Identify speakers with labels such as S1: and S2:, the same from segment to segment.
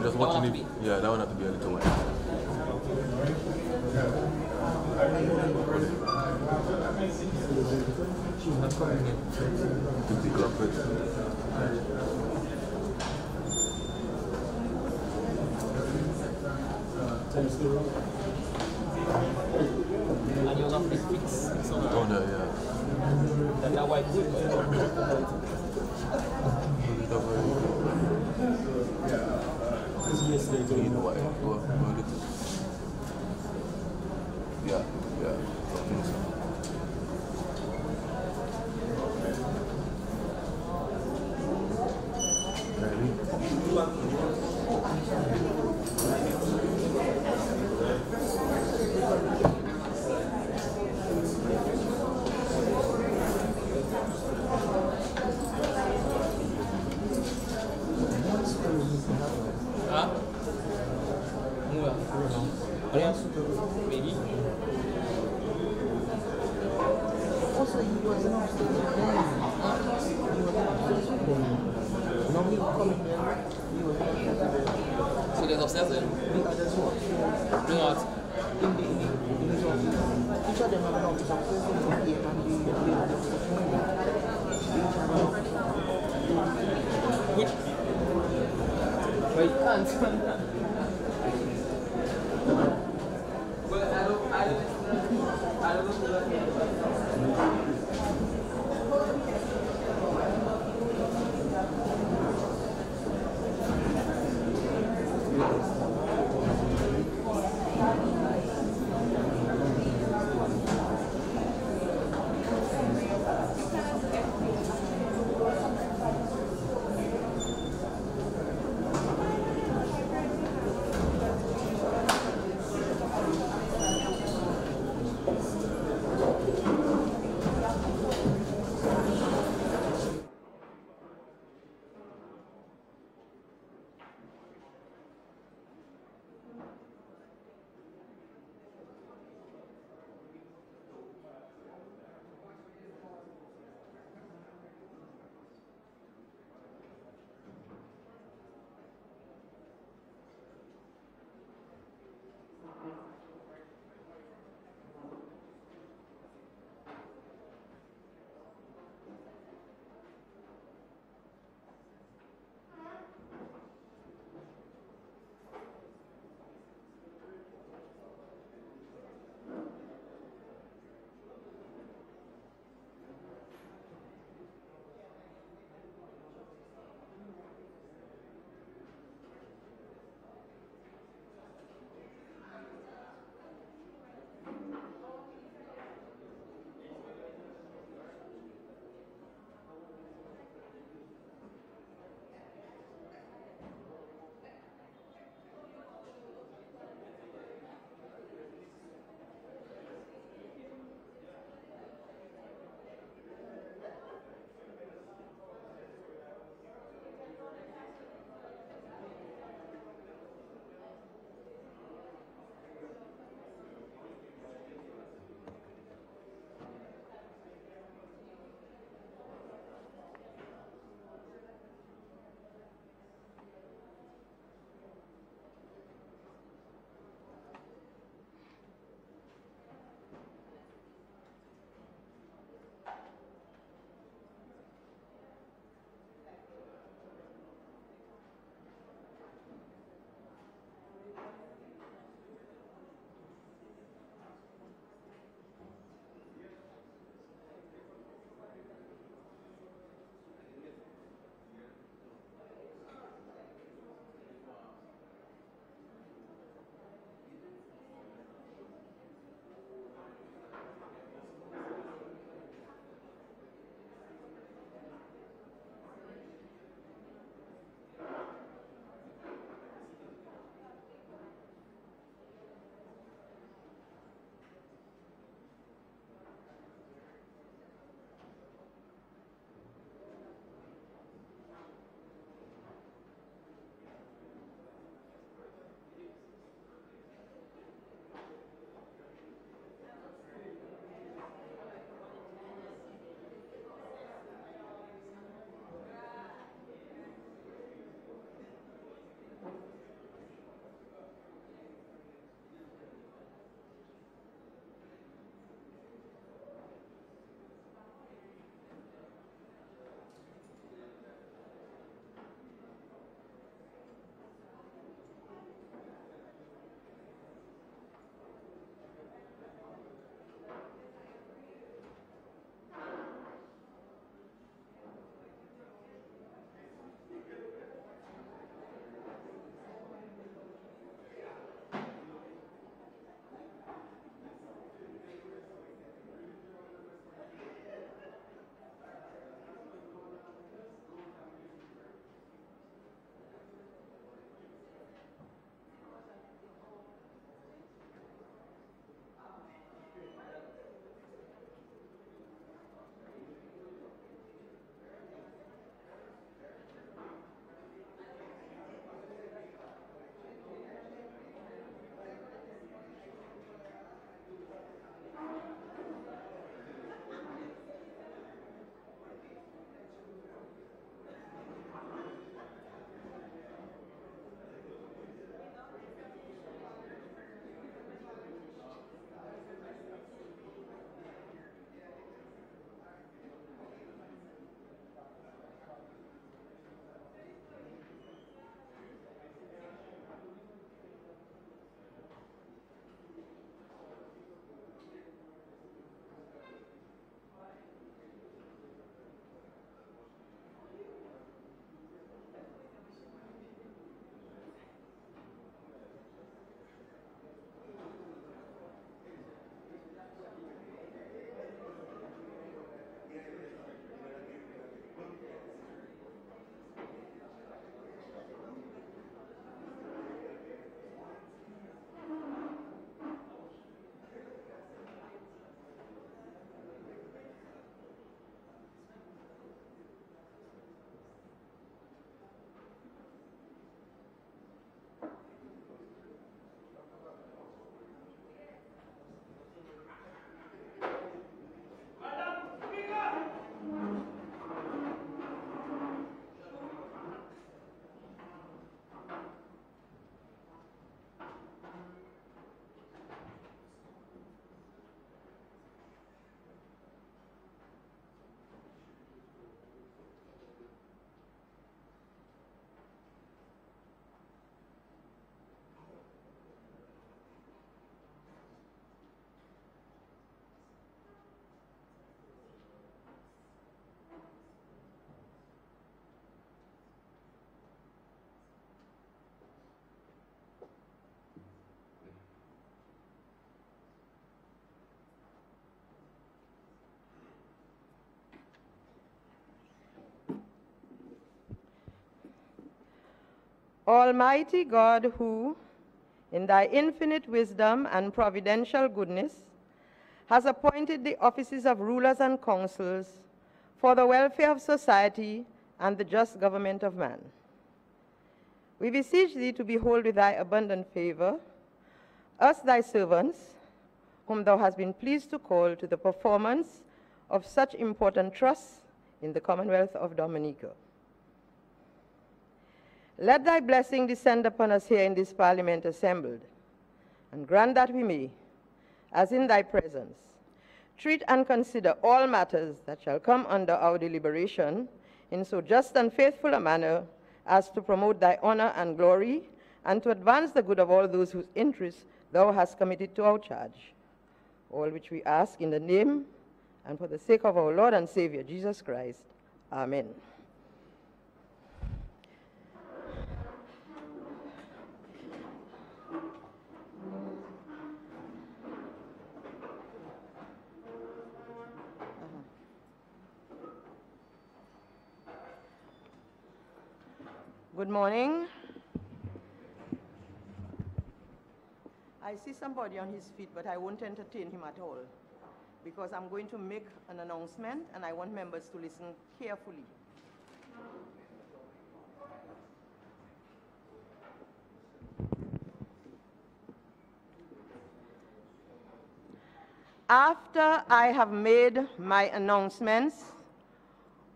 S1: Just watching it. Yeah, that one have to be a little wide. To pick up it.
S2: And you have to fix some.
S1: Oh no, yeah.
S2: That white wood.
S1: You know what? Yeah, yeah. I think so.
S2: Maybe.
S3: Also, he wasn't upstairs with them. He wasn't upstairs with them. No, he was coming there. He was upstairs.
S2: So there's upstairs then?
S3: The others were upstairs.
S2: Bring out.
S3: In his office. Each of them have an office upstairs in the PM and the other
S2: Which? But you can't. I don't know.
S4: Almighty God, who, in thy infinite wisdom and providential goodness, has appointed the offices of rulers and councils for the welfare of society and the just government of man. We beseech thee to behold with thy abundant favor us, thy servants, whom thou hast been pleased to call to the performance of such important trusts in the Commonwealth of Dominica. Let thy blessing descend upon us here in this Parliament assembled, and grant that we may, as in thy presence, treat and consider all matters that shall come under our deliberation in so just and faithful a manner as to promote thy honor and glory, and to advance the good of all those whose interests thou hast committed to our charge. All which we ask in the name and for the sake of our Lord and Savior, Jesus Christ. Amen. Good morning. I see somebody on his feet, but I won't entertain him at all because I'm going to make an announcement and I want members to listen carefully. After I have made my announcements,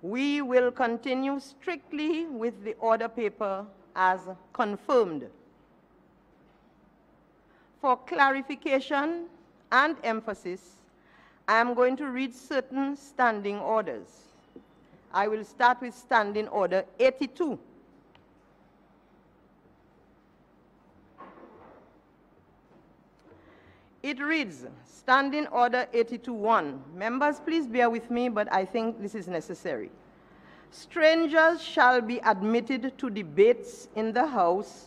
S4: we will continue strictly with the order paper as confirmed. For clarification and emphasis, I am going to read certain standing orders. I will start with Standing Order 82. It reads, Standing Order 82-1. Members, please bear with me, but I think this is necessary. Strangers shall be admitted to debates in the House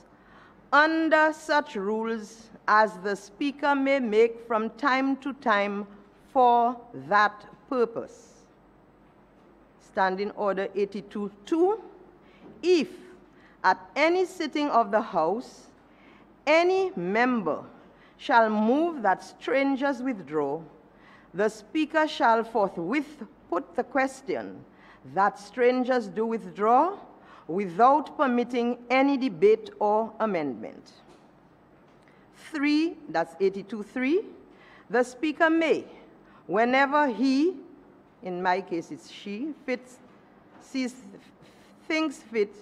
S4: under such rules as the Speaker may make from time to time for that purpose. Standing Order 82-2. If at any sitting of the House, any member shall move that strangers withdraw, the Speaker shall forthwith put the question that strangers do withdraw without permitting any debate or amendment. 3, that's 82-3, the Speaker may, whenever he, in my case it's she, thinks fit,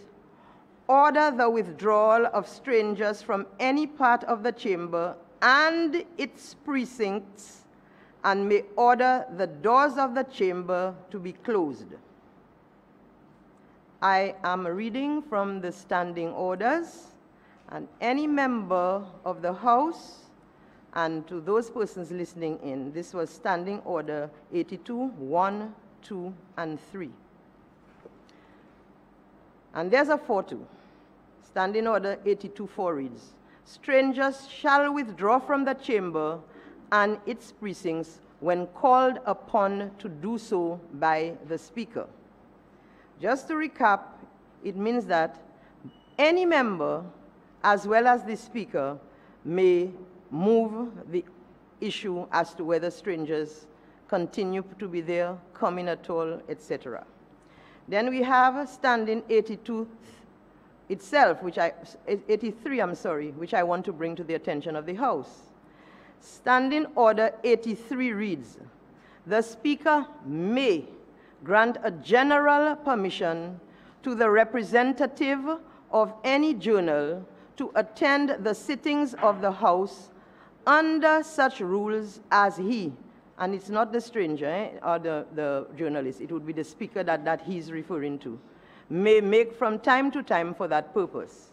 S4: order the withdrawal of strangers from any part of the chamber and its precincts, and may order the doors of the chamber to be closed. I am reading from the standing orders, and any member of the House, and to those persons listening in, this was Standing Order 82-1, 2, and 3. And there's a 4-2. Standing Order 82-4 reads, strangers shall withdraw from the chamber and its precincts when called upon to do so by the Speaker. Just to recap, it means that any member, as well as the Speaker, may move the issue as to whether strangers continue to be there, come in at all, etc. Then we have Standing 82 itself, 83, which I want to bring to the attention of the House. Standing Order 83 reads, the Speaker may grant a general permission to the representative of any journal to attend the sittings of the House under such rules as he, and it's not the stranger or the journalist, it would be the Speaker that he's referring to, may make from time to time for that purpose.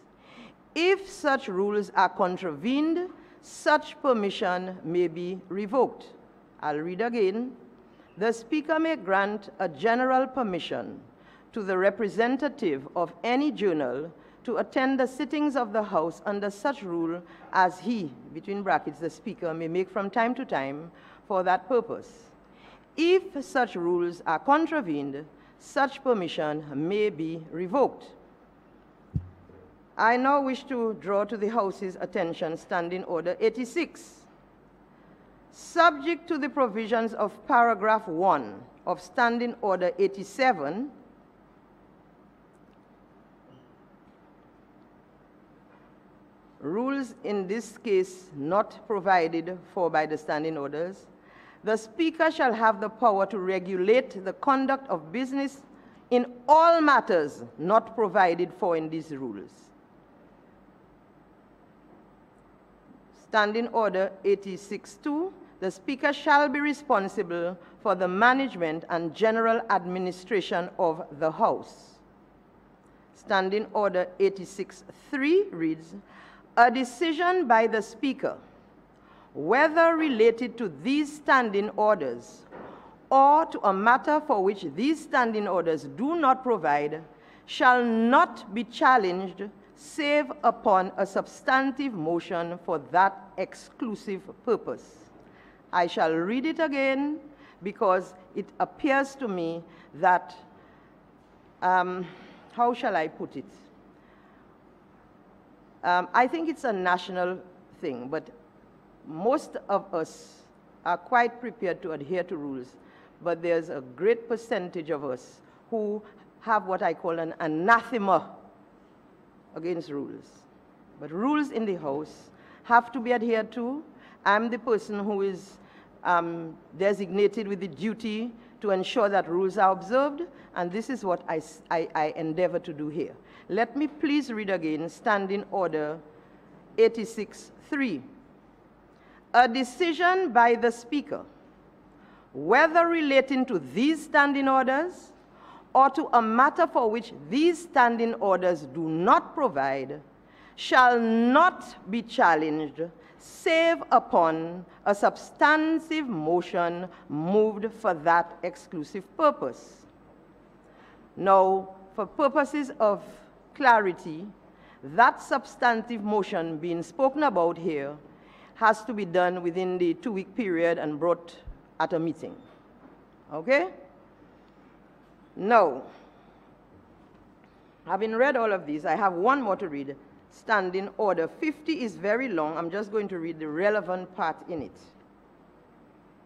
S4: If such rules are contravened, such permission may be revoked. I'll read again. The Speaker may grant a general permission to the representative of any journal to attend the sittings of the House under such rule as he, between brackets, the Speaker, may make from time to time for that purpose. If such rules are contravened, such permission may be revoked. I now wish to draw to the House's attention Standing Order 86. Subject to the provisions of paragraph 1 of Standing Order 87, rules in this case not provided for by the standing orders, the Speaker shall have the power to regulate the conduct of business in all matters not provided for in these rules. Standing Order 86-2, the Speaker shall be responsible for the management and general administration of the House. Standing Order 86-3 reads, a decision by the Speaker, whether related to these standing orders or to a matter for which these standing orders do not provide, shall not be challenged save upon a substantive motion for that exclusive purpose. I shall read it again because it appears to me that, how shall I put it? I think it's a national thing, but most of us are quite prepared to adhere to rules, but there's a great percentage of us who have what I call an anathema against rules. But rules in the House have to be adhered to. I'm the person who is designated with the duty to ensure that rules are observed, and this is what I endeavor to do here. Let me please read again Standing Order 86-3. A decision by the Speaker, whether relating to these standing orders or to a matter for which these standing orders do not provide, shall not be challenged save upon a substantive motion moved for that exclusive purpose. Now, for purposes of clarity, that substantive motion being spoken about here has to be done within the 2-week period and brought at a meeting. Okay? Now, having read all of these, I have one more to read. Standing Order 50 is very long. I'm just going to read the relevant part in it,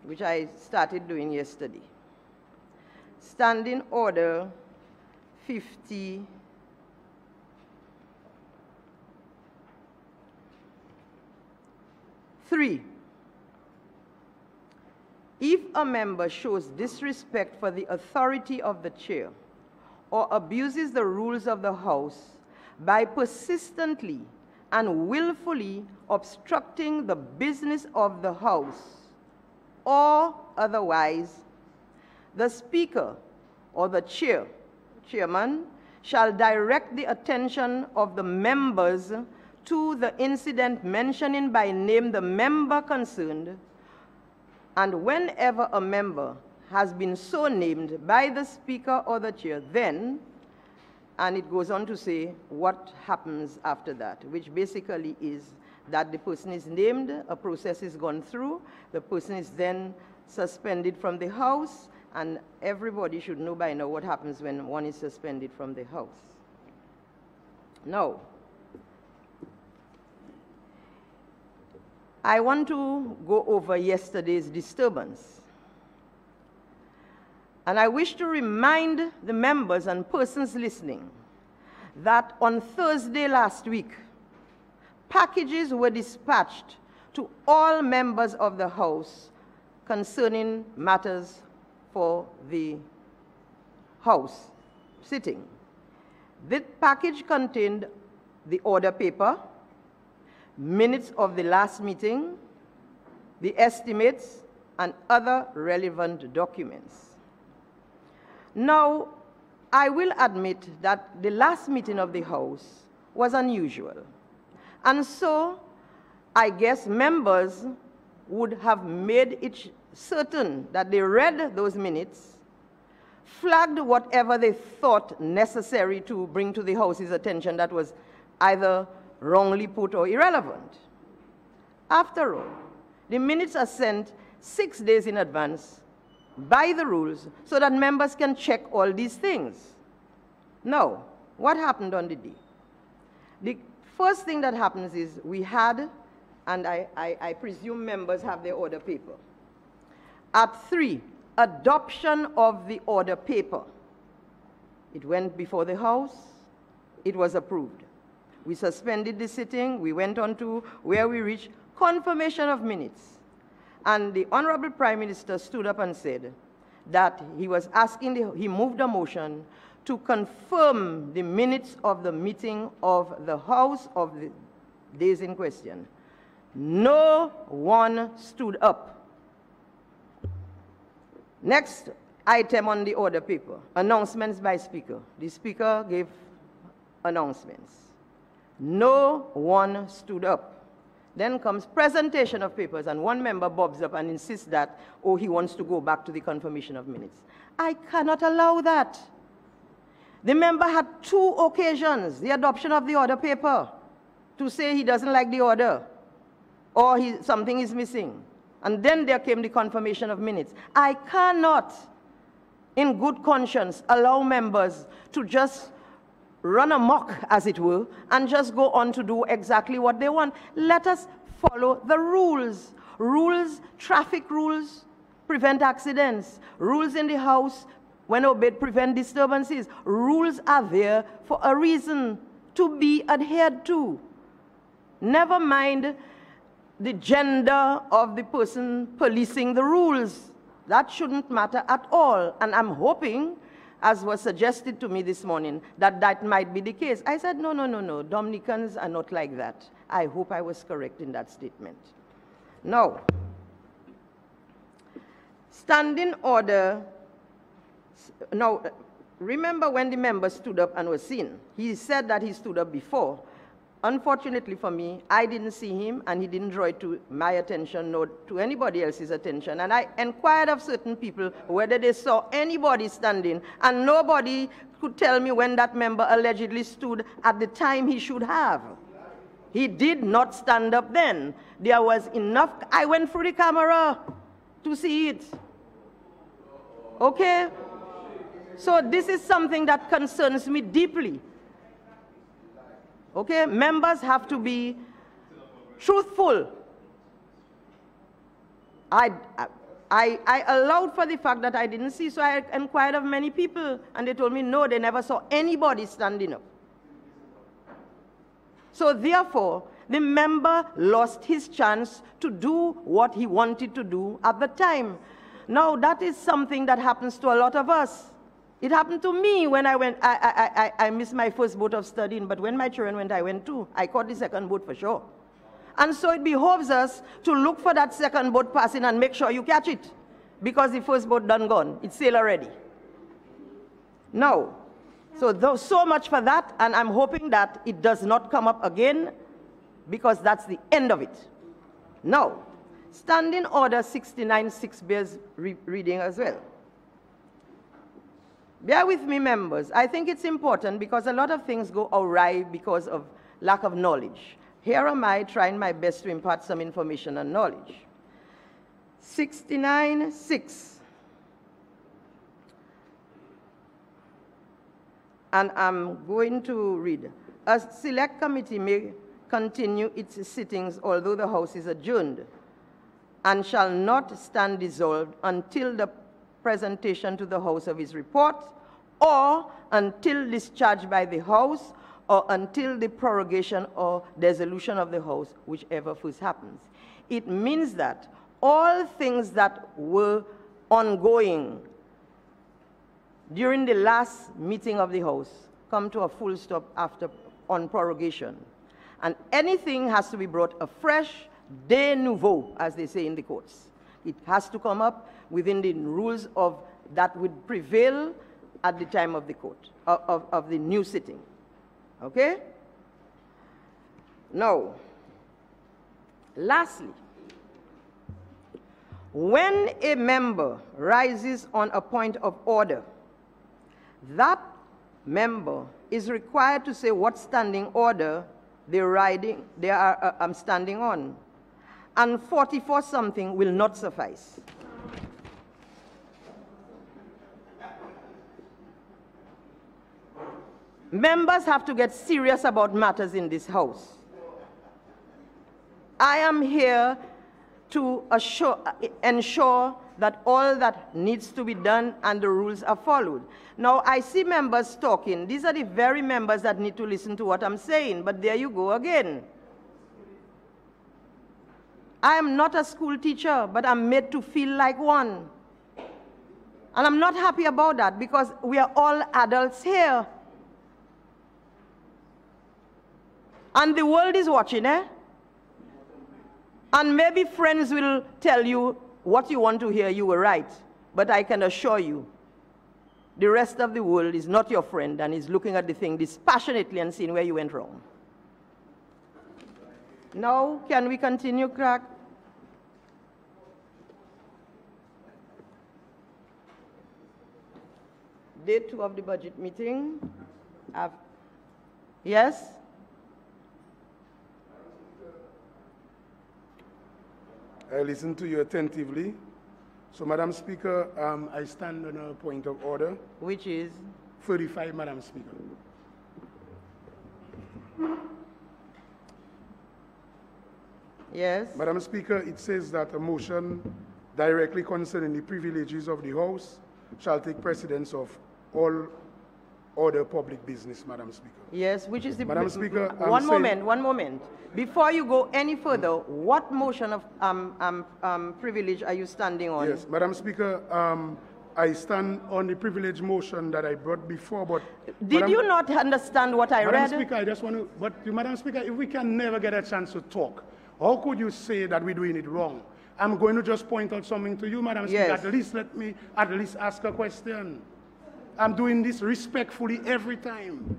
S4: which I started doing yesterday. Standing Order 50. Three, if a member shows disrespect for the authority of the chair or abuses the rules of the House by persistently and willfully obstructing the business of the House or otherwise, the Speaker or the chairman shall direct the attention of the members to the incident mentioning by name the member concerned, and whenever a member has been so named by the Speaker or the Chair, then, and it goes on to say what happens after that, which basically is that the person is named, a process is gone through, the person is then suspended from the House, and everybody should know by now what happens when one is suspended from the House. Now, I want to go over yesterday's disturbance. And I wish to remind the members and persons listening that on Thursday last week, packages were dispatched to all members of the House concerning matters for the House sitting. This package contained the order paper, minutes of the last meeting, the estimates, and other relevant documents. Now, I will admit that the last meeting of the House was unusual. And so, I guess members would have made it certain that they read those minutes, flagged whatever they thought necessary to bring to the House's attention that was either wrongly put or irrelevant. After all, the minutes are sent 6 days in advance by the rules so that members can check all these things. Now, what happened on the day? The first thing that happens is we had, and I presume members have their order paper. At 3, adoption of the order paper. It went before the House. It was approved. We suspended the sitting. We went on to where we reached confirmation of minutes. And the Honourable Prime Minister stood up and said that he was asking, he moved a motion to confirm the minutes of the meeting of the House of the days in question. No one stood up. Next item on the order paper, announcements by Speaker. The Speaker gave announcements. No one stood up. Then comes presentation of papers, and one member bobs up and insists that, oh, he wants to go back to the confirmation of minutes. I cannot allow that. The member had 2 occasions, the adoption of the order paper, to say he doesn't like the order, or something is missing. And then there came the confirmation of minutes. I cannot, in good conscience, allow members to just run amok, as it were, and just go on to do exactly what they want. Let us follow the rules. Rules, traffic rules, prevent accidents. Rules in the House, when obeyed, prevent disturbances. Rules are there for a reason, to be adhered to. Never mind the gender of the person policing the rules. That shouldn't matter at all. And I'm hoping, as was suggested to me this morning, that that might be the case. I said, no, no, no, no. Dominicans are not like that. I hope I was correct in that statement. Now, standing order. Now, remember when the member stood up and was seen? He said that he stood up before. Unfortunately for me, I didn't see him, and he didn't draw it to my attention nor to anybody else's attention. And I inquired of certain people whether they saw anybody standing, and nobody could tell me when that member allegedly stood at the time he should have. He did not stand up then. There was enough. I went through the camera to see it. Okay? So this is something that concerns me deeply. Okay, members have to be truthful. I allowed for the fact that I didn't see, so I inquired of many people, and they told me, no, they never saw anybody standing up. So therefore, the member lost his chance to do what he wanted to do at the time. Now, that is something that happens to a lot of us. It happened to me when I went, I missed my first boat of studying, but when my children went, I went too. I caught the second boat for sure. And so it behoves us to look for that second boat passing and make sure you catch it, because the first boat done gone. It's sailed already. Now, so much for that, and I'm hoping that it does not come up again, because that's the end of it. Now, Standing Order 69-6 bears reading as well. Bear with me, members. I think it's important because a lot of things go awry because of lack of knowledge. Here am I trying my best to impart some information and knowledge. 69-6. And I'm going to read. A select committee may continue its sittings although the House is adjourned, and shall not stand dissolved until the presentation to the House of his report, or until discharged by the House, or until the prorogation or dissolution of the House, whichever first happens. It means that all things that were ongoing during the last meeting of the House come to a full stop on prorogation. And anything has to be brought afresh, de nouveau, as they say in the courts. It has to come up within the rules of that would prevail at the time of the court, of the new sitting. Okay? Now, lastly, when a member rises on a point of order, that member is required to say what standing order they are standing on. And 44 something will not suffice. Members have to get serious about matters in this House. I am here to ensure that all that needs to be done and the rules are followed. Now, I see members talking. These are the very members that need to listen to what I'm saying, but there you go again. I am not a school teacher, but I'm made to feel like one. And I'm not happy about that because we are all adults here. And the world is watching, eh? And maybe friends will tell you what you want to hear, you were right. But I can assure you, the rest of the world is not your friend and is looking at the thing dispassionately and seeing where you went wrong. Now, can we continue, Crack? Day 2 of the budget meeting. Yes?
S5: I listened to you attentively. So, Madam Speaker, I stand on a point of order.
S4: Which is?
S5: 35, Madam Speaker.
S4: Yes.
S5: Madam Speaker, it says that a motion directly concerning the privileges of the House shall take precedence of all other public business, Madam Speaker.
S4: Yes, which is the...
S5: Madam Speaker,
S4: one moment. Before you go any further, what motion of privilege are you standing on?
S5: Yes, Madam Speaker, I stand on the privilege motion that I brought before, but...
S4: Did you not understand what I read?
S5: Madam Speaker, I just want to... But, Madam Speaker, if we can never get a chance to talk, how could you say that we're doing it wrong? I'm going to just point out something to you, Madam Speaker.
S4: Yes.
S5: At least let me at least ask a question. I'm doing this respectfully every time.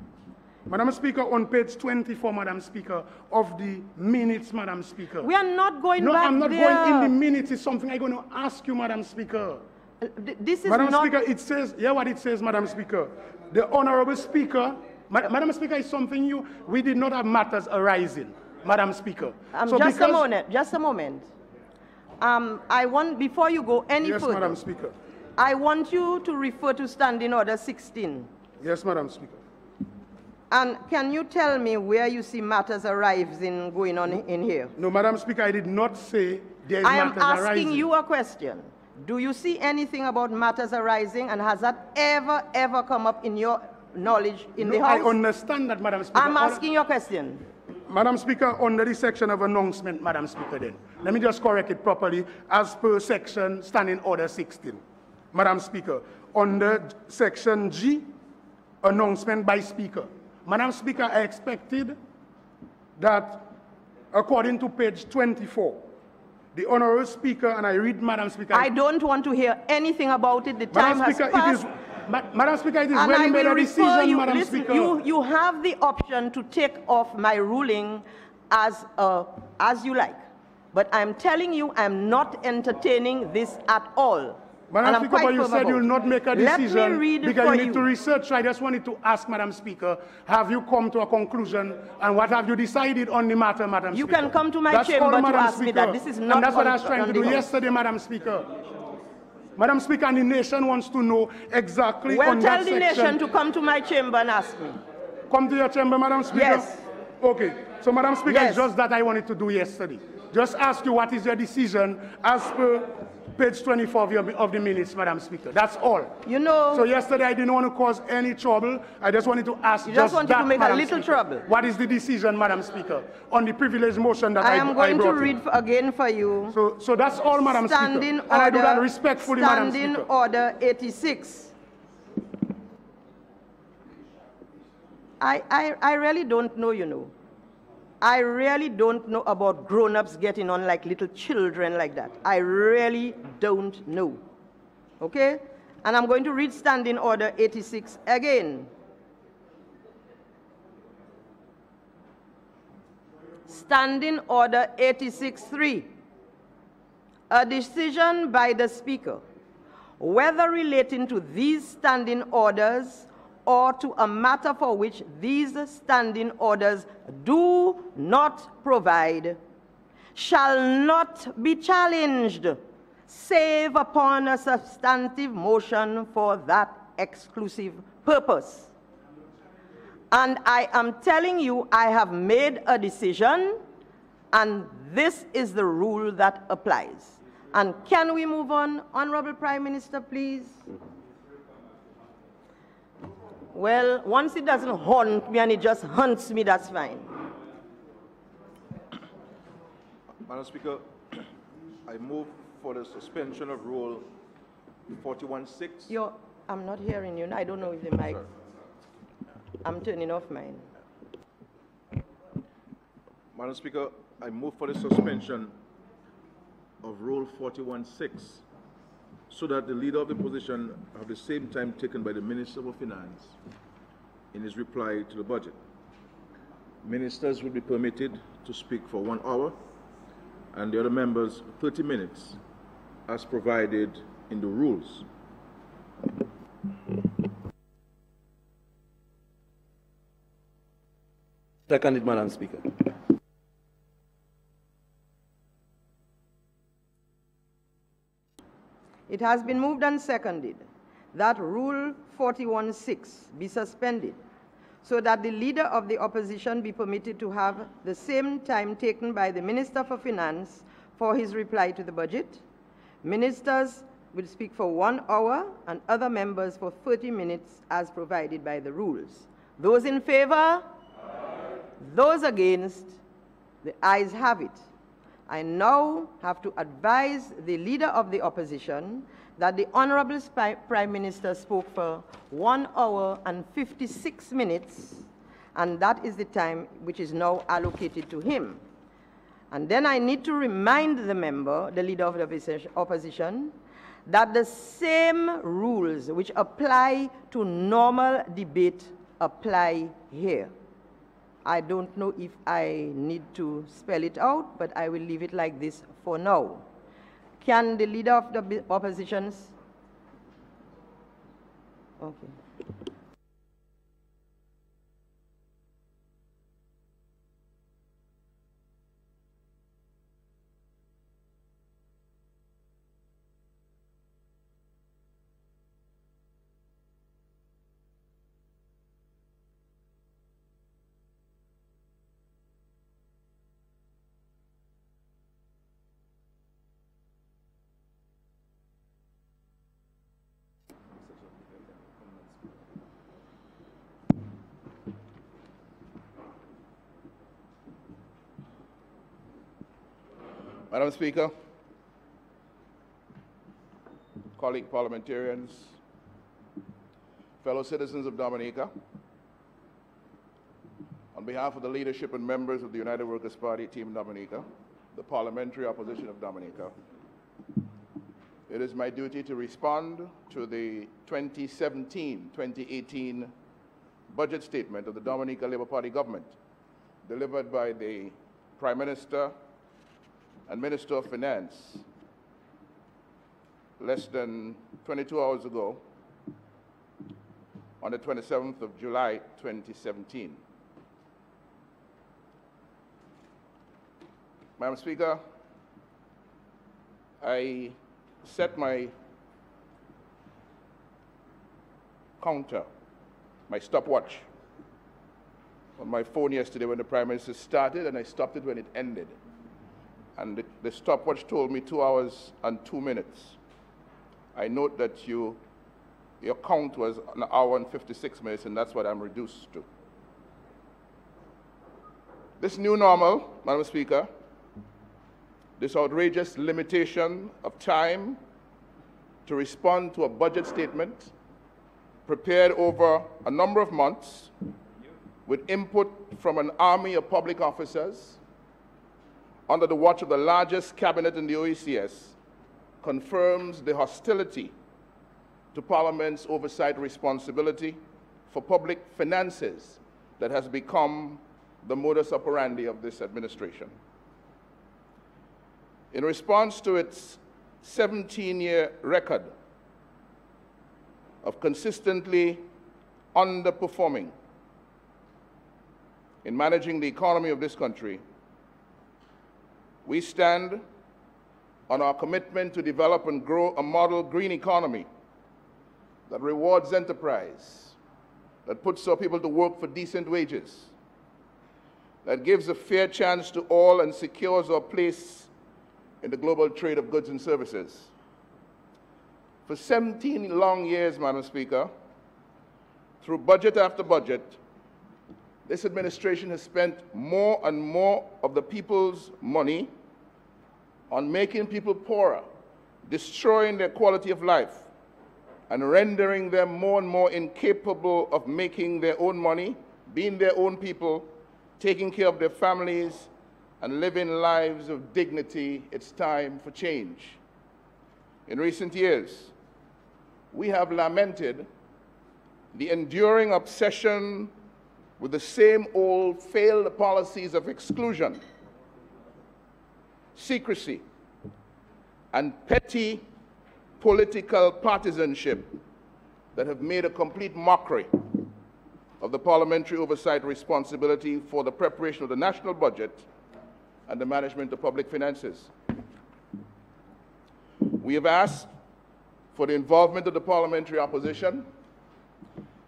S5: Madam Speaker, on page 24, Madam Speaker, of the minutes, Madam Speaker.
S4: We are not going
S5: back there. No, I'm not going in the minutes. It's something I'm going to ask you, Madam Speaker.
S4: This is
S5: Madam
S4: not...
S5: Speaker, it says, hear what it says, Madam Speaker. The Honourable Speaker, Madam Speaker, is something we did not have matters arising, Madam Speaker.
S4: Just a moment. I want, before you go any further...
S5: Yes, Madam Speaker.
S4: I want you to refer to Standing Order 16.
S5: Yes, Madam Speaker.
S4: And can you tell me where you see matters arising going on in here?
S5: No, Madam Speaker, I did not say there is matters arising. I am
S4: asking you a question. Do you see anything about matters arising, and has that ever come up in your knowledge in the House?
S5: I understand that, Madam Speaker.
S4: I'm asking your question.
S5: Madam Speaker, under the section of announcement, Madam Speaker, then, let me just correct it properly, as per section Standing Order 16. Madam Speaker, under section G, announcement by Speaker. Madam Speaker, I expected that, according to page 24, the Honourable Speaker, and I read, Madam Speaker...
S4: I don't want to hear anything about it. The time has passed.
S5: Madam Speaker, it is when you made a decision, Madam Speaker.
S4: You have the option to take off my ruling as you like. But I'm telling you, I'm not entertaining this at all.
S5: Madam Speaker, but you said you will not make a decision.
S4: Let me read
S5: because
S4: for
S5: you need to research. So I just wanted to ask, Madam Speaker, have you come to a conclusion, and what have you decided on the matter, Madam Speaker?
S4: You can come to my chamber to ask me that. This is not...
S5: And that's what I was trying to do yesterday, Madam Speaker. Madam Speaker, and the nation wants to know exactly on that section.
S4: Well, tell the nation to come to my chamber and ask me.
S5: Come to your chamber, Madam Speaker?
S4: Yes.
S5: Okay. So, Madam Speaker, it's just that I wanted to do yesterday. Just ask you what is your decision as per page 24 of the minutes, Madam Speaker. That's all.
S4: You know...
S5: So yesterday I didn't want to cause any trouble. I just wanted to ask
S4: you just wanted to make a little trouble.
S5: What is the decision, Madam Speaker, on the privilege motion that I brought?
S4: I am going to read again for you.
S5: So that's all, Madam Speaker. And I do that respectfully, Madam Speaker.
S4: Standing Order 86. I really don't know, you know. I really don't know about grown-ups getting on like little children like that. I really don't know. Okay? And I'm going to read Standing Order 86 again. Standing Order 86.3. A decision by the Speaker, whether relating to these standing orders or to a matter for which these standing orders do not provide, shall not be challenged, save upon a substantive motion for that exclusive purpose. And I am telling you, I have made a decision, and this is the rule that applies. And can we move on? Honourable Prime Minister, please. Well, once it doesn't haunt me and it just hunts me, that's fine.
S1: Madam Speaker, I move for the suspension of Rule 41(6).
S4: I'm not hearing you. I don't know if the mic...
S1: Sorry.
S4: I'm turning off mine.
S1: Madam Speaker, I move for the suspension of Rule 41(6) so that the leader of the opposition have the same time taken by the Minister of Finance in his reply to the budget. Ministers will be permitted to speak for 1 hour and the other members 30 minutes as provided in the rules.
S6: Seconded, Madam Speaker.
S4: It has been moved and seconded that Rule 41(6) be suspended so that the leader of the opposition be permitted to have the same time taken by the Minister for Finance for his reply to the budget. Ministers will speak for 1 hour and other members for 30 minutes as provided by the rules. Those in favor? Those against? The ayes have it. I now have to advise the leader of the opposition that the Honourable Prime Minister spoke for 1 hour and 56 minutes, and that is the time which is now allocated to him. And then I need to remind the member, the leader of the opposition, that the same rules which apply to normal debate apply here. I don't know if I need to spell it out, but I will leave it like this for now. Can the leader of the oppositions? Okay.
S1: Madam Speaker, colleague parliamentarians, fellow citizens of Dominica, on behalf of the leadership and members of the United Workers' Party Team Dominica, the parliamentary opposition of Dominica, it is my duty to respond to the 2017-2018 budget statement of the Dominica Labour Party government, delivered by the Prime Minister and Minister of Finance less than 22 hours ago on the 27th of July 2017. Madam Speaker, I set my counter, my stopwatch, on my phone yesterday when the Prime Minister started, and I stopped it when it ended. And the stopwatch told me 2 hours and 2 minutes. I note that your count was 1 hour and 56 minutes, and that's what I'm reduced to. This new normal, Madam Speaker, this outrageous limitation of time to respond to a budget statement prepared over a number of months with input from an army of public officers under the watch of the largest cabinet in the OECS, confirms the hostility to Parliament's oversight responsibility for public finances that has become the modus operandi of this administration. In response to its 17-year record of consistently underperforming in managing the economy of this country, we stand on our commitment to develop and grow a model green economy that rewards enterprise, that puts our people to work for decent wages, that gives a fair chance to all and secures our place in the global trade of goods and services. For 17 long years, Madam Speaker, through budget after budget, this administration has spent more and more of the people's money on making people poorer, destroying their quality of life, and rendering them more and more incapable of making their own money, being their own people, taking care of their families, and living lives of dignity. It's time for change. In recent years, we have lamented the enduring obsession with the same old failed policies of exclusion, secrecy, and petty political partisanship that have made a complete mockery of the parliamentary oversight responsibility for the preparation of the national budget and the management of public finances. We have asked for the involvement of the parliamentary opposition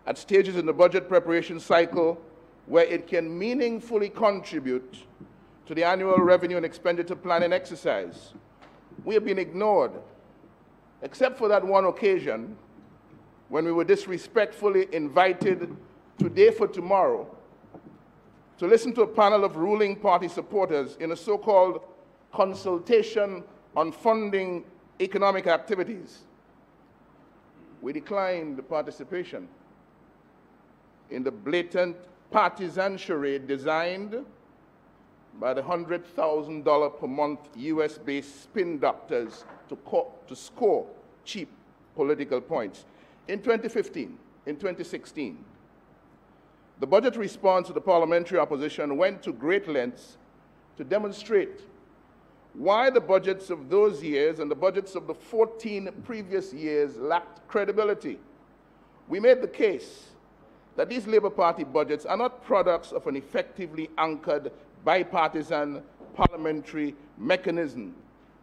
S1: at stages in the budget preparation cycle where it can meaningfully contribute to the annual revenue and expenditure planning exercise. We have been ignored, except for that one occasion when we were disrespectfully invited today for tomorrow to listen to a panel of ruling party supporters in a so-called consultation on funding economic activities. We declined the participation in the blatant partisan charade designed by the $100,000 per month US-based spin doctors to score cheap political points. In 2015, in 2016, the budget response of the parliamentary opposition went to great lengths to demonstrate why the budgets of those years and the budgets of the 14 previous years lacked credibility. We made the case that these Labour Party budgets are not products of an effectively anchored bipartisan parliamentary mechanism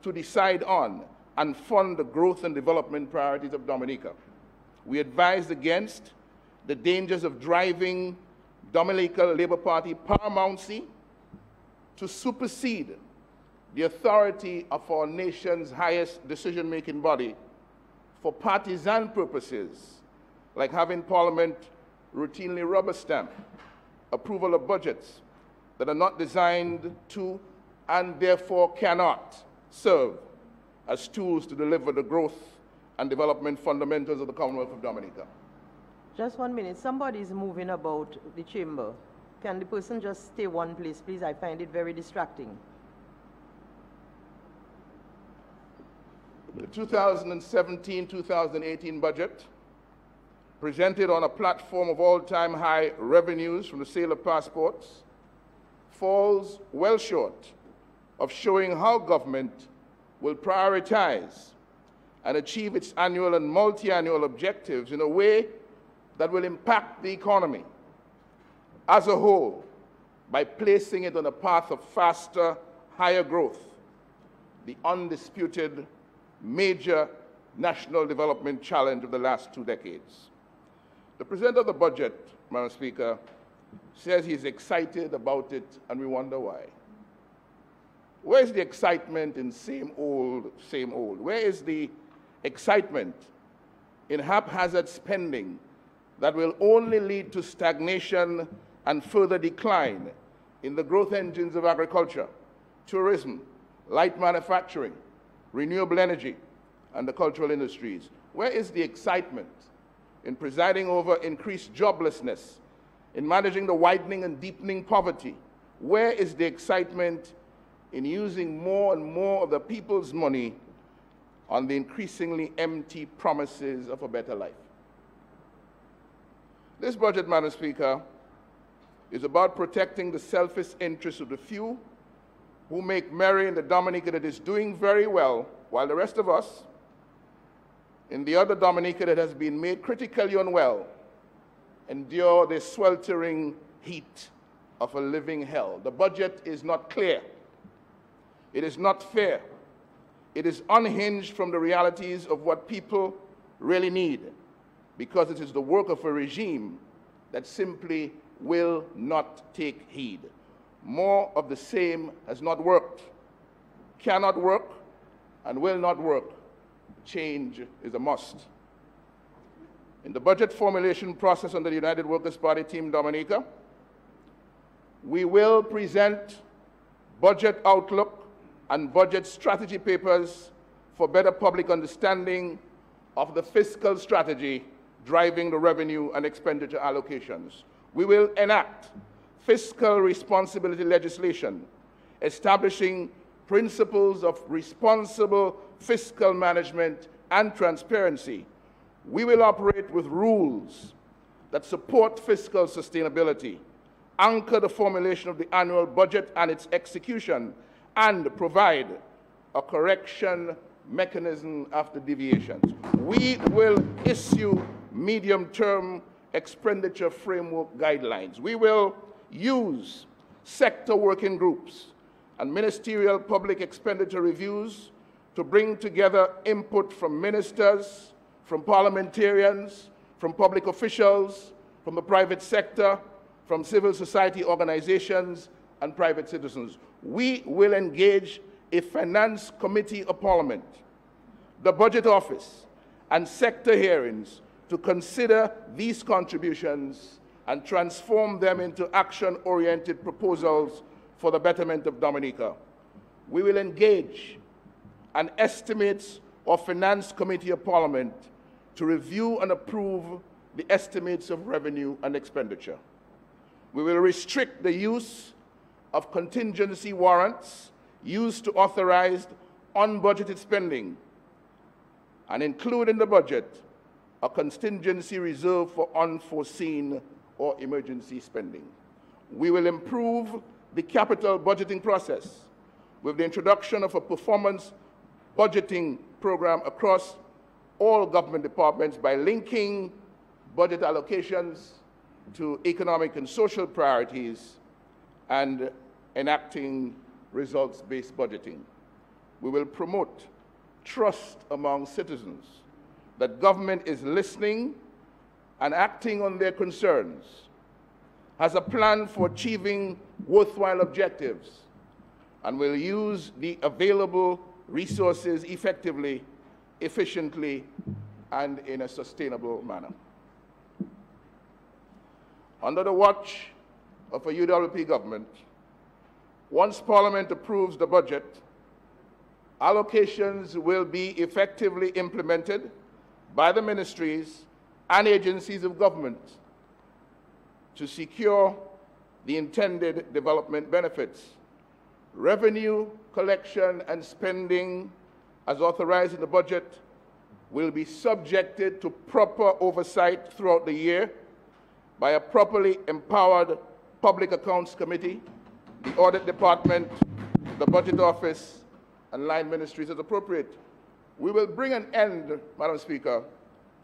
S1: to decide on and fund the growth and development priorities of Dominica. We advised against the dangers of driving Dominica Labour Party paramountcy to supersede the authority of our nation's highest decision-making body for partisan purposes, like having Parliament routinely rubber stamp approval of budgets that are not designed to and therefore cannot serve as tools to deliver the growth and development fundamentals of the Commonwealth of Dominica.
S4: Just 1 minute. Somebody is moving about the chamber. Can the person just stay one place, please? I find it very distracting.
S1: The 2017-2018 budget, presented on a platform of all-time high revenues from the sale of passports, falls well short of showing how government will prioritize and achieve its annual and multi-annual objectives in a way that will impact the economy as a whole by placing it on a path of faster, higher growth, the undisputed major national development challenge of the last 2 decades. The presenter of the budget, Madam Speaker, says he's excited about it, and we wonder why. Where's the excitement in same old, same old? Where is the excitement in haphazard spending that will only lead to stagnation and further decline in the growth engines of agriculture, tourism, light manufacturing, renewable energy, and the cultural industries? Where is the excitement in presiding over increased joblessness, in managing the widening and deepening poverty? Where is the excitement in using more and more of the people's money on the increasingly empty promises of a better life? This budget, Madam Speaker, is about protecting the selfish interests of the few who make merry in the Dominica that is doing very well, while the rest of us, in the other Dominica that has been made critically unwell, endure the sweltering heat of a living hell. The budget is not clear. It is not fair. It is unhinged from the realities of what people really need, because it is the work of a regime that simply will not take heed. More of the same has not worked, cannot work, and will not work. Change is a must. In the budget formulation process under the United Workers' Party Team Dominica, we will present budget outlook and budget strategy papers for better public understanding of the fiscal strategy driving the revenue and expenditure allocations. We will enact fiscal responsibility legislation, establishing principles of responsible fiscal management and transparency. We will operate with rules that support fiscal sustainability, anchor the formulation of the annual budget and its execution, and provide a correction mechanism after deviations. We will issue medium-term expenditure framework guidelines. We will use sector working groups and ministerial public expenditure reviews to bring together input from ministers, from parliamentarians, from public officials, from the private sector, from civil society organizations and private citizens. We will engage a finance committee of Parliament, the Budget Office, and sector hearings to consider these contributions and transform them into action-oriented proposals for the betterment of Dominica. We will engage an Estimates or Finance Committee of Parliament to review and approve the estimates of revenue and expenditure. We will restrict the use of contingency warrants used to authorize unbudgeted spending and include in the budget a contingency reserve for unforeseen or emergency spending. We will improve the capital budgeting process with the introduction of a performance budgeting program across all government departments by linking budget allocations to economic and social priorities and enacting results-based budgeting. We will promote trust among citizens that government is listening and acting on their concerns, has a plan for achieving worthwhile objectives, and will use the available resources effectively, efficiently, and in a sustainable manner. Under the watch of a UWP government, once Parliament approves the budget, allocations will be effectively implemented by the ministries and agencies of government to secure the intended development benefits. Revenue collection and spending, as authorized in the budget, will be subjected to proper oversight throughout the year by a properly empowered Public Accounts Committee, the Audit Department, the Budget Office, and line ministries as appropriate. We will bring an end, Madam Speaker,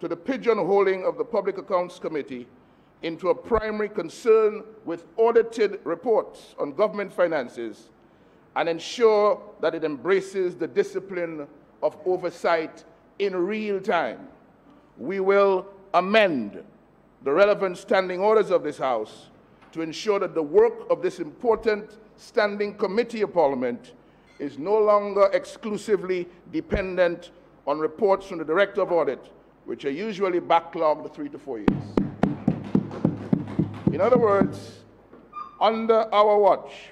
S1: to the pigeonholing of the Public Accounts Committee into a primary concern with audited reports on government finances and ensure that it embraces the discipline of oversight in real time. We will amend the relevant standing orders of this House to ensure that the work of this important standing committee of Parliament is no longer exclusively dependent on reports from the Director of Audit, which are usually backlogged 3 to 4 years. In other words, under our watch,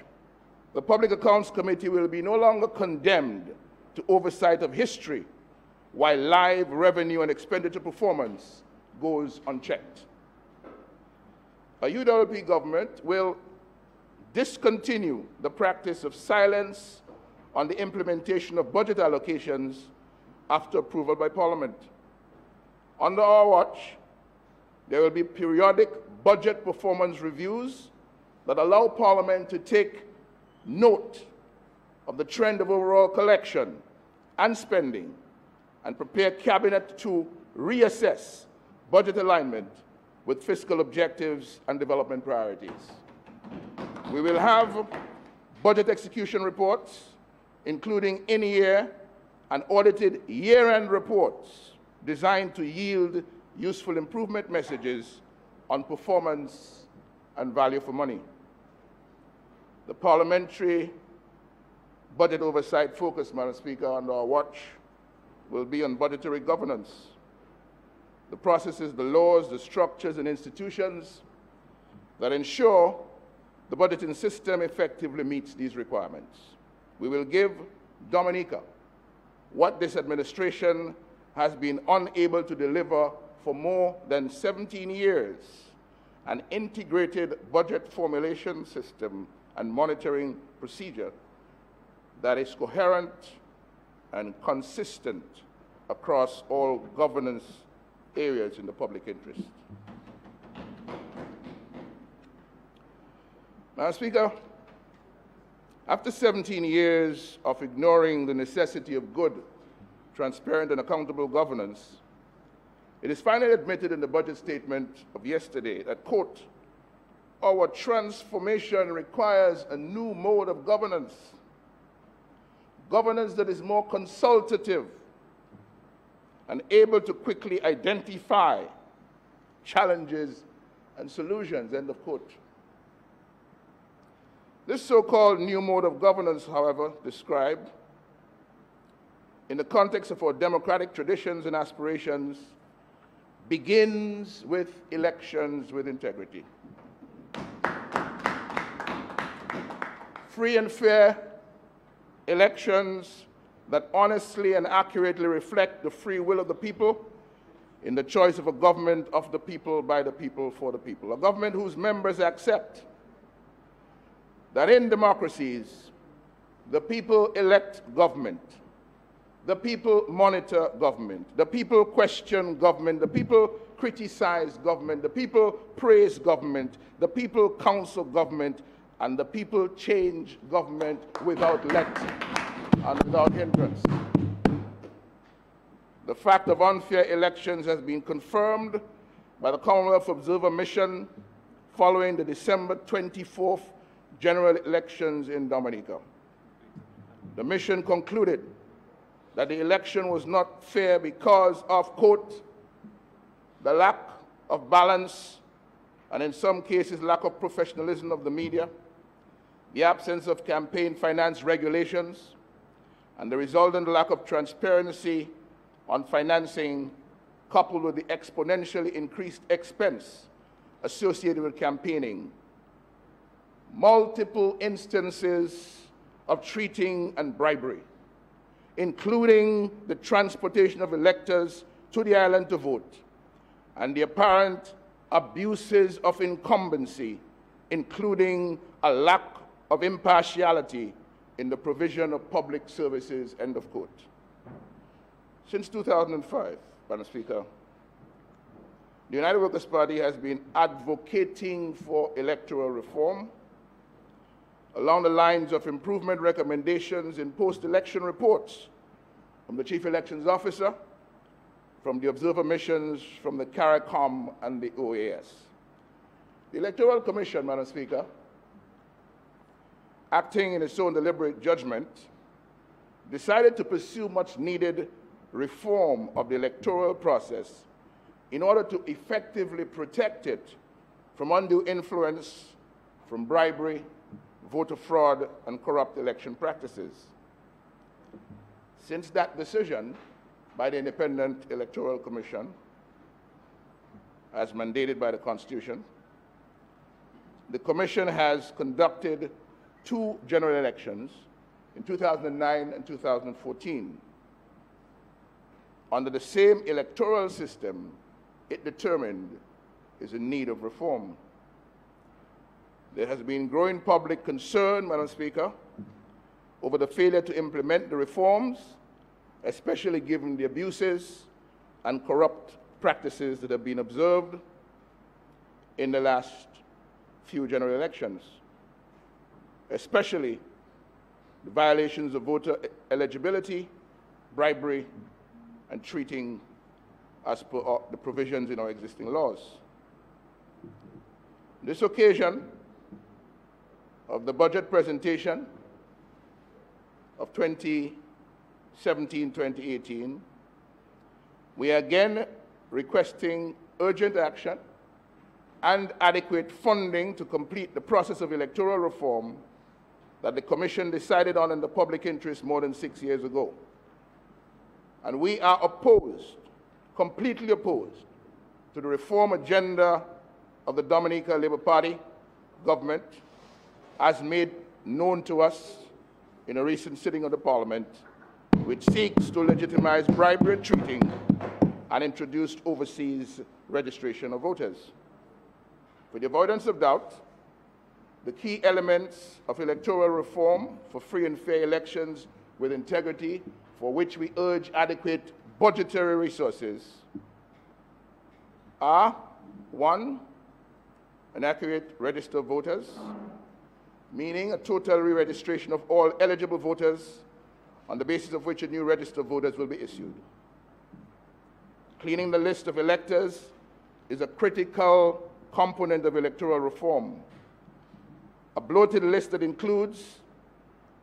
S1: the Public Accounts Committee will be no longer condemned to oversight of history, while live revenue and expenditure performance goes unchecked. A UWP government will discontinue the practice of silence on the implementation of budget allocations after approval by Parliament. Under our watch, there will be periodic budget performance reviews that allow Parliament to take note of the trend of overall collection and spending and prepare Cabinet to reassess budget alignment with fiscal objectives and development priorities. We will have budget execution reports, including in-year and audited year-end reports designed to yield useful improvement messages on performance and value for money. The Parliamentary budget oversight focus, Madam Speaker, under our watch will be on budgetary governance. The processes, the laws, the structures and institutions that ensure the budgeting system effectively meets these requirements. We will give Dominica what this administration has been unable to deliver for more than 17 years, an integrated budget formulation system and monitoring procedure that is coherent and consistent across all governance areas in the public interest. Madam Speaker, after 17 years of ignoring the necessity of good, transparent and accountable governance, it is finally admitted in the budget statement of yesterday that, quote, our transformation requires a new mode of governance, governance that is more consultative and able to quickly identify challenges and solutions, end of quote. This so-called new mode of governance, however, described in the context of our democratic traditions and aspirations, begins with elections with integrity. Free and fair elections that honestly and accurately reflect the free will of the people in the choice of a government of the people, by the people, for the people. A government whose members accept that in democracies, the people elect government, the people monitor government, the people question government, the people criticize government, the people praise government, the people counsel government, and the people change government without let and without hindrance. The fact of unfair elections has been confirmed by the Commonwealth Observer Mission following the December 24th general elections in Dominica. The mission concluded that the election was not fair because of, quote, the lack of balance and in some cases lack of professionalism of the media, the absence of campaign finance regulations, and the resultant lack of transparency on financing, coupled with the exponentially increased expense associated with campaigning. Multiple instances of cheating and bribery, including the transportation of electors to the island to vote, and the apparent abuses of incumbency, including a lack of impartiality in the provision of public services, end of quote. Since 2005, Madam Speaker, the United Workers' Party has been advocating for electoral reform along the lines of improvement recommendations in post-election reports from the Chief Elections Officer, from the observer missions, from the CARICOM and the OAS. The Electoral Commission, Madam Speaker, acting in its own deliberate judgment, decided to pursue much-needed reform of the electoral process in order to effectively protect it from undue influence, from bribery, voter fraud, and corrupt election practices. Since that decision by the Independent Electoral Commission, as mandated by the Constitution, the Commission has conducted 2 general elections in 2009 and 2014. Under the same electoral system it determined is in need of reform. There has been growing public concern, Madam Speaker, over the failure to implement the reforms, especially given the abuses and corrupt practices that have been observed in the last few general elections, especially the violations of voter eligibility, bribery, and treating as per the provisions in our existing laws. On this occasion of the budget presentation of 2017-2018, we are again requesting urgent action and adequate funding to complete the process of electoral reform that the Commission decided on in the public interest more than 6 years ago. And we are opposed, completely opposed, to the reform agenda of the Dominica Labour Party government, as made known to us in a recent sitting of the Parliament, which seeks to legitimize bribery and cheating and introduce overseas registration of voters. For the avoidance of doubt, the key elements of electoral reform for free and fair elections with integrity, for which we urge adequate budgetary resources, are: 1, an accurate register of voters, meaning a total re-registration of all eligible voters on the basis of which a new register of voters will be issued. Cleaning the list of electors is a critical component of electoral reform. A bloated list that includes,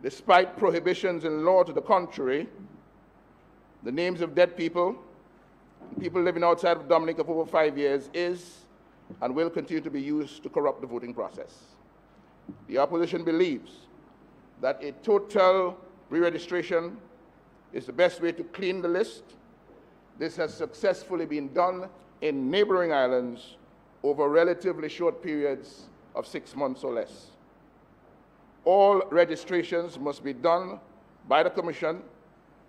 S1: despite prohibitions in law to the contrary, the names of dead people, people living outside of Dominica for over 5 years, is and will continue to be used to corrupt the voting process. The opposition believes that a total re-registration is the best way to clean the list. This has successfully been done in neighboring islands over relatively short periods of 6 months or less. All registrations must be done by the Commission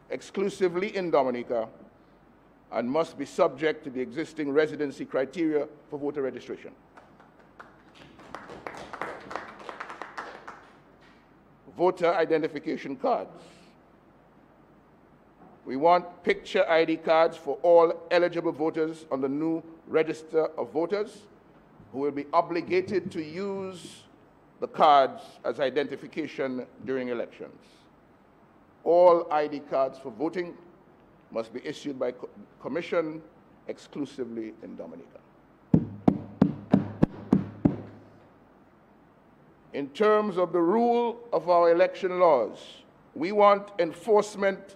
S1: exclusively in Dominica and must be subject to the existing residency criteria for voter registration. Voter identification cards. We want picture ID cards for all eligible voters on the new register of voters, who will be obligated to use the cards as identification during elections. All ID cards for voting must be issued by Commission exclusively in Dominica. In terms of the rule of our election laws, we want enforcement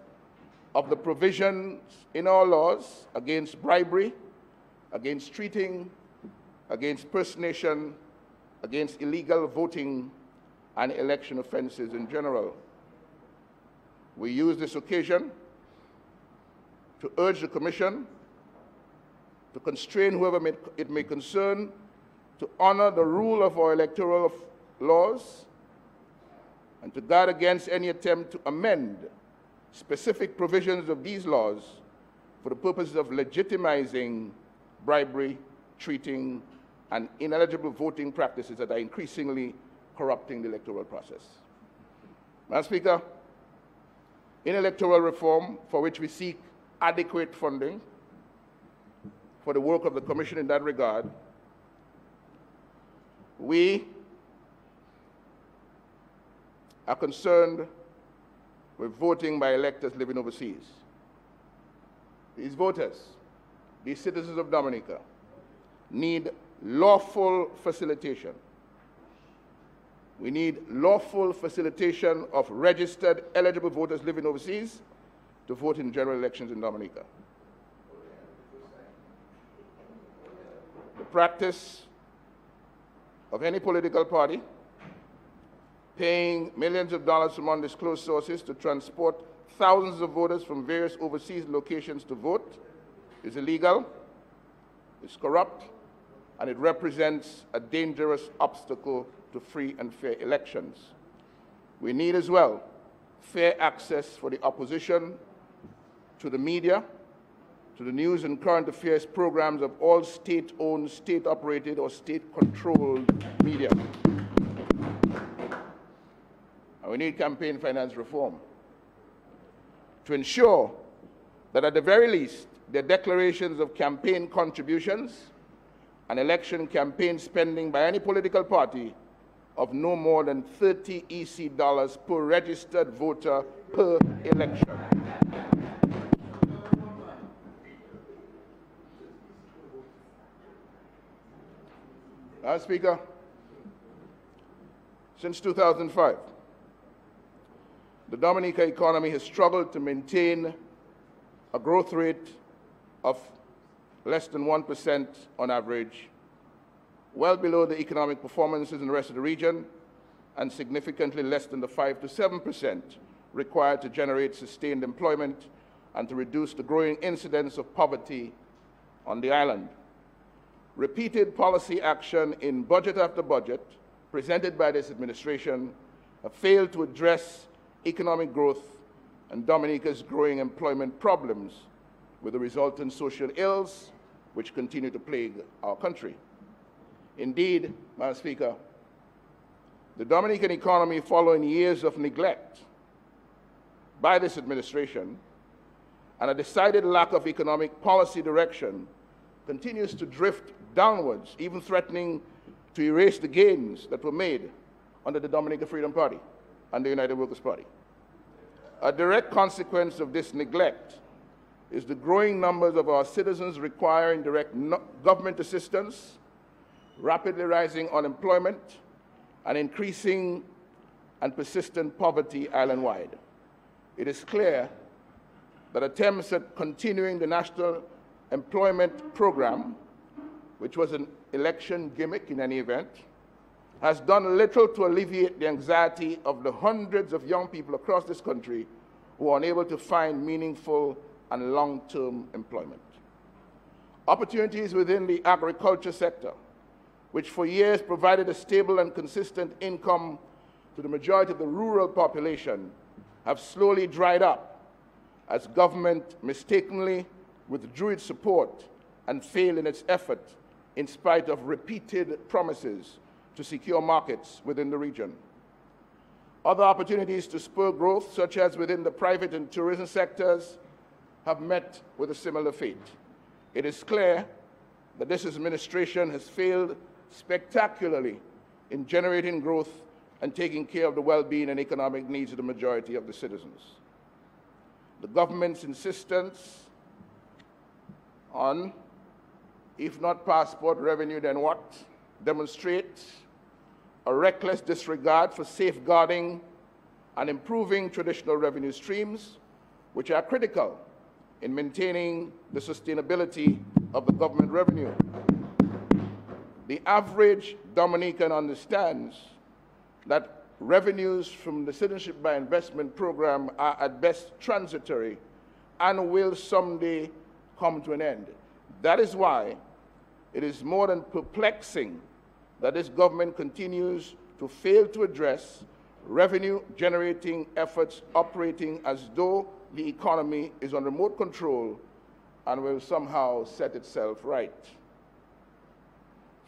S1: of the provisions in our laws against bribery, against cheating, against personation, against illegal voting, and election offenses in general. We use this occasion to urge the Commission to constrain whoever it may concern to honor the rule of our electoral laws and to guard against any attempt to amend specific provisions of these laws for the purposes of legitimizing bribery, cheating, and ineligible voting practices that are increasingly corrupting the electoral process. Madam Speaker, in electoral reform, for which we seek adequate funding for the work of the Commission in that regard, we are concerned with voting by electors living overseas. These voters, these citizens of Dominica, need lawful facilitation. We need lawful facilitation of registered eligible voters living overseas to vote in general elections in Dominica. The practice of any political party paying millions of dollars from undisclosed sources to transport thousands of voters from various overseas locations to vote is illegal, it's corrupt, and it represents a dangerous obstacle to free and fair elections. We need as well fair access for the opposition to the media, to the news and current affairs programs of all state-owned, state-operated, or state-controlled media. And we need campaign finance reform to ensure that at the very least, the declarations of campaign contributions and election campaign spending by any political party of no more than $30 EC per registered voter per election. Madam Speaker, since 2005, the Dominica economy has struggled to maintain a growth rate of less than 1% on average, well below the economic performances in the rest of the region, and significantly less than the 5 to 7% required to generate sustained employment and to reduce the growing incidence of poverty on the island. Repeated policy action in budget after budget presented by this administration have failed to address economic growth and Dominica's growing employment problems, with the resultant social ills which continue to plague our country. Indeed, Madam Speaker, the Dominican economy, following years of neglect by this administration and a decided lack of economic policy direction, continues to drift downwards, even threatening to erase the gains that were made under the Dominica Freedom Party and the United Workers' Party. A direct consequence of this neglect is the growing numbers of our citizens requiring direct government assistance, rapidly rising unemployment, and increasing and persistent poverty island-wide. It is clear that attempts at continuing the National Employment Program, which was an election gimmick in any event, has done little to alleviate the anxiety of the hundreds of young people across this country who are unable to find meaningful and long-term employment. Opportunities within the agriculture sector, which for years provided a stable and consistent income to the majority of the rural population, have slowly dried up as government mistakenly withdrew its support and failed in its effort in spite of repeated promises to secure markets within the region. Other opportunities to spur growth, such as within the private and tourism sectors, have met with a similar fate. It is clear that this administration has failed spectacularly in generating growth and taking care of the well-being and economic needs of the majority of the citizens. The government's insistence on, if not passport revenue, then what, demonstrates a reckless disregard for safeguarding and improving traditional revenue streams, which are critical in maintaining the sustainability of the government revenue. The average Dominican understands that revenues from the Citizenship by Investment program are at best transitory and will someday come to an end. That is why it is more than perplexing that this government continues to fail to address revenue-generating efforts operating as though the economy is on remote control and will somehow set itself right.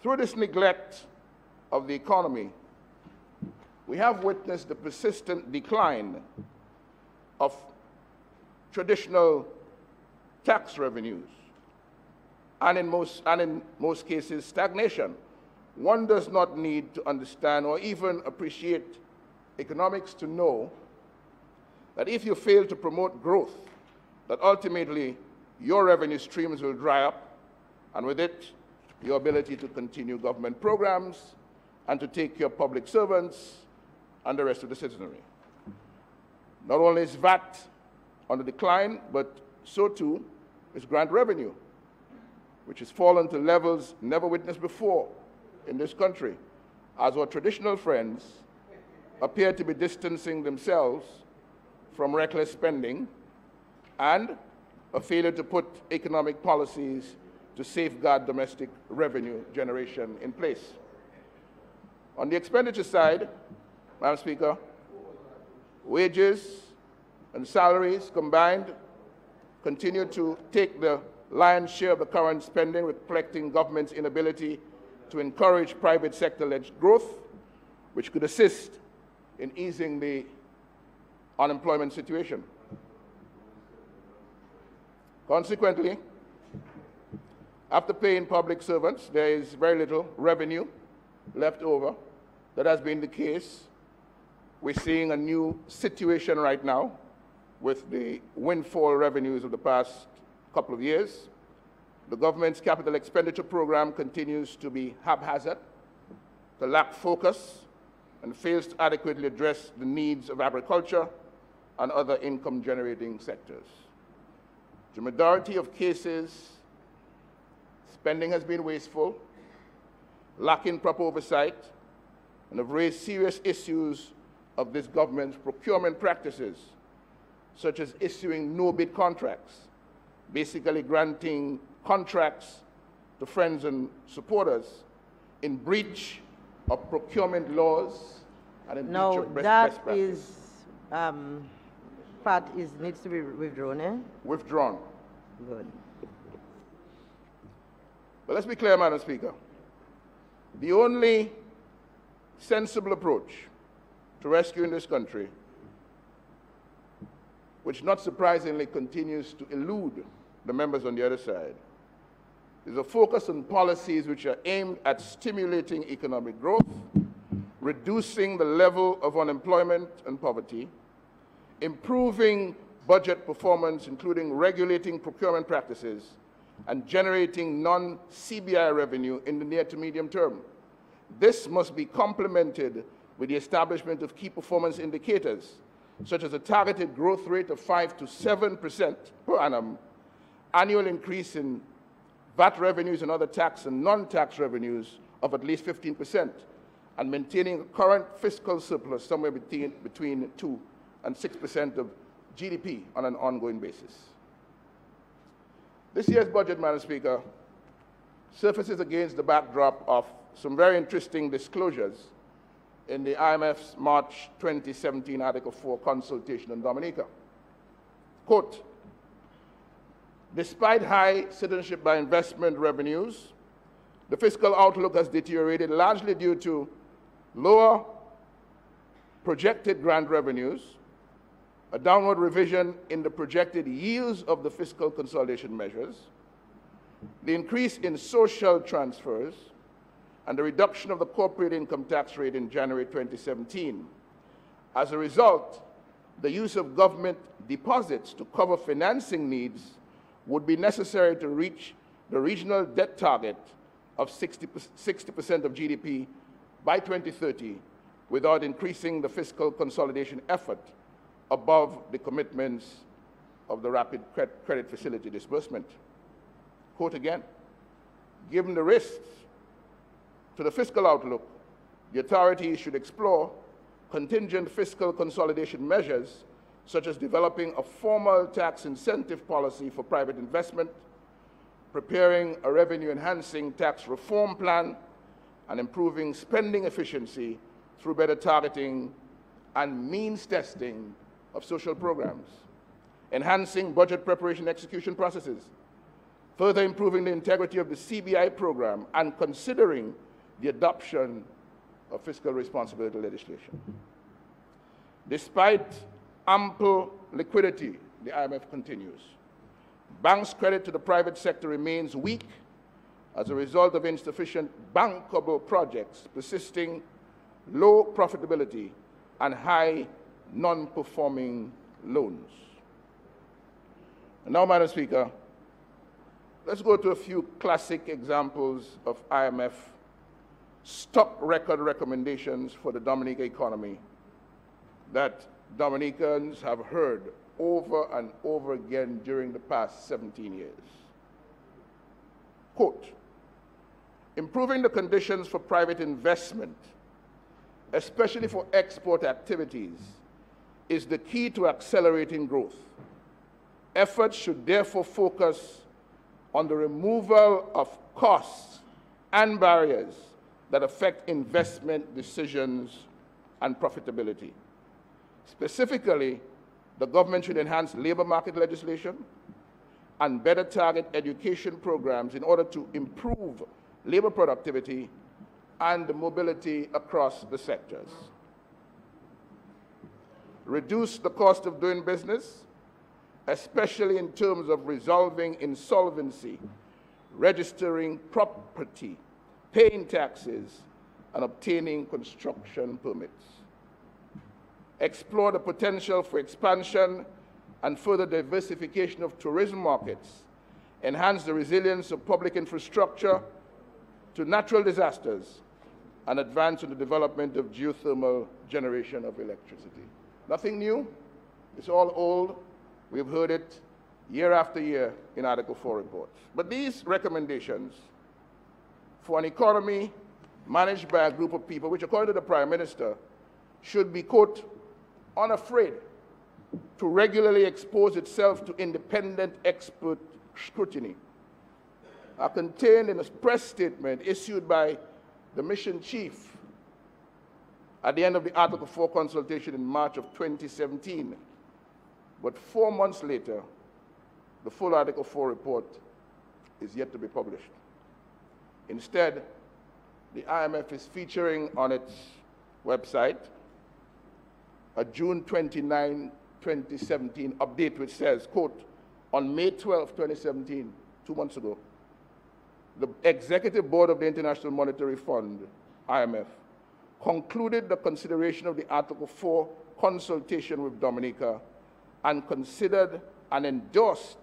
S1: Through this neglect of the economy, we have witnessed the persistent decline of traditional tax revenues, and in most cases, stagnation. One does not need to understand or even appreciate economics to know that if you fail to promote growth, that ultimately your revenue streams will dry up, and with it, your ability to continue government programs and to take care of public servants and the rest of the citizenry. Not only is VAT on the decline, but so too is grant revenue, which has fallen to levels never witnessed before in this country, as our traditional friends appear to be distancing themselves from reckless spending and a failure to put economic policies to safeguard domestic revenue generation in place. On the expenditure side, Madam Speaker, wages and salaries combined continue to take the lion's share of the current spending, reflecting government's inability to encourage private sector-led growth, which could assist in easing the unemployment situation. Consequently, after paying public servants, there is very little revenue left over. That has been the case. We're seeing a new situation right now with the windfall revenues of the past couple of years. The government's capital expenditure program continues to be haphazard, to lack focus, and fails to adequately address the needs of agriculture and other income-generating sectors. The majority of cases, spending has been wasteful, lacking proper oversight, and have raised serious issues of this government's procurement practices, such as issuing no-bid contracts, basically granting contracts to friends and supporters in breach of procurement laws and in breach of best practice.
S4: Part needs to be withdrawn, eh?
S1: Withdrawn.
S4: Good.
S1: But let's be clear, Madam Speaker. The only sensible approach to rescuing this country, which not surprisingly continues to elude the members on the other side, is a focus on policies which are aimed at stimulating economic growth, reducing the level of unemployment and poverty, improving budget performance, including regulating procurement practices, and generating non-CBI revenue in the near to medium term. This must be complemented with the establishment of key performance indicators, such as a targeted growth rate of 5 to 7% per annum, annual increase in VAT revenues and other tax and non-tax revenues of at least 15%, and maintaining a current fiscal surplus somewhere between 2 and 6% of GDP on an ongoing basis. This year's budget, Madam Speaker, surfaces against the backdrop of some very interesting disclosures in the IMF's March 2017 Article 4 consultation on Dominica. Quote, despite high citizenship by investment revenues, the fiscal outlook has deteriorated largely due to lower projected grant revenues, a downward revision in the projected yields of the fiscal consolidation measures, the increase in social transfers, and the reduction of the corporate income tax rate in January 2017. As a result, the use of government deposits to cover financing needs would be necessary to reach the regional debt target of 60% of GDP by 2030 without increasing the fiscal consolidation effort above the commitments of the rapid credit facility disbursement. Quote again, given the risks to the fiscal outlook, the authority should explore contingent fiscal consolidation measures such as developing a formal tax incentive policy for private investment, preparing a revenue-enhancing tax reform plan, and improving spending efficiency through better targeting and means testing of social programs, enhancing budget preparation execution processes, further improving the integrity of the CBI program, and considering the adoption of fiscal responsibility legislation. Despite ample liquidity, the IMF continues, banks' credit to the private sector remains weak as a result of insufficient bankable projects, persisting low profitability, and high non-performing loans. And now, Madam Speaker, let's go to a few classic examples of IMF stock record recommendations for the Dominica economy that Dominicans have heard over and over again during the past 17 years. Quote, improving the conditions for private investment, especially for export activities, is the key to accelerating growth. Efforts should therefore focus on the removal of costs and barriers that affect investment decisions and profitability. Specifically, the government should enhance labor market legislation and better target education programs in order to improve labor productivity and mobility across the sectors. Reduce the cost of doing business, especially in terms of resolving insolvency, registering property, paying taxes, and obtaining construction permits. Explore the potential for expansion and further diversification of tourism markets, enhance the resilience of public infrastructure to natural disasters, and advance in the development of geothermal generation of electricity. Nothing new, it's all old. We've heard it year after year in Article 4 reports. But these recommendations for an economy managed by a group of people which, according to the Prime Minister, should be, quote, unafraid to regularly expose itself to independent expert scrutiny, are contained in a press statement issued by the mission chief at the end of the Article 4 consultation in March of 2017. But 4 months later, the full Article 4 report is yet to be published. Instead, the IMF is featuring on its website a June 29, 2017 update which says, quote, on May 12, 2017, 2 months ago, the Executive Board of the International Monetary Fund, IMF, concluded the consideration of the Article 4 consultation with Dominica and considered and endorsed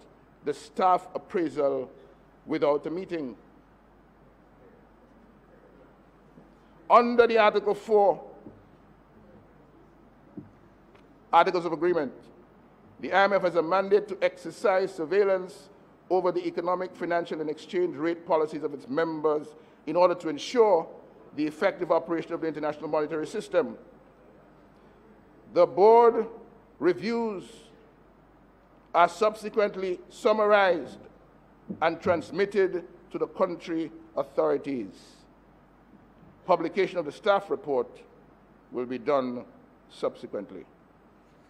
S1: the staff appraisal without a meeting. Under the Article 4 Articles of Agreement, the IMF has a mandate to exercise surveillance over the economic, financial, and exchange rate policies of its members in order to ensure the effective operation of the international monetary system. The board reviews are subsequently summarized and transmitted to the country authorities. Publication of the staff report will be done subsequently.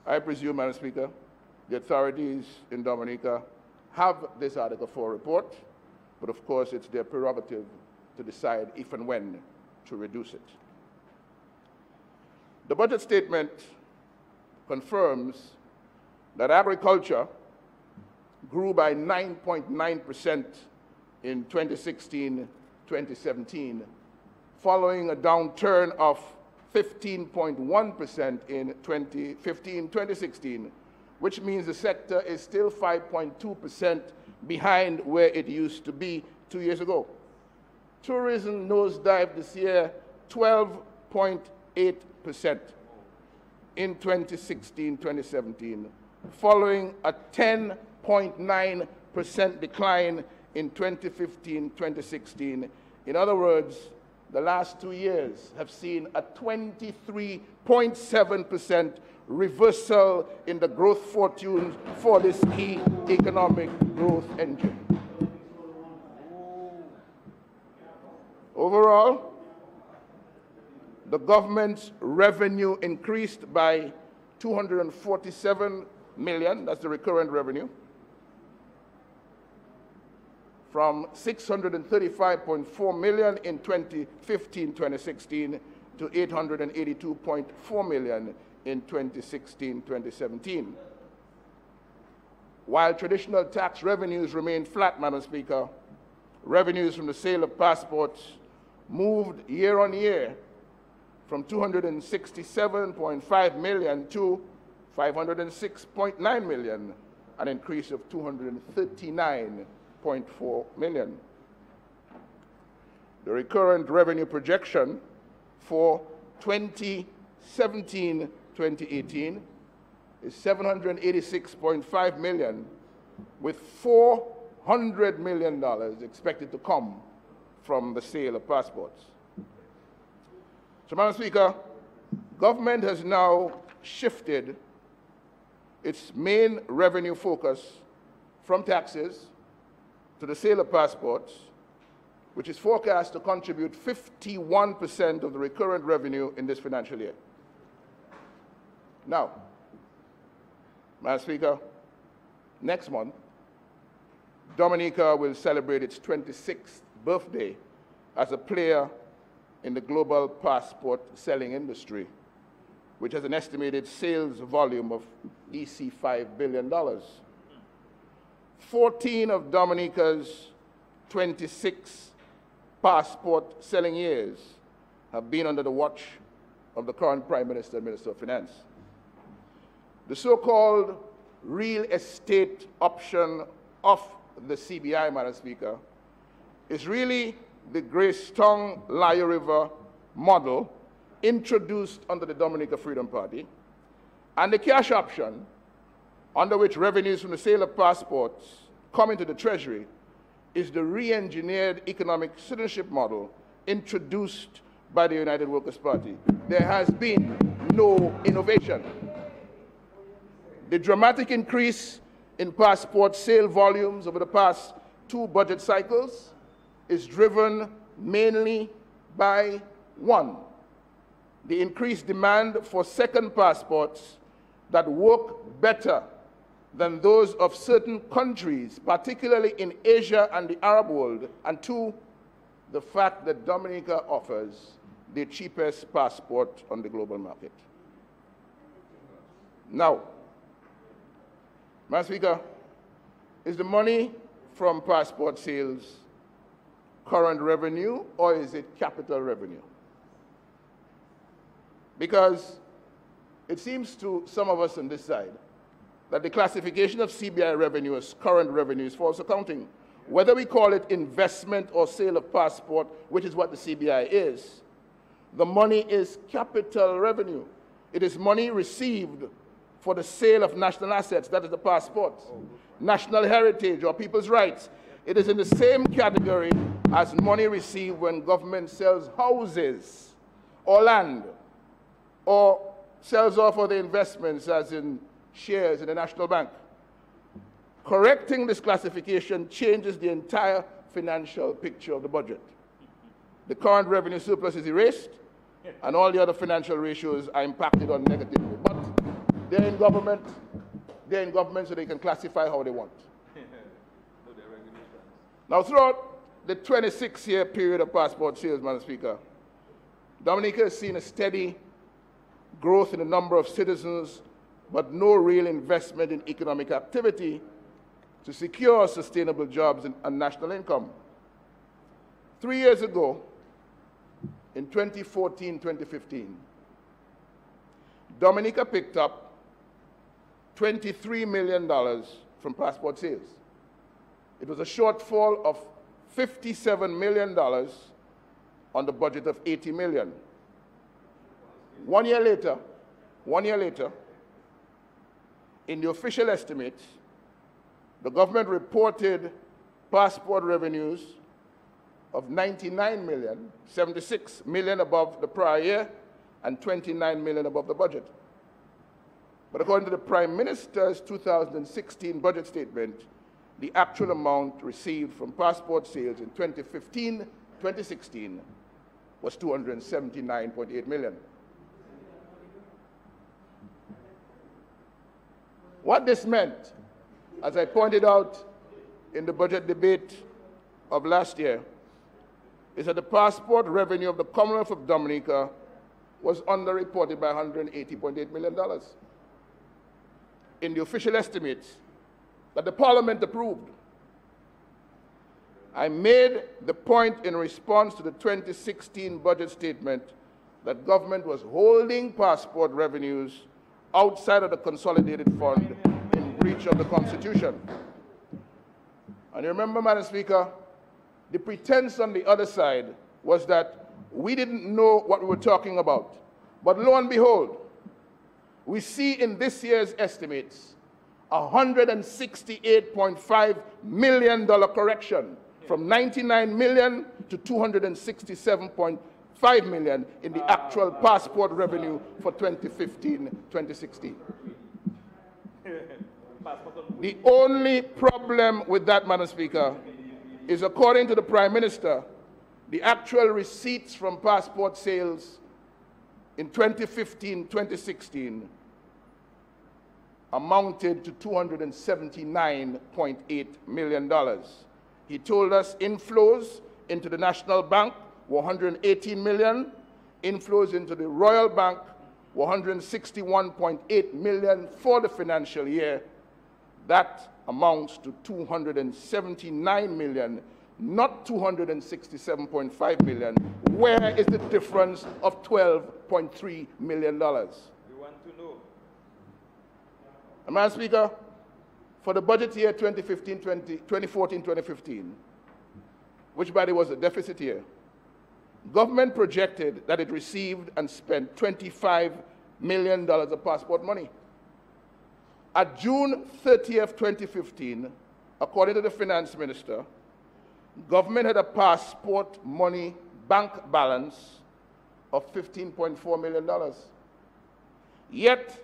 S1: I presume, Madam Speaker, the authorities in Dominica have this Article 4 report, but of course it's their prerogative to decide if and when to reduce it. The budget statement confirms that agriculture grew by 9.9% in 2016-2017, following a downturn of 15.1% in 2015-2016, which means the sector is still 5.2% behind where it used to be 2 years ago. Tourism nosedived this year 12.8% in 2016-2017, following a 10.9% decline in 2015-2016. In other words, the last 2 years have seen a 23.7% reversal in the growth fortunes for this key economic growth engine. Overall, the government's revenue increased by 247 million, that's the recurrent revenue, from 635.4 million in 2015-2016 to 882.4 million in 2016-2017. While traditional tax revenues remained flat, Madam Speaker, revenues from the sale of passports moved year on year from 267.5 million to 506.9 million, an increase of 239.4 million. The revenue projection for 2017-2018 is 786.5 million, with $400 million expected to come from the sale of passports. So, Madam Speaker, government has now shifted its main revenue focus from taxes to the sale of passports, which is forecast to contribute 51% of the recurrent revenue in this financial year. Now, Madam Speaker, next month, Dominica will celebrate its 26th birthday as a player in the global passport selling industry, which has an estimated sales volume of $5 billion. 14 of Dominica's 26 passport selling years have been under the watch of the current Prime Minister and Minister of Finance. The so-called real estate option of the CBI, Madam Speaker, is really the Greystone-Laya River model introduced under the Dominica Freedom Party, and the cash option, under which revenues from the sale of passports come into the Treasury, is the re-engineered economic citizenship model introduced by the United Workers' Party. There has been no innovation. The dramatic increase in passport sale volumes over the past 2 budget cycles is driven mainly by, 1, the increased demand for second passports that work better than those of certain countries, particularly in Asia and the Arab world, and 2, the fact that Dominica offers the cheapest passport on the global market. Now, Madam Speaker, is the money from passport sales current revenue or is it capital revenue? Because it seems to some of us on this side that the classification of CBI revenue as current revenue is false accounting. Whether we call it investment or sale of passport, which is what the CBI is, the money is capital revenue. It is money received for the sale of national assets, that is the passports, national heritage or people's rights. It is in the same category as money received when government sells houses or land or sells off other investments as in shares in the National Bank. Correcting this classification changes the entire financial picture of the budget. The current revenue surplus is erased, and all the other financial ratios are impacted on negatively. But they're in government, so they can classify how they want. Now, throughout the 26-year period of passport sales, Madam Speaker, Dominica has seen a steady growth in the number of citizens, but no real investment in economic activity to secure sustainable jobs and national income. 3 years ago, in 2014-2015, Dominica picked up $23 million from passport sales. It was a shortfall of $57 million on the budget of $80 million. 1 year later, in the official estimates, the government reported passport revenues of $99 million, $76 million above the prior year, and $29 million above the budget. But according to the Prime Minister's 2016 budget statement, the actual amount received from passport sales in 2015-2016 was $279.8 million. What this meant, as I pointed out in the budget debate of last year, is that the passport revenue of the Commonwealth of Dominica was underreported by $180.8 million. In the official estimates that the Parliament approved, I made the point in response to the 2016 budget statement that government was holding passport revenues outside of the consolidated fund in breach of the Constitution. And you remember, Madam Speaker, the pretense on the other side was that we didn't know what we were talking about. But lo and behold, we see in this year's estimates a $168.5 million correction from $99 million to $267.5 million in the actual passport revenue for 2015-2016. The only problem with that, Madam Speaker, is according to the Prime Minister, the actual receipts from passport sales in 2015-2016 amounted to $279.8 million. He told us inflows into the National Bank were $118 million, inflows into the Royal Bank were $161.8 million for the financial year. That amounts to $279 million, not $267.5 million. Where is the difference of $12.3 million? We want to know. Madam Speaker, for the budget year 2014-2015, which by the way was a deficit year, government projected that it received and spent $25 million of passport money. At June 30th, 2015, according to the Finance Minister, government had a passport money bank balance of $15.4 million. Yet,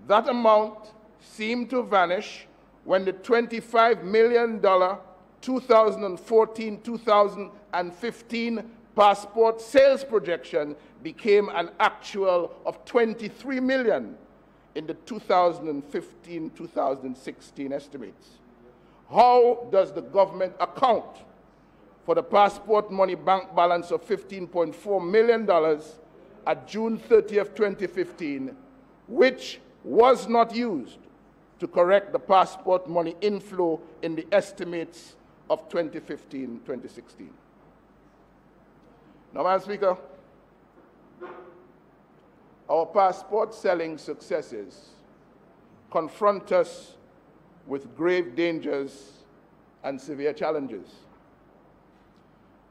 S1: that amount seemed to vanish when the $25 million 2014-2015 passport sales projection became an actual of $23 million in the 2015-2016 estimates. How does the government account for the passport money bank balance of $15.4 million at June 30th, 2015, which was not used to correct the passport money inflow in the estimates of 2015-2016? Now, Madam Speaker, our passport selling successes confront us with grave dangers and severe challenges.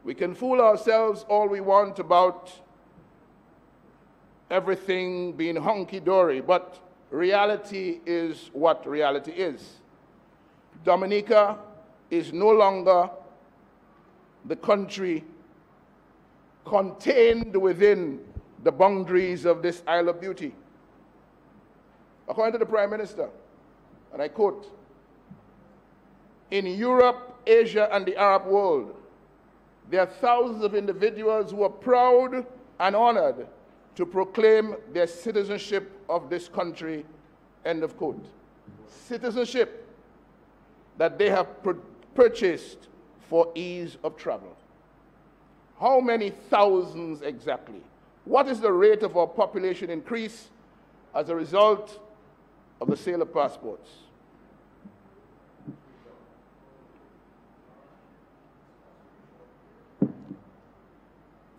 S1: We can fool ourselves all we want about everything being hunky-dory, but reality is what reality is. Dominica is no longer the country contained within the boundaries of this Isle of Beauty. According to the Prime Minister, and I quote, "In Europe, Asia, and the Arab world, there are thousands of individuals who are proud and honored to proclaim their citizenship of this country," end of quote. Citizenship that they have purchased for ease of travel. How many thousands exactly? What is the rate of our population increase as a result of the sale of passports?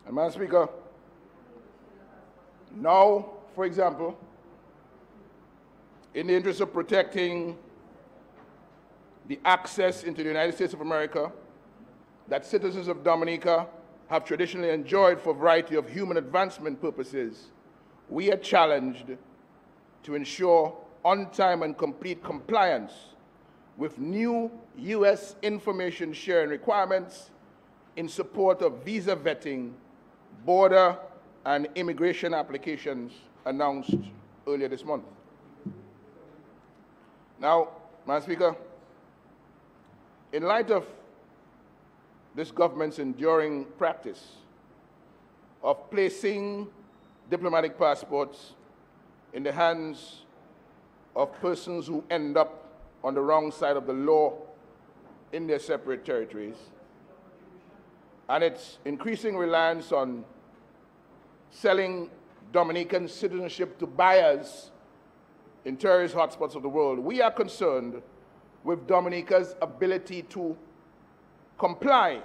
S1: And Madam Speaker, now, for example, in the interest of protecting the access into the United States of America that citizens of Dominica have traditionally enjoyed for a variety of human advancement purposes, we are challenged to ensure on-time and complete compliance with new U.S. information sharing requirements in support of visa vetting, border and immigration applications announced earlier this month. Now, Madam Speaker, in light of this government's enduring practice of placing diplomatic passports in the hands of persons who end up on the wrong side of the law in their separate territories, and its increasing reliance on selling Dominican citizenship to buyers in terrorist hotspots of the world, we are concerned with Dominica's ability to comply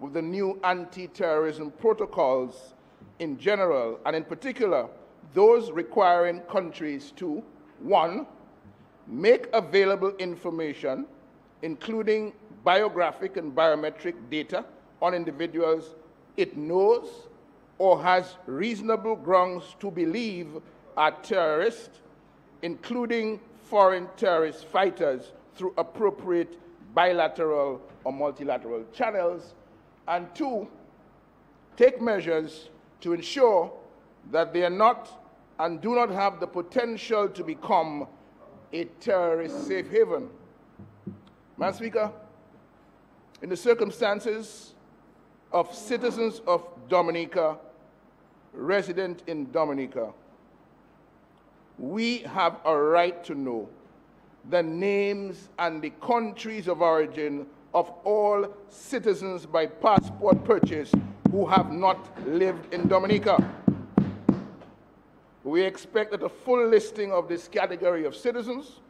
S1: with the new anti-terrorism protocols in general, and in particular, those requiring countries to, 1, make available information, including biographic and biometric data on individuals it knows or has reasonable grounds to believe are terrorists, including foreign terrorist fighters, through appropriate bilateral or multilateral channels, and 2, take measures to ensure that they are not and do not have the potential to become a terrorist safe haven. Madam Speaker, in the circumstances of citizens of Dominica resident in Dominica, we have a right to know the names and the countries of origin of all citizens by passport purchase who have not lived in Dominica. We expect that a full listing of this category of citizens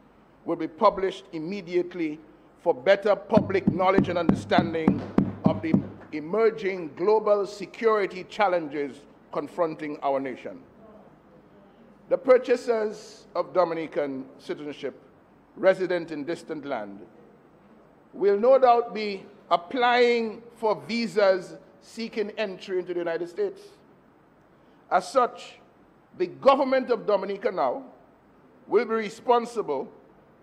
S1: will be published immediately for better public knowledge and understanding of the emerging global security challenges confronting our nation. The purchasers of Dominican citizenship resident in distant land will no doubt be applying for visas seeking entry into the United States. As such, the government of Dominica now will be responsible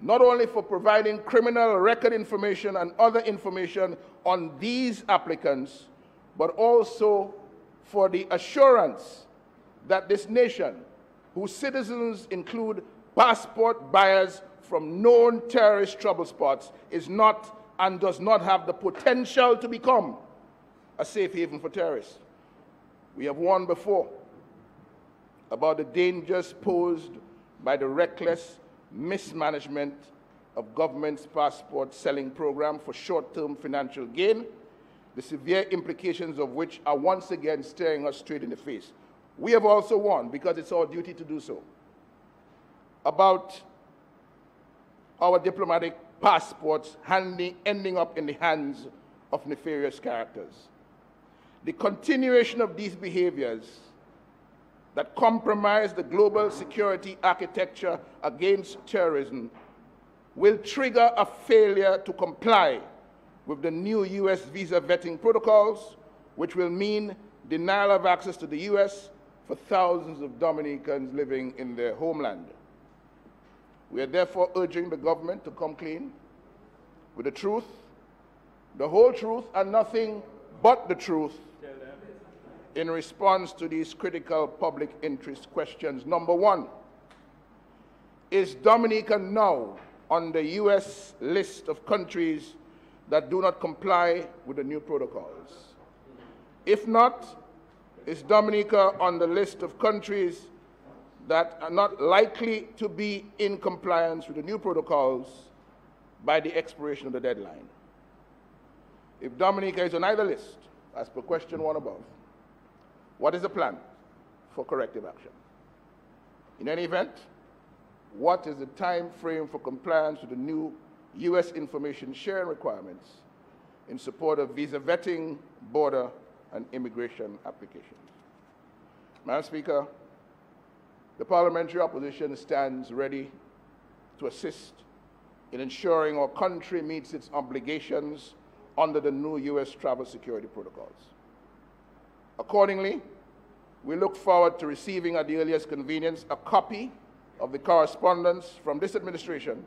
S1: not only for providing criminal record information and other information on these applicants, but also for the assurance that this nation, whose citizens include passport buyers from known terrorist trouble spots, is not and does not have the potential to become a safe haven for terrorists. We have warned before about the dangers posed by the reckless mismanagement of government's passport selling program for short-term financial gain, the severe implications of which are once again staring us straight in the face. We have also warned, because it's our duty to do so, about our diplomatic passports ending up in the hands of nefarious characters. The continuation of these behaviors that compromise the global security architecture against terrorism will trigger a failure to comply with the new U.S. visa vetting protocols, which will mean denial of access to the U.S. for thousands of Dominicans living in their homeland. We are therefore urging the government to come clean with the truth, the whole truth, and nothing but the truth in response to these critical public interest questions. Number one, is Dominica now on the U.S. list of countries that do not comply with the new protocols? If not, is Dominica on the list of countries that are not likely to be in compliance with the new protocols by the expiration of the deadline? If Dominica is on either list, as per question 1 above, what is the plan for corrective action? In any event, what is the time frame for compliance with the new U.S. information sharing requirements in support of visa vetting, border, and immigration applications? Madam Speaker, the parliamentary opposition stands ready to assist in ensuring our country meets its obligations under the new U.S. travel security protocols. Accordingly, we look forward to receiving at the earliest convenience a copy of the correspondence from this administration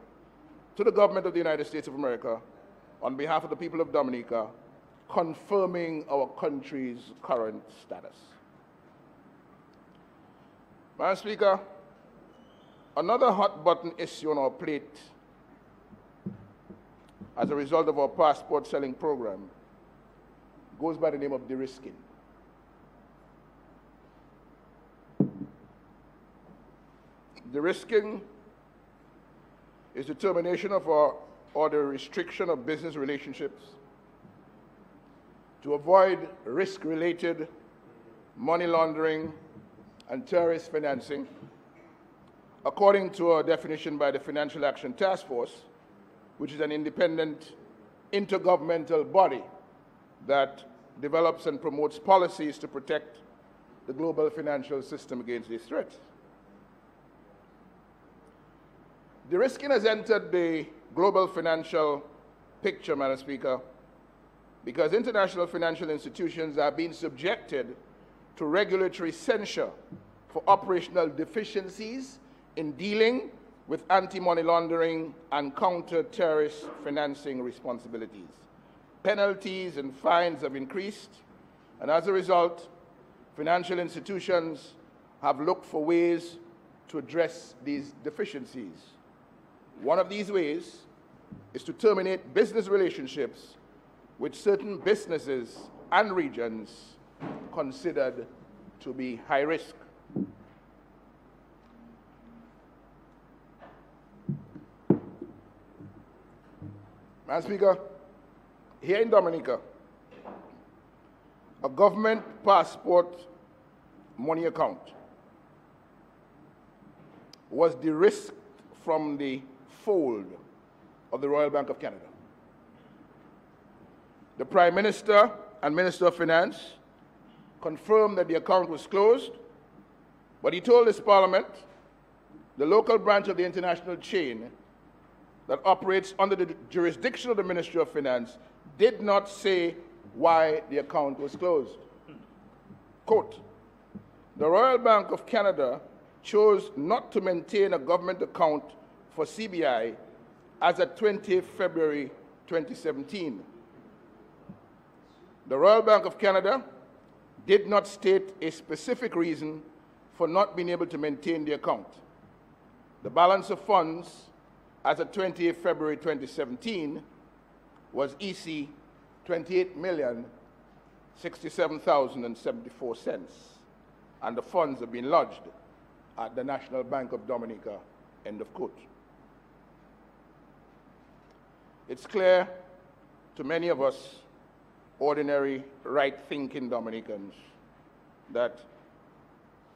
S1: to the government of the United States of America on behalf of the people of Dominica, confirming our country's current status. Madam Speaker, another hot-button issue on our plate as a result of our passport selling program goes by the name of de-risking. De-risking is the termination of or the restriction of business relationships to avoid risk-related money laundering and terrorist financing, according to a definition by the Financial Action Task Force, which is an independent intergovernmental body that develops and promotes policies to protect the global financial system against these threats. De-risking has entered the global financial picture, Madam Speaker, because international financial institutions are being subjected to regulatory censure for operational deficiencies in dealing with anti-money laundering and counter-terrorist financing responsibilities. Penalties and fines have increased, and as a result, financial institutions have looked for ways to address these deficiencies. One of these ways is to terminate business relationships with certain businesses and regions considered to be high risk. Madam Speaker, here in Dominica, a government passport money account was de-risked from the fold of the Royal Bank of Canada. The Prime Minister and Minister of Finance confirmed that the account was closed, but he told this Parliament the local branch of the international chain that operates under the jurisdiction of the Ministry of Finance did not say why the account was closed. Quote, "The Royal Bank of Canada chose not to maintain a government account for CBI as of 20 February 2017. The Royal Bank of Canada did not state a specific reason for not being able to maintain the account. The balance of funds as of 28 February 2017 was EC 28,067,074 cents, and the funds have been lodged at the National Bank of Dominica, end of quote. It's clear to many of us, ordinary, right-thinking Dominicans, that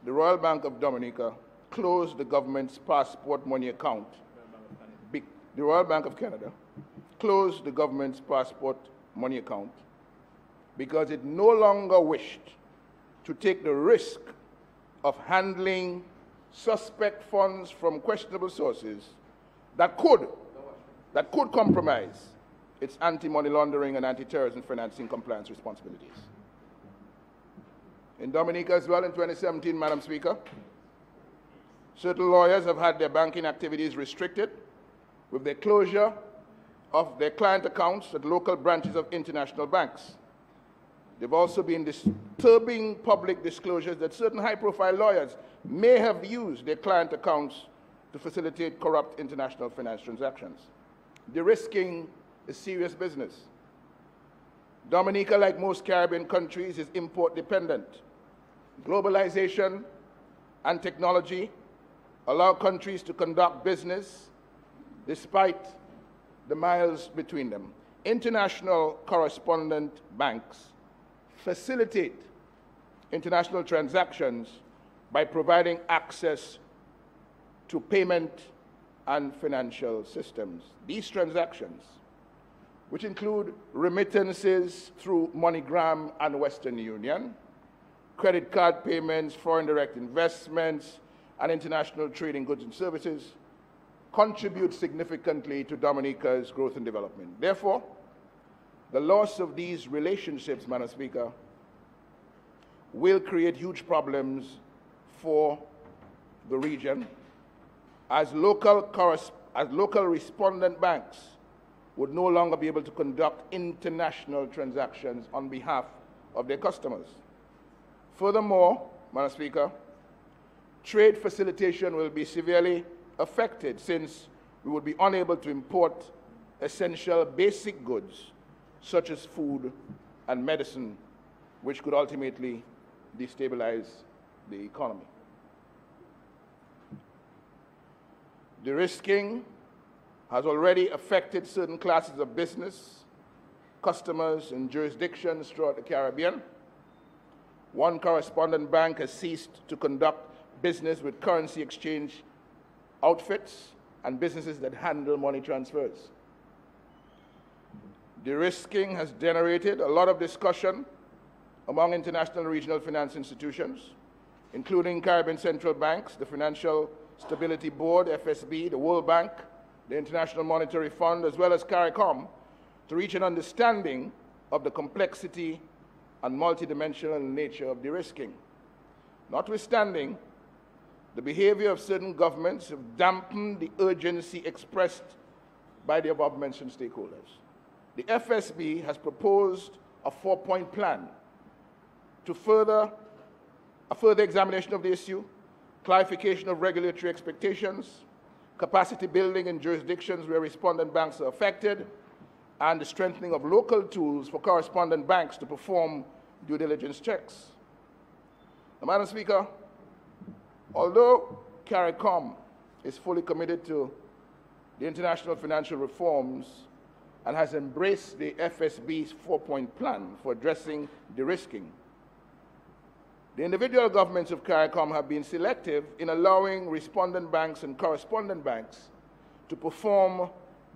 S1: the Royal Bank of Dominica closed the government's passport money account. The Royal Bank of Canada closed the government's passport money account because it no longer wished to take the risk of handling suspect funds from questionable sources that could compromise its anti-money laundering and anti-terrorism financing compliance responsibilities. In Dominica as well in 2017, Madam Speaker, certain lawyers have had their banking activities restricted with the closure of their client accounts at local branches of international banks. There have also been disturbing public disclosures that certain high-profile lawyers may have used their client accounts to facilitate corrupt international finance transactions. De-risking is serious business. Dominica, like most Caribbean countries, is import-dependent. Globalization and technology allow countries to conduct business despite the miles between them. International correspondent banks facilitate international transactions by providing access to payment and financial systems. These transactions, which include remittances through MoneyGram and Western Union, credit card payments, foreign direct investments, and international trade in goods and services, contribute significantly to Dominica's growth and development. Therefore, the loss of these relationships, Madam Speaker, will create huge problems for the region as local respondent banks would no longer be able to conduct international transactions on behalf of their customers. Furthermore, Madam Speaker, trade facilitation will be severely affected since we would be unable to import essential basic goods such as food and medicine, which could ultimately destabilize the economy. De-risking has already affected certain classes of business, customers, and jurisdictions throughout the Caribbean. One correspondent bank has ceased to conduct business with currency exchange outfits and businesses that handle money transfers. De-risking has generated a lot of discussion among international and regional finance institutions, including Caribbean central banks, the Financial Stability Board, FSB, the World Bank, the International Monetary Fund, as well as CARICOM, to reach an understanding of the complexity and multidimensional nature of de-risking. Notwithstanding, the behavior of certain governments have dampened the urgency expressed by the above-mentioned stakeholders. The FSB has proposed a 4-point plan to a further examination of the issue, clarification of regulatory expectations, capacity building in jurisdictions where respondent banks are affected, and the strengthening of local tools for correspondent banks to perform due diligence checks. Now, Madam Speaker, although CARICOM is fully committed to the international financial reforms and has embraced the FSB's 4-point plan for addressing de-risking, the individual governments of CARICOM have been selective in allowing respondent banks and correspondent banks to perform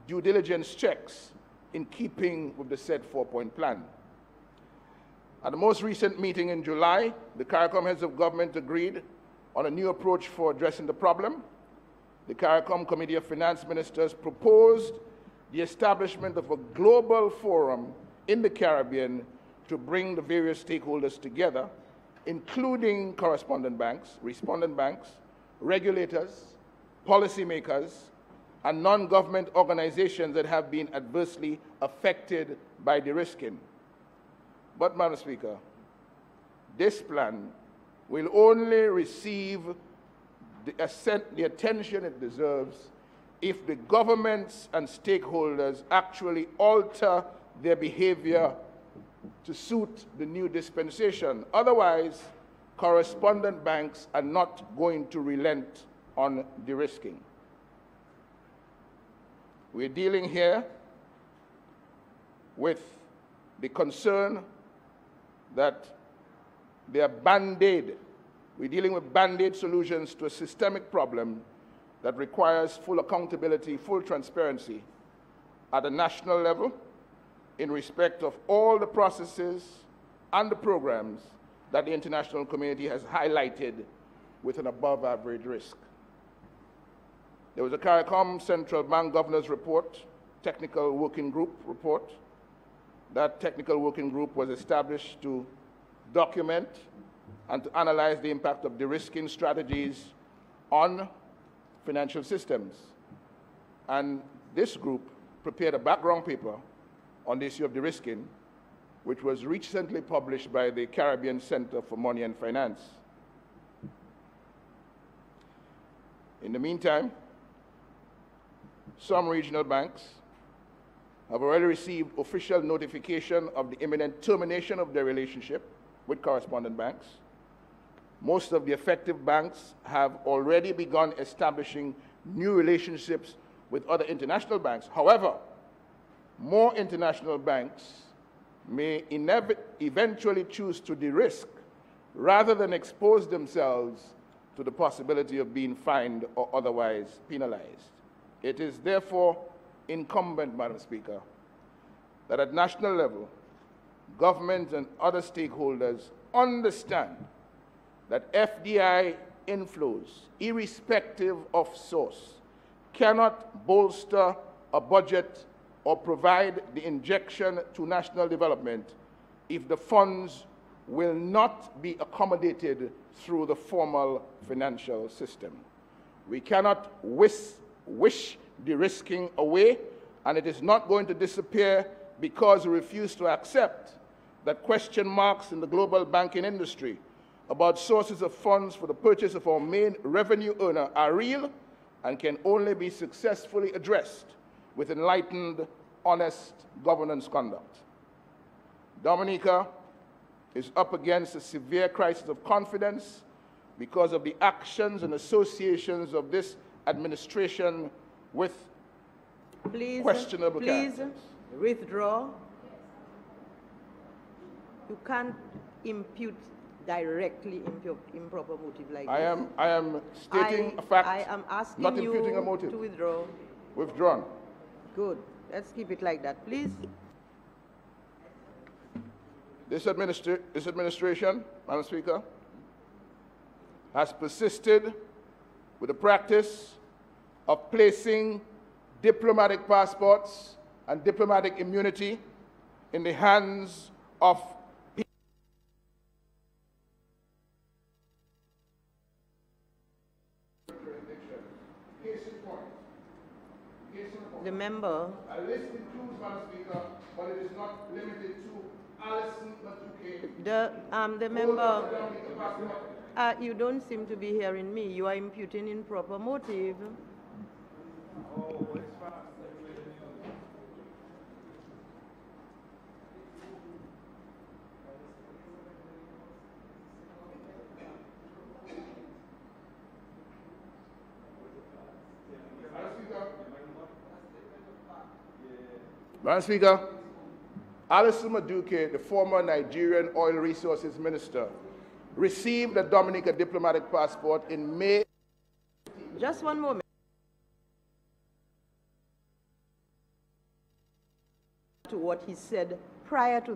S1: due diligence checks in keeping with the said 4-point plan. At the most recent meeting in July, the CARICOM heads of government agreed on a new approach for addressing the problem. The CARICOM Committee of Finance Ministers proposed the establishment of a global forum in the Caribbean to bring the various stakeholders together, including correspondent banks, respondent banks, regulators, policymakers, and non-government organizations that have been adversely affected by de-risking. But, Madam Speaker, this plan will only receive the attention it deserves if the governments and stakeholders actually alter their behavior to suit the new dispensation. Otherwise, correspondent banks are not going to relent on de-risking. We're dealing here with the concern that they are band-aid. We're dealing with band-aid solutions to a systemic problem that requires full accountability, full transparency at a national level in respect of all the processes and the programs that the international community has highlighted with an above-average risk. There was a CARICOM Central Bank Governor's Report, Technical Working Group report. That technical working group was established to document and to analyze the impact of de-risking strategies on financial systems. And this group prepared a background paper on the issue of de-risking, which was recently published by the Caribbean Center for Money and Finance. In the meantime, some regional banks have already received official notification of the imminent termination of their relationship with correspondent banks. Most of the affected banks have already begun establishing new relationships with other international banks. However, more international banks may eventually choose to de-risk rather than expose themselves to the possibility of being fined or otherwise penalized. It is therefore incumbent, Madam Speaker, that at national level, government and other stakeholders understand that FDI inflows, irrespective of source, cannot bolster a budget or provide the injection to national development if the funds will not be accommodated through the formal financial system. We cannot wish de-risking away, and it is not going to disappear because we refuse to accept that question marks in the global banking industry about sources of funds for the purchase of our main revenue earner are real and can only be successfully addressed with enlightened, honest governance conduct. Dominica is up against a severe crisis of confidence because of the actions and associations of this administration with questionable characters.
S4: Please withdraw. You can't impute directly improper motive like this.
S1: I am stating a fact.
S4: I am asking
S1: not
S4: you
S1: imputing a motive.
S4: to withdraw.
S1: Withdrawn.
S4: Good. Let's keep it like that, please.
S1: This administration, Madam Speaker, has persisted with the practice of placing diplomatic passports and diplomatic immunity in the hands of people.
S4: The member.
S1: A list includes, Madam Speaker, but it is not limited to Alison Matuke.
S4: The member. You don't seem to be hearing me. You are imputing improper motive.
S1: Oh, it's fast. Madam Speaker, Alison Madueke, the former Nigerian Oil Resources Minister, received a Dominica diplomatic passport in May.
S4: Just one moment. To what he said prior to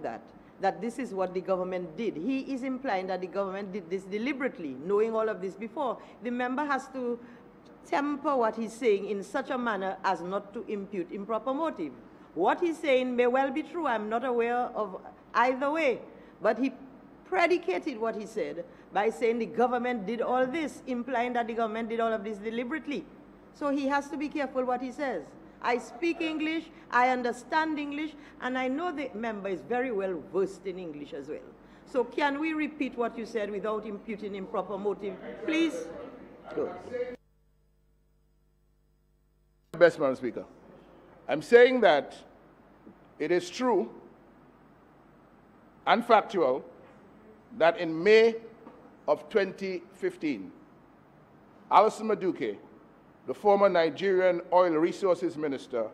S4: that this is what the government did. He is implying that the government did this deliberately, knowing all of this before. The member has to temper what he's saying in such a manner as not to impute improper motive. What he's saying may well be true. I'm not aware of either way. But he predicated what he said by saying the government did all this, implying that the government did all of this deliberately. So he has to be careful what he says. I speak English, I understand English, and I know the member is very well versed in English as well. So can we repeat what you said without imputing improper motive, please? Good.
S1: Best, Madam Speaker. I'm saying that it is true and factual that in May of 2015, Alison Madueke, the former Nigerian Oil Resources Minister,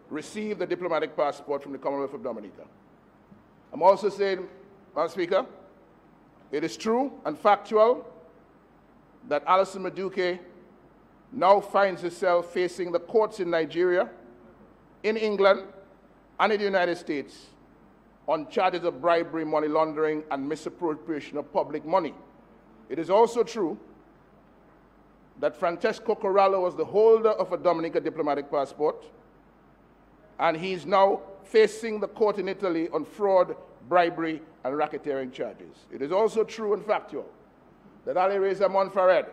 S1: received a diplomatic passport from the Commonwealth of Dominica. I'm also saying, Madam Speaker, it is true and factual that Alison Madueke now finds herself facing the courts in Nigeria, in England, and in the United States on charges of bribery, money laundering, and misappropriation of public money. It is also true that Francesco Corallo was the holder of a Dominica diplomatic passport, and he's now facing the court in Italy on fraud, bribery, and racketeering charges. It is also true and factual that Ali Reza Monfared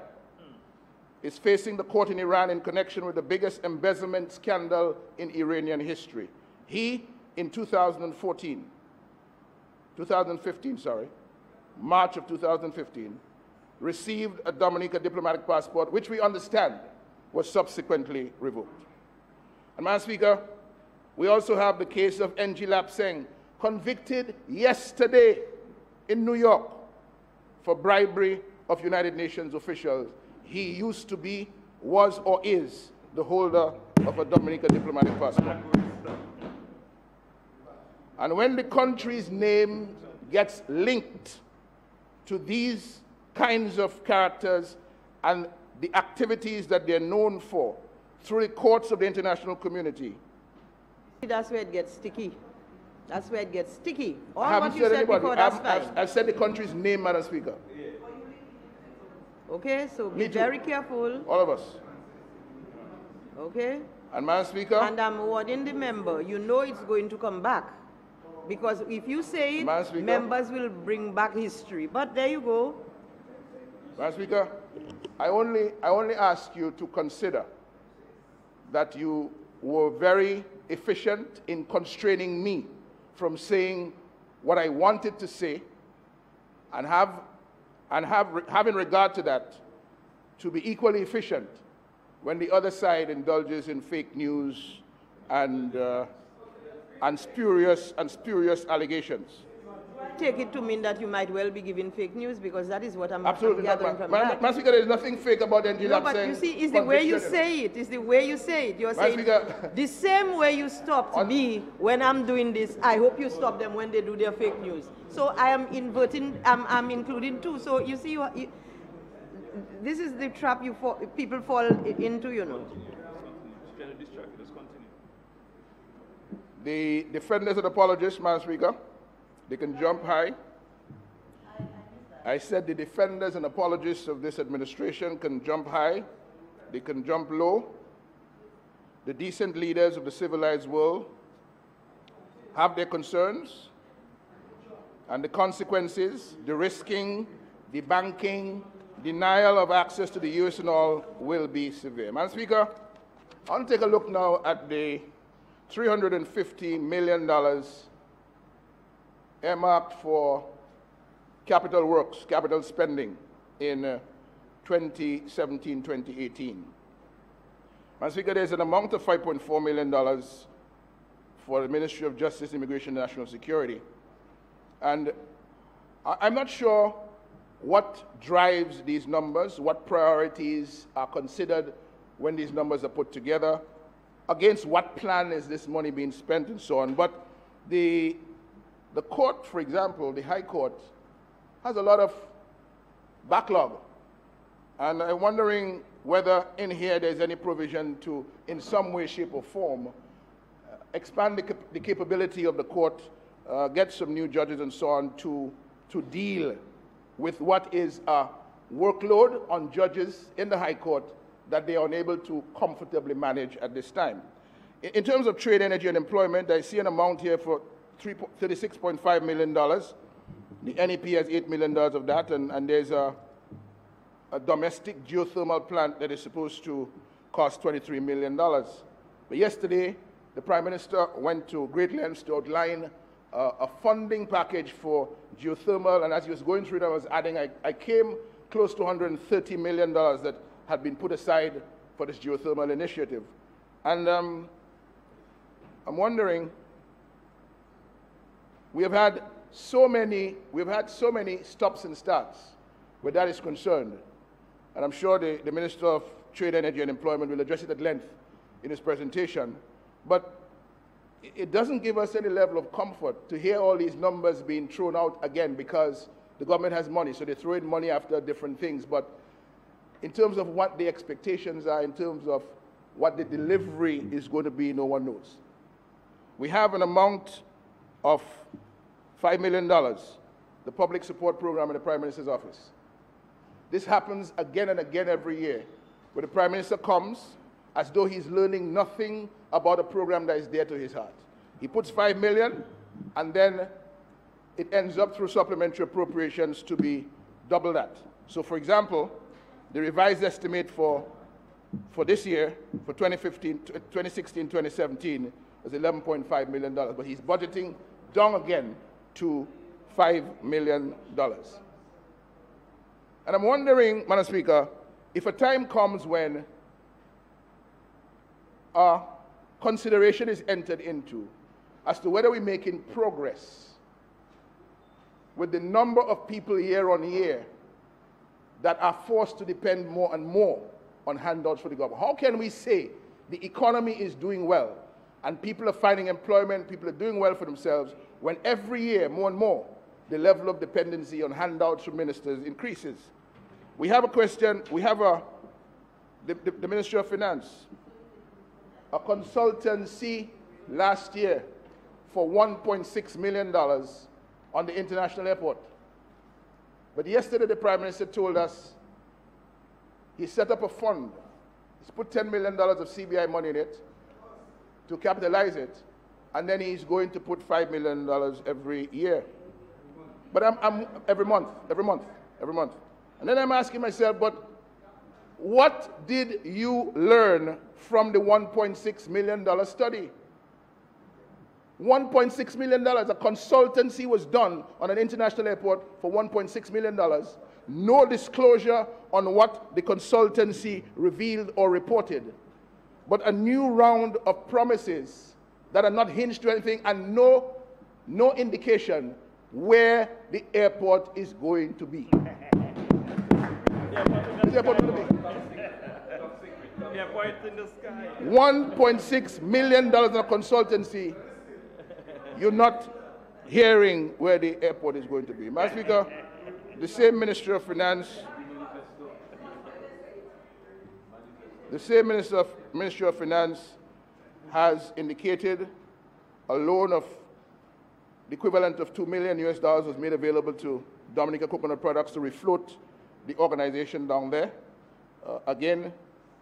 S1: is facing the court in Iran in connection with the biggest embezzlement scandal in Iranian history. He, in 2015, March of 2015, received a Dominica diplomatic passport, which we understand was subsequently revoked. And, Madam Speaker, we also have the case of NG Lapseng, convicted yesterday in New York for bribery of United Nations officials. He used to be, was, or is the holder of a Dominica diplomatic passport. And when the country's name gets linked to these kinds of characters and the activities that they're known for through the courts of the international community.
S4: That's where it gets sticky. That's where it gets sticky. All
S1: I haven't
S4: what you said
S1: anybody.
S4: before, that's fine.
S1: I've said the country's name, Madam Speaker.
S4: Okay, so be very careful.
S1: All of us.
S4: Okay?
S1: And, Madam Speaker.
S4: And I'm warning the member, you know it's going to come back. Because if you say it, members will bring back history. But there you go.
S1: Madam Speaker, I only ask you to consider that you were very efficient in constraining me from saying what I wanted to say, and have in regard to that, to be equally efficient when the other side indulges in fake news and spurious allegations.
S4: Take it to mean that you might well be giving fake news, because that is what I'm
S1: absolutely
S4: gathering from that.
S1: Madam Speaker, there is nothing fake about the NG
S4: No, but you see, it's the way you say it. It's the way you say it. You're saying the same way you stopped me when I'm doing this. I hope you stop them when they do their fake news. So I am inverting. I'm including too. So you see, this is the trap people fall into. You know.
S1: The defenders and apologists, Madam Speaker, they can jump high. I said the defenders and apologists of this administration can jump high, they can jump low. The decent leaders of the civilized world have their concerns, and the consequences, the risking, the banking, denial of access to the US and all will be severe. Madam Speaker, I want to take a look now at the $350 million earmarked for capital works, capital spending in 2017-2018. Madam Speaker, there's an amount of $5.4 million for the Ministry of Justice, Immigration, and National Security. And I'm not sure what drives these numbers, what priorities are considered when these numbers are put together, against what plan is this money being spent, and so on. But the court, for example, the High Court, has a lot of backlog. And I'm wondering whether in here there's any provision to, in some way, shape, or form, expand the capability of the court, get some new judges and so on to deal with what is a workload on judges in the High Court that they are unable to comfortably manage at this time. In terms of trade, energy, and employment, I see an amount here for $36.5 million. The NEP has $8 million of that, and there's a domestic geothermal plant that is supposed to cost $23 million. But yesterday, the Prime Minister went to great lengths to outline a funding package for geothermal, and as he was going through it, I was adding, I came close to $130 million that had been put aside for this geothermal initiative. And I'm wondering, we've had so many stops and starts where that is concerned. And I'm sure the Minister of Trade, Energy and Employment will address it at length in his presentation. But it doesn't give us any level of comfort to hear all these numbers being thrown out again, because the government has money, so they throw in money after different things. But in terms of what the expectations are, in terms of what the delivery is going to be, no one knows. We have an amount of $5 million, the public support program in the Prime Minister's office. This happens again and again every year, where the Prime Minister comes as though he's learning nothing about a program that is dear to his heart. He puts $5 million, and then it ends up through supplementary appropriations to be double that. So, for example, the revised estimate for this year, for 2016-2017, is $11.5 million, but he's budgeting down again to $5 million. And I'm wondering, Madam Speaker, if a time comes when consideration is entered into as to whether we're making progress with the number of people year on year that are forced to depend more and more on handouts for the government. How can we say the economy is doing well and people are finding employment, people are doing well for themselves, when every year, more and more, the level of dependency on handouts from ministers increases? We have a question, we have the Ministry of Finance, a consultancy last year for $1.6 million on the international airport. But yesterday the Prime Minister told us he set up a fund. He's put $10 million of CBI money in it to capitalize it, and then he's going to put $5 million every year. But I'm every month. And then I'm asking myself, but what did you learn from the $1.6 million study? $1.6 million, a consultancy was done on an international airport for $1.6 million. No disclosure on what the consultancy revealed or reported, but a new round of promises that are not hinged to anything, and no indication where the airport is going to be. $1.6 million in a consultancy. You're not hearing where the airport is going to be. Madam Speaker, the same Ministry of Finance, Ministry of Finance has indicated a loan of the equivalent of $2 million was made available to Dominica Coconut Products to refloat the organization down there. Again,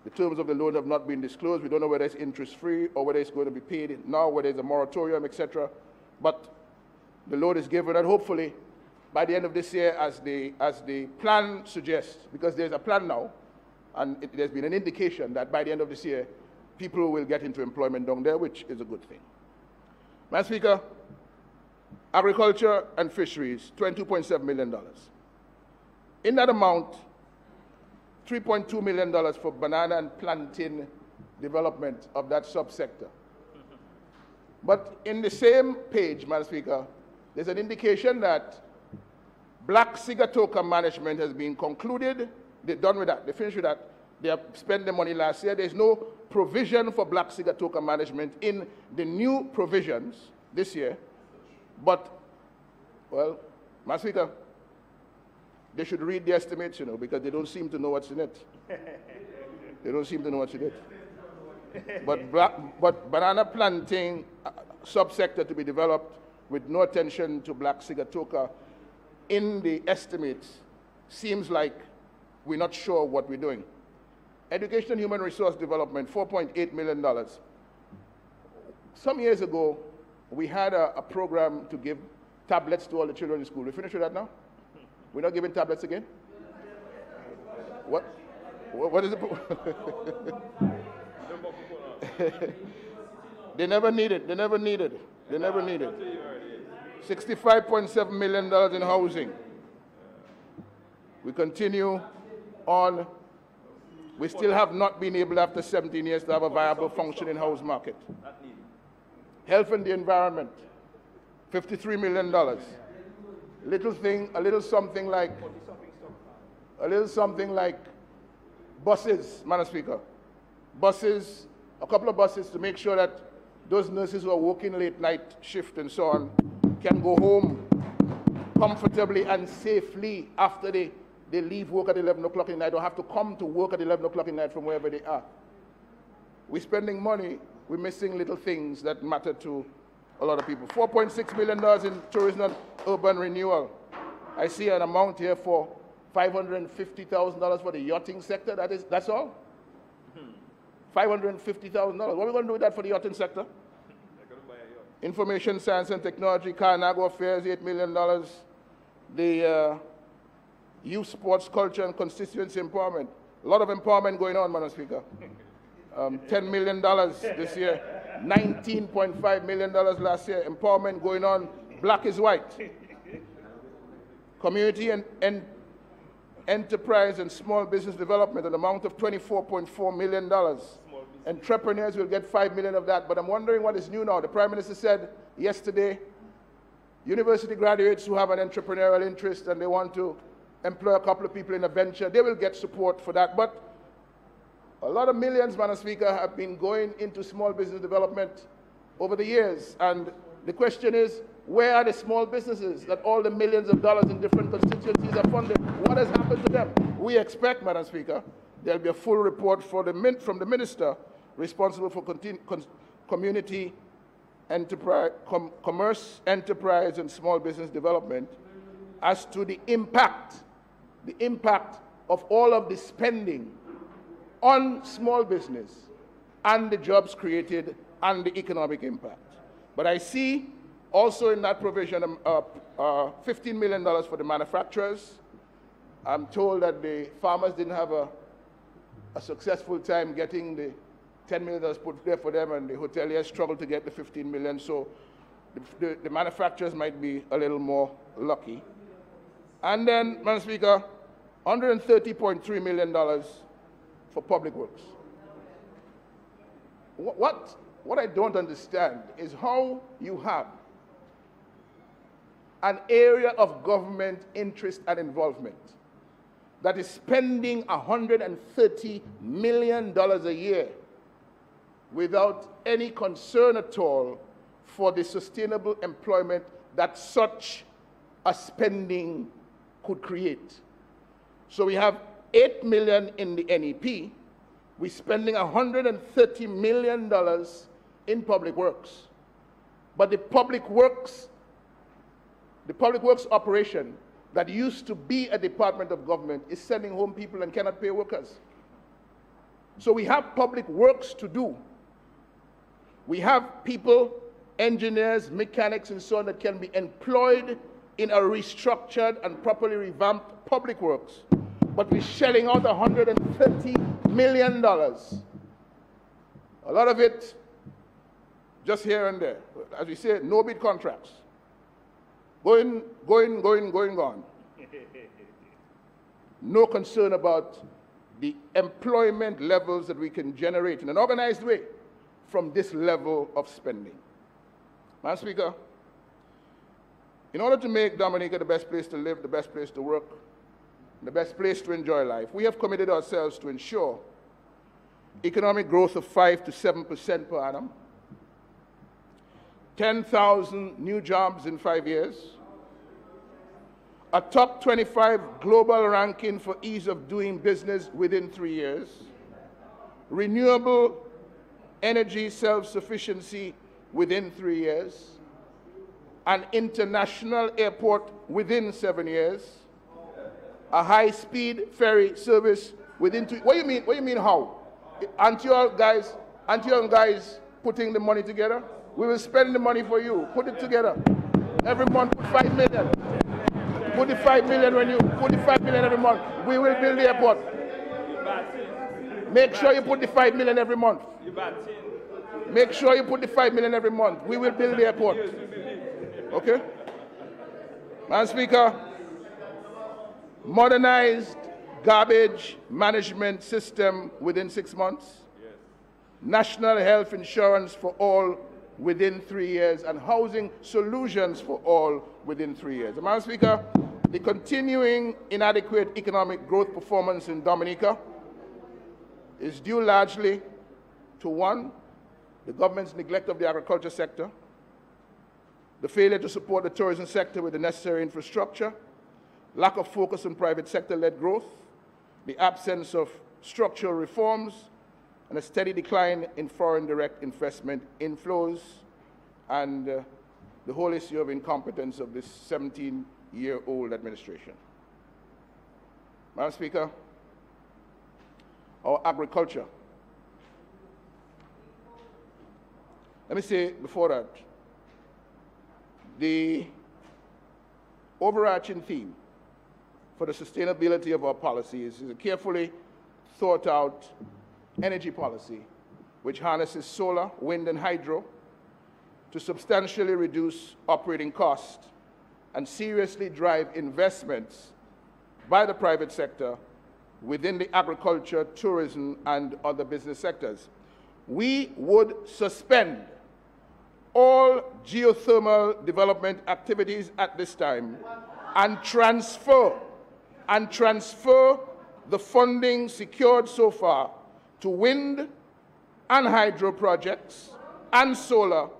S1: the terms of the loan have not been disclosed. We don't know whether it's interest-free or whether it's going to be paid now, whether it's a moratorium, etc. But the loan is given, and hopefully by the end of this year, as the plan suggests, because there's a plan now, and there's been an indication that by the end of this year, people will get into employment down there, which is a good thing. Madam Speaker, agriculture and fisheries, $22.7 million. In that amount, $3.2 million for banana and plantain development of that subsector. But in the same page, Madam Speaker, there's an indication that Black Sigatoka management has been concluded. They're done with that. They finished with that. They have spent the money last year. There's no provision for Black Sigatoka management in the new provisions this year. But, well, Madam Speaker, they should read the estimates, because they don't seem to know what's in it. They don't seem to know what's in it. But banana planting subsector to be developed with no attention to Black Sigatoka in the estimates seems like we're not sure what we're doing. Education and Human Resource Development, $4.8 million. Some years ago, we had a program to give tablets to all the children in school. We finished with that now? We're not giving tablets again? What is it? They never needed. $65.7 million in housing. We continue on. We still have not been able, after 17 years, to have a viable functioning house market. Health and the environment, $53 million. Little thing, a little something like buses, Madam Speaker. Buses, a couple of buses to make sure that those nurses who are working late night shift and so on can go home comfortably and safely after they leave work at 11 o'clock in the night, or have to come to work at 11 o'clock in the night from wherever they are. We're spending money, we're missing little things that matter to a lot of people. $4.6 million in tourism and urban renewal. I see an amount here for $550,000 for the yachting sector. That's all? $550,000. What are we going to do with that for the yachting sector? Information, science and technology, Carnago affairs, $8 million. The youth, sports, culture, and constituency empowerment. A lot of empowerment going on, Madam Speaker. $10 million this year, $19.5 million last year. Empowerment going on. Black is white. Community and enterprise and small business development, an amount of $24.4 million. Entrepreneurs will get $5 million of that, but I'm wondering what is new now. The Prime Minister said yesterday, university graduates who have an entrepreneurial interest and they want to employ a couple of people in a venture, they will get support for that. But a lot of millions, Madam Speaker, have been going into small business development over the years. And the question is, where are the small businesses that all the millions of dollars in different constituencies are funded? What has happened to them? We expect, Madam Speaker, there'll be a full report from the Minister responsible for community enterprise, commerce, enterprise, and small business development as to the impact of all of the spending on small business and the jobs created and the economic impact. But I see also in that provision $15 million for the manufacturers. I'm told that the farmers didn't have a successful time getting the $10 million put there for them, and the hoteliers struggled to get the $15 million. So the manufacturers might be a little more lucky. And then, Madam Speaker, $130.3 million for public works. What I don't understand is how you have an area of government interest and involvement that is spending $130 million a year without any concern at all for the sustainable employment that such a spending could create. So we have $8 million in the NEP. We're spending $130 million in public works. But the public works operation that used to be a department of government is sending home people and cannot pay workers. So we have public works to do. We have people, engineers, mechanics, and so on that can be employed in a restructured and properly revamped public works. But we're shelling out $130 million. A lot of it just here and there. As we say, no bid contracts. Going, gone. No concern about the employment levels that we can generate in an organized way from this level of spending. Madam Speaker, in order to make Dominica the best place to live, the best place to work, the best place to enjoy life, we have committed ourselves to ensure economic growth of 5 to 7% per annum, 10,000 new jobs in 5 years, a top 25 global ranking for ease of doing business within 3 years, renewable energy self-sufficiency within 3 years, an international airport within 7 years, a high-speed ferry service within 2 years. What do you mean how? Aren't you guys putting the money together? We will spend the money for you. Put it together. Every month, put $5 million. Put the $5 million put the $5 million every month. We will build the airport. Make sure you put the $5 million every month. Make sure you put the $5 million every month. We will build the airport. Okay? Madam Speaker, modernized garbage management system within 6 months, national health insurance for all within 3 years, and housing solutions for all within 3 years. Madam Speaker, the continuing inadequate economic growth performance in Dominica is due largely to, one, the government's neglect of the agriculture sector, the failure to support the tourism sector with the necessary infrastructure, lack of focus on private sector-led growth, the absence of structural reforms, and a steady decline in foreign direct investment inflows, and the whole issue of incompetence of this 17-year-old administration. Madam Speaker, our agriculture. Let me say before that, the overarching theme for the sustainability of our policies is a carefully thought out energy policy which harnesses solar, wind, and hydro to substantially reduce operating costs and seriously drive investments by the private sector within the agriculture, tourism, and other business sectors. We would suspend all geothermal development activities at this time and transfer the funding secured so far to wind and hydro projects and solar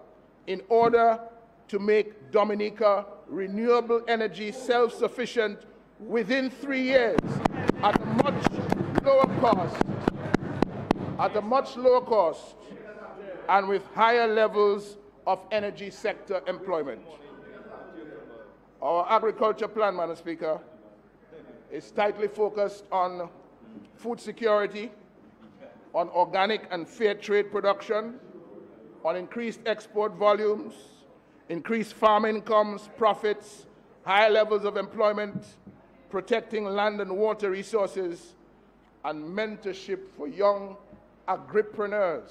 S1: in order to make Dominica renewable energy self-sufficient within 3 years at a much lower cost and with higher levels of energy sector employment. Our agriculture plan, Madam Speaker, is tightly focused on food security, on organic and fair trade production, on increased export volumes, increased farm incomes, profits, higher levels of employment, protecting land and water resources, and mentorship for young agripreneurs.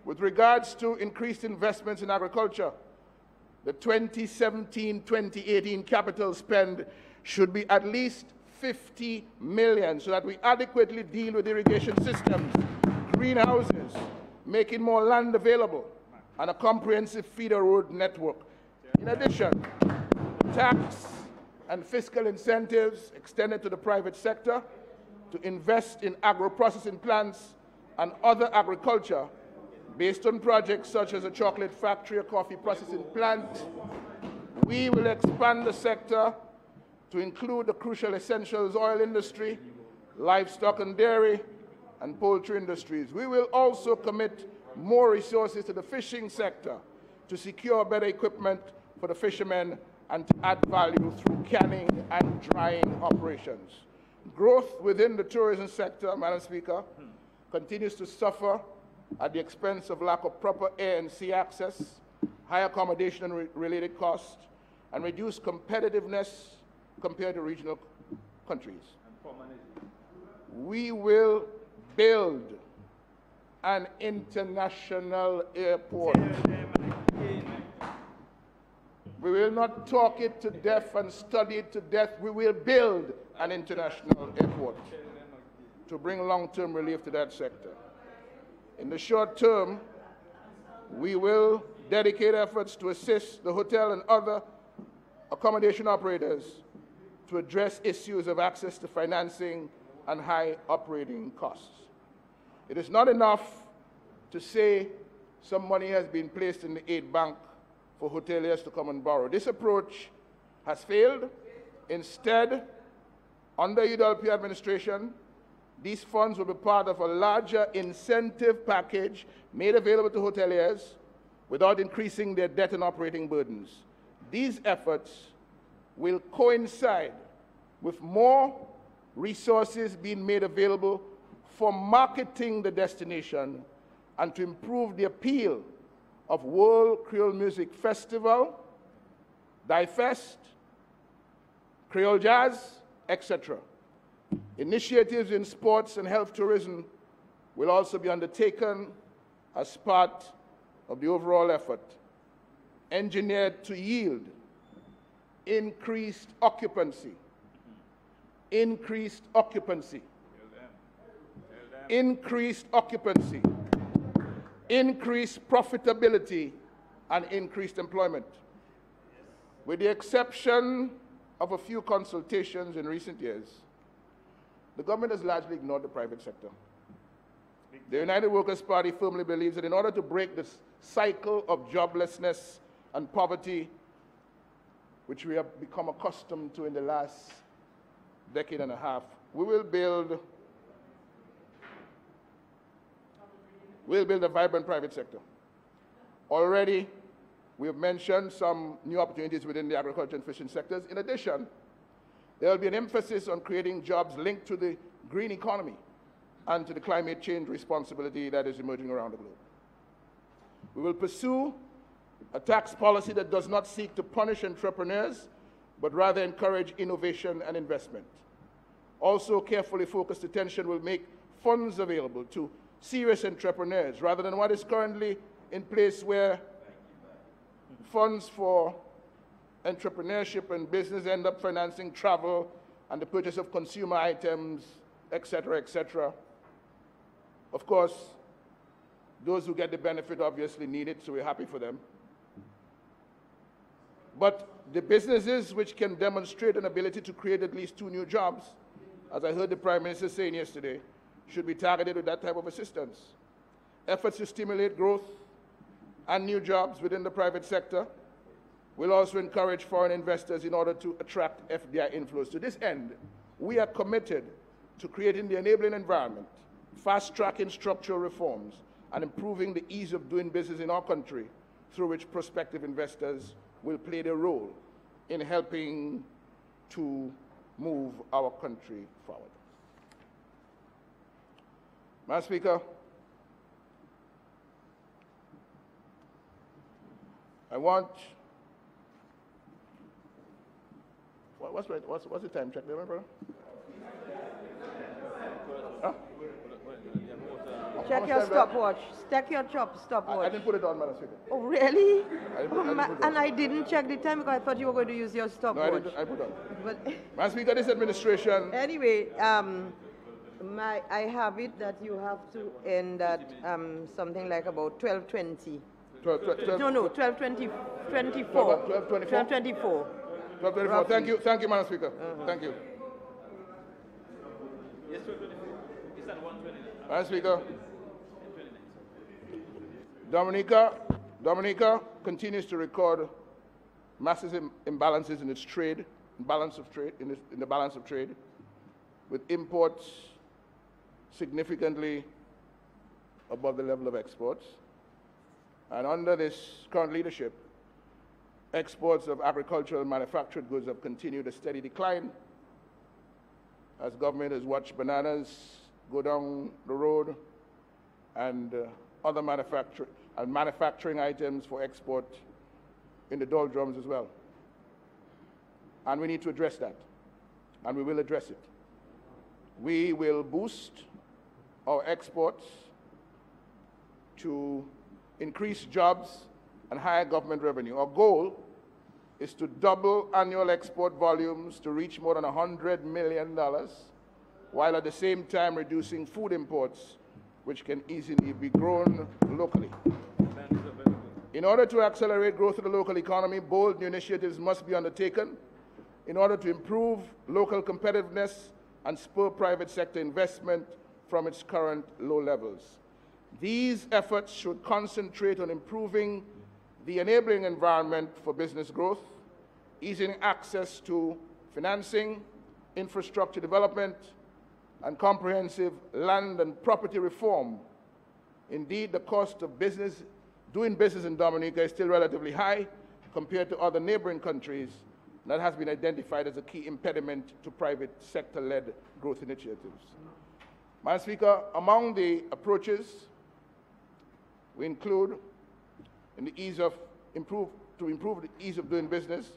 S1: With regards to increased investments in agriculture, the 2017-2018 capital spend should be at least 50 million so that we adequately deal with irrigation systems, greenhouses, making more land available, and a comprehensive feeder road network. In addition, tax and fiscal incentives extended to the private sector to invest in agro-processing plants and other agriculture based on projects such as a chocolate factory or coffee processing plant. We will expand the sector to include the crucial essentials oil industry, livestock and dairy, and poultry industries. We will also commit more resources to the fishing sector to secure better equipment for the fishermen and to add value through canning and drying operations. Growth within the tourism sector, Madam Speaker, continues to suffer at the expense of lack of proper air and sea access, high accommodation and related costs, and reduced competitiveness compared to regional countries. We will build an international airport. We will not talk it to death and study it to death. We will build an international airport to bring long-term relief to that sector. In the short term, we will dedicate efforts to assist the hotel and other accommodation operators to address issues of access to financing and high operating costs. It is not enough to say some money has been placed in the aid bank for hoteliers to come and borrow. This approach has failed. Instead, under UWP administration, these funds will be part of a larger incentive package made available to hoteliers without increasing their debt and operating burdens. These efforts will coincide with more resources being made available for marketing the destination and to improve the appeal of World Creole Music Festival, DIFEST, Creole Jazz, etc. Initiatives in sports and health tourism will also be undertaken as part of the overall effort. engineered to yield increased occupancy, increased occupancy, increased occupancy, increased profitability, and increased employment. With the exception of a few consultations in recent years, the government has largely ignored the private sector. The United Workers' Party firmly believes that in order to break this cycle of joblessness and poverty, which we have become accustomed to in the last decade and a half, we will build a vibrant private sector. Already, we have mentioned some new opportunities within the agriculture and fishing sectors. In addition, there will be an emphasis on creating jobs linked to the green economy and to the climate change responsibility that is emerging around the globe. We will pursue a tax policy that does not seek to punish entrepreneurs, but rather encourage innovation and investment. Also, carefully focused attention will make funds available to serious entrepreneurs rather than what is currently in place, where funds for entrepreneurship and business end up financing travel and the purchase of consumer items, etc., etc. Of course, those who get the benefit obviously need it, so we're happy for them. But the businesses which can demonstrate an ability to create at least 2 new jobs, as I heard the Prime Minister saying yesterday, should be targeted with that type of assistance. Efforts to stimulate growth and new jobs within the private sector will also encourage foreign investors in order to attract FDI inflows. To this end, we are committed to creating the enabling environment, fast-tracking structural reforms, and improving the ease of doing business in our country, through which prospective investors will play their role in helping to move our country forward. Madam Speaker, I want, what's the time check there, my brother? Huh?
S4: Check your stopwatch. Check your stopwatch.
S1: I didn't put it on, Madam Speaker.
S4: Oh, really?
S1: I
S4: didn't check the time because I thought you were going to use your stopwatch.
S1: No, I put it on.
S4: But
S1: Madam Speaker, this administration...
S4: Anyway, I have it that you have to end at something like about 12:20.
S1: 12,
S4: No, 12:24. 12:24.
S1: 12:24. Thank you, Madam Speaker. Thank you.
S2: Yes, 12:24. It's at 1:29.
S1: Madam Speaker, Dominica continues to record massive imbalances in its trade, in the balance of trade, with imports significantly above the level of exports. And under this current leadership, exports of agricultural and manufactured goods have continued a steady decline as government has watched bananas go down the road and other manufacturing items for export in the doldrums as well. And we need to address that, and we will address it. We will boost our exports to increase jobs and higher government revenue. Our goal is to double annual export volumes to reach more than $100 million, while at the same time reducing food imports, which can easily be grown locally. In order to accelerate growth of the local economy, bold new initiatives must be undertaken in order to improve local competitiveness and spur private sector investment from its current low levels. These efforts should concentrate on improving the enabling environment for business growth, easing access to financing, infrastructure development, and comprehensive land and property reform. Indeed, the cost of doing business in Dominica is still relatively high compared to other neighboring countries. That has been identified as a key impediment to private sector-led growth initiatives. Madam Speaker, among the approaches we include to improve the ease of doing business,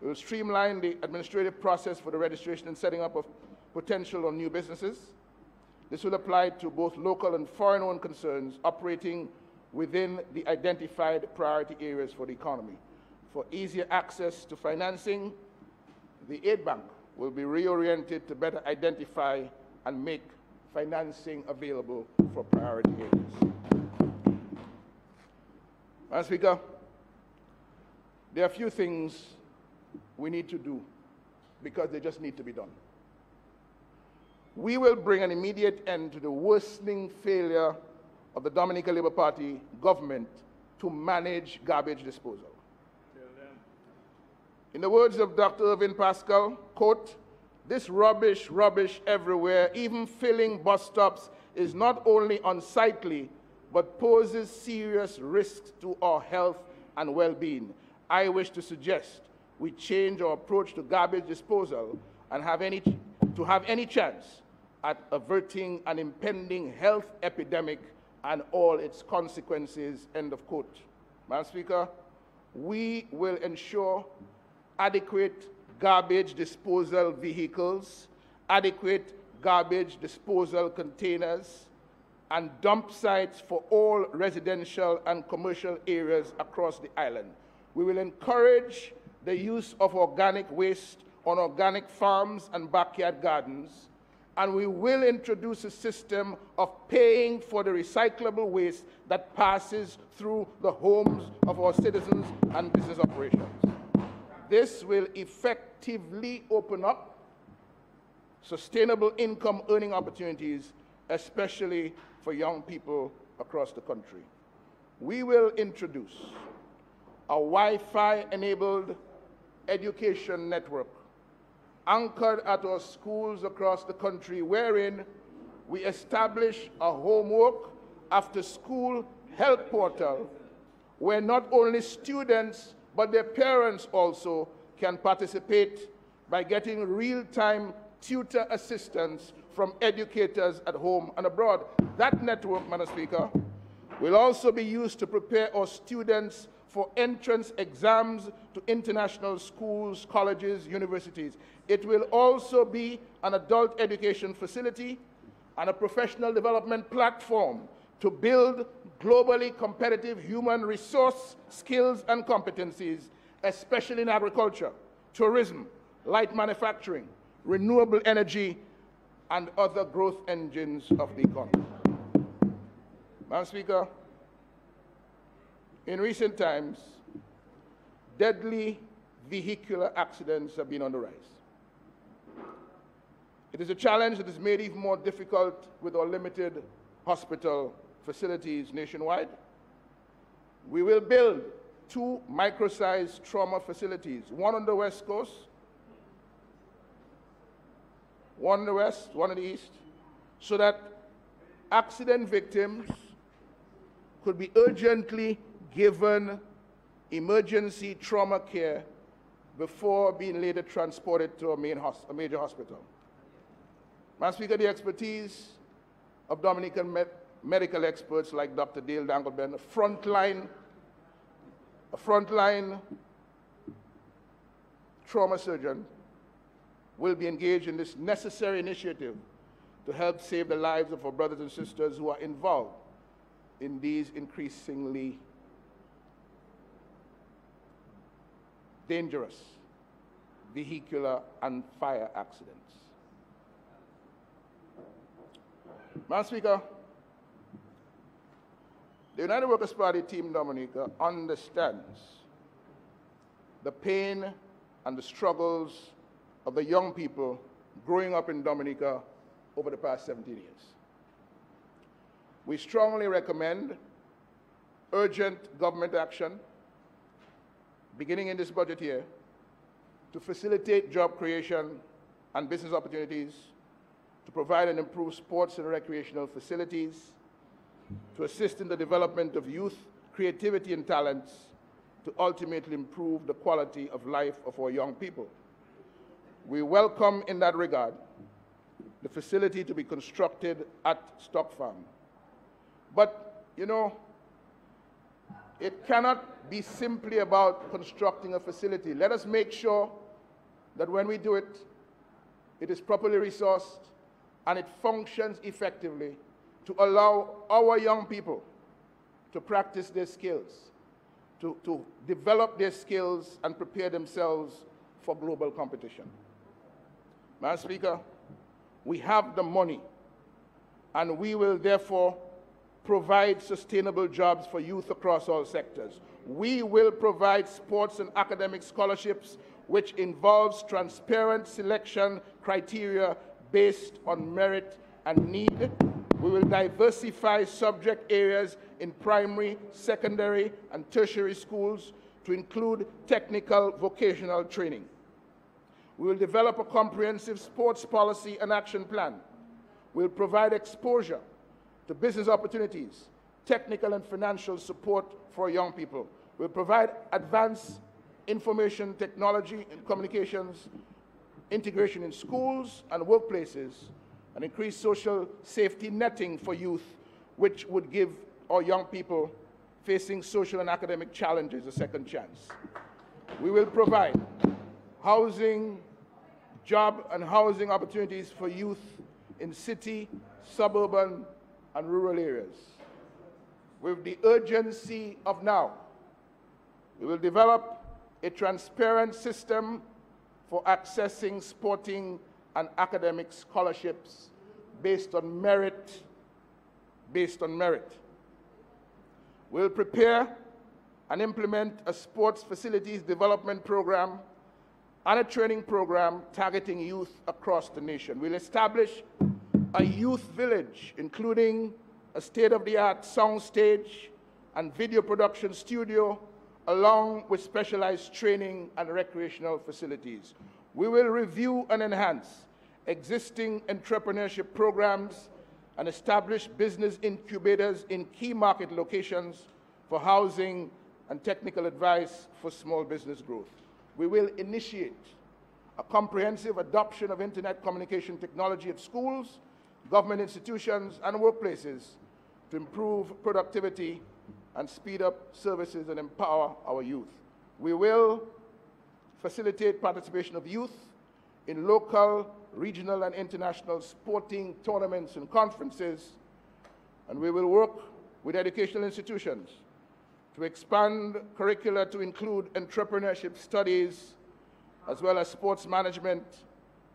S1: we will streamline the administrative process for the registration and setting up of potential or new businesses. This will apply to both local and foreign-owned concerns operating within the identified priority areas for the economy. For easier access to financing, the aid bank will be reoriented to better identify and make financing available for priority areas. Madam Speaker, there are a few things we need to do because they just need to be done. We will bring an immediate end to the worsening failure of the Dominica Labour Party government to manage garbage disposal. In the words of Dr. Irvin Pascal, quote, "This rubbish everywhere, even filling bus stops, is not only unsightly, but poses serious risks to our health and well-being. I wish to suggest we change our approach to garbage disposal and have any chance at averting an impending health epidemic and all its consequences," end of quote. Madam Speaker, we will ensure adequate garbage disposal vehicles, adequate garbage disposal containers, and dump sites for all residential and commercial areas across the island. We will encourage the use of organic waste on organic farms and backyard gardens, and we will introduce a system of paying for the recyclable waste that passes through the homes of our citizens and business operations. This will effectively open up sustainable income earning opportunities, especially for young people across the country. We will introduce a Wi-Fi enabled education network anchored at our schools across the country, wherein we establish a homework after school help portal where not only students but their parents also can participate by getting real-time tutor assistance from educators at home and abroad. That network, Madam Speaker, will also be used to prepare our students for entrance exams to international schools, colleges, universities. It will also be an adult education facility and a professional development platform to build globally competitive human resource skills and competencies, especially in agriculture, tourism, light manufacturing, renewable energy, and other growth engines of the economy. Madam Speaker, in recent times, deadly vehicular accidents have been on the rise. It is a challenge that is made even more difficult with our limited hospital facilities nationwide. We will build 2 micro-sized trauma facilities, one on the West Coast, one in the West, one in the East, so that accident victims could be urgently given emergency trauma care before being later transported to a major hospital. Madam Speaker, the expertise of Dominican medical experts like Dr. Dale Dangleben, a frontline trauma surgeon, will be engaged in this necessary initiative to help save the lives of our brothers and sisters who are involved in these increasingly dangerous vehicular and fire accidents. Madam Speaker, the United Workers' Party Team Dominica understands the pain and the struggles of the young people growing up in Dominica over the past 17 years. We strongly recommend urgent government action, beginning in this budget year, to facilitate job creation and business opportunities, to provide and improve sports and recreational facilities, to assist in the development of youth creativity and talents, to ultimately improve the quality of life of our young people. We welcome, in that regard, the facility to be constructed at Stock Farm. But, you know, it cannot be simply about constructing a facility. Let us make sure that when we do it, it is properly resourced and it functions effectively to allow our young people to practice their skills, to develop their skills and prepare themselves for global competition. Madam Speaker, we have the money, and we will therefore provide sustainable jobs for youth across all sectors. We will provide sports and academic scholarships which involves transparent selection criteria based on merit and need. We will diversify subject areas in primary, secondary, and tertiary schools to include technical vocational training. We will develop a comprehensive sports policy and action plan. We will provide exposure to business opportunities, technical and financial support for young people. We will provide advanced information technology and communications, integration in schools and workplaces, and increase social safety netting for youth, which would give our young people facing social and academic challenges a second chance. We will provide housing, job and housing opportunities for youth in city, suburban, and rural areas. With the urgency of now, we will develop a transparent system for accessing sporting and academic scholarships based on merit. We'll prepare and implement a sports facilities development program and a training program targeting youth across the nation. We'll establish a youth village, including a state-of-the-art sound stage and video production studio, along with specialized training and recreational facilities. We will review and enhance existing entrepreneurship programs and establish business incubators in key market locations for housing and technical advice for small business growth. We will initiate a comprehensive adoption of internet communication technology at schools, government institutions, and workplaces to improve productivity and speed up services and empower our youth. We will facilitate participation of youth in local, regional, and international sporting tournaments and conferences, and we will work with educational institutions to expand curricula to include entrepreneurship studies, as well as sports management,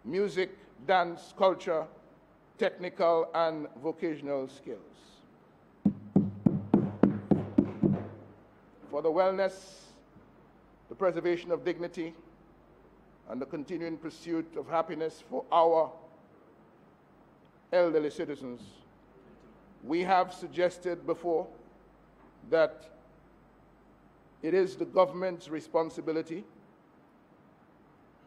S1: music, dance, culture, technical, and vocational skills. For the wellness, the preservation of dignity, and the continuing pursuit of happiness for our elderly citizens, we have suggested before that it is the government's responsibility,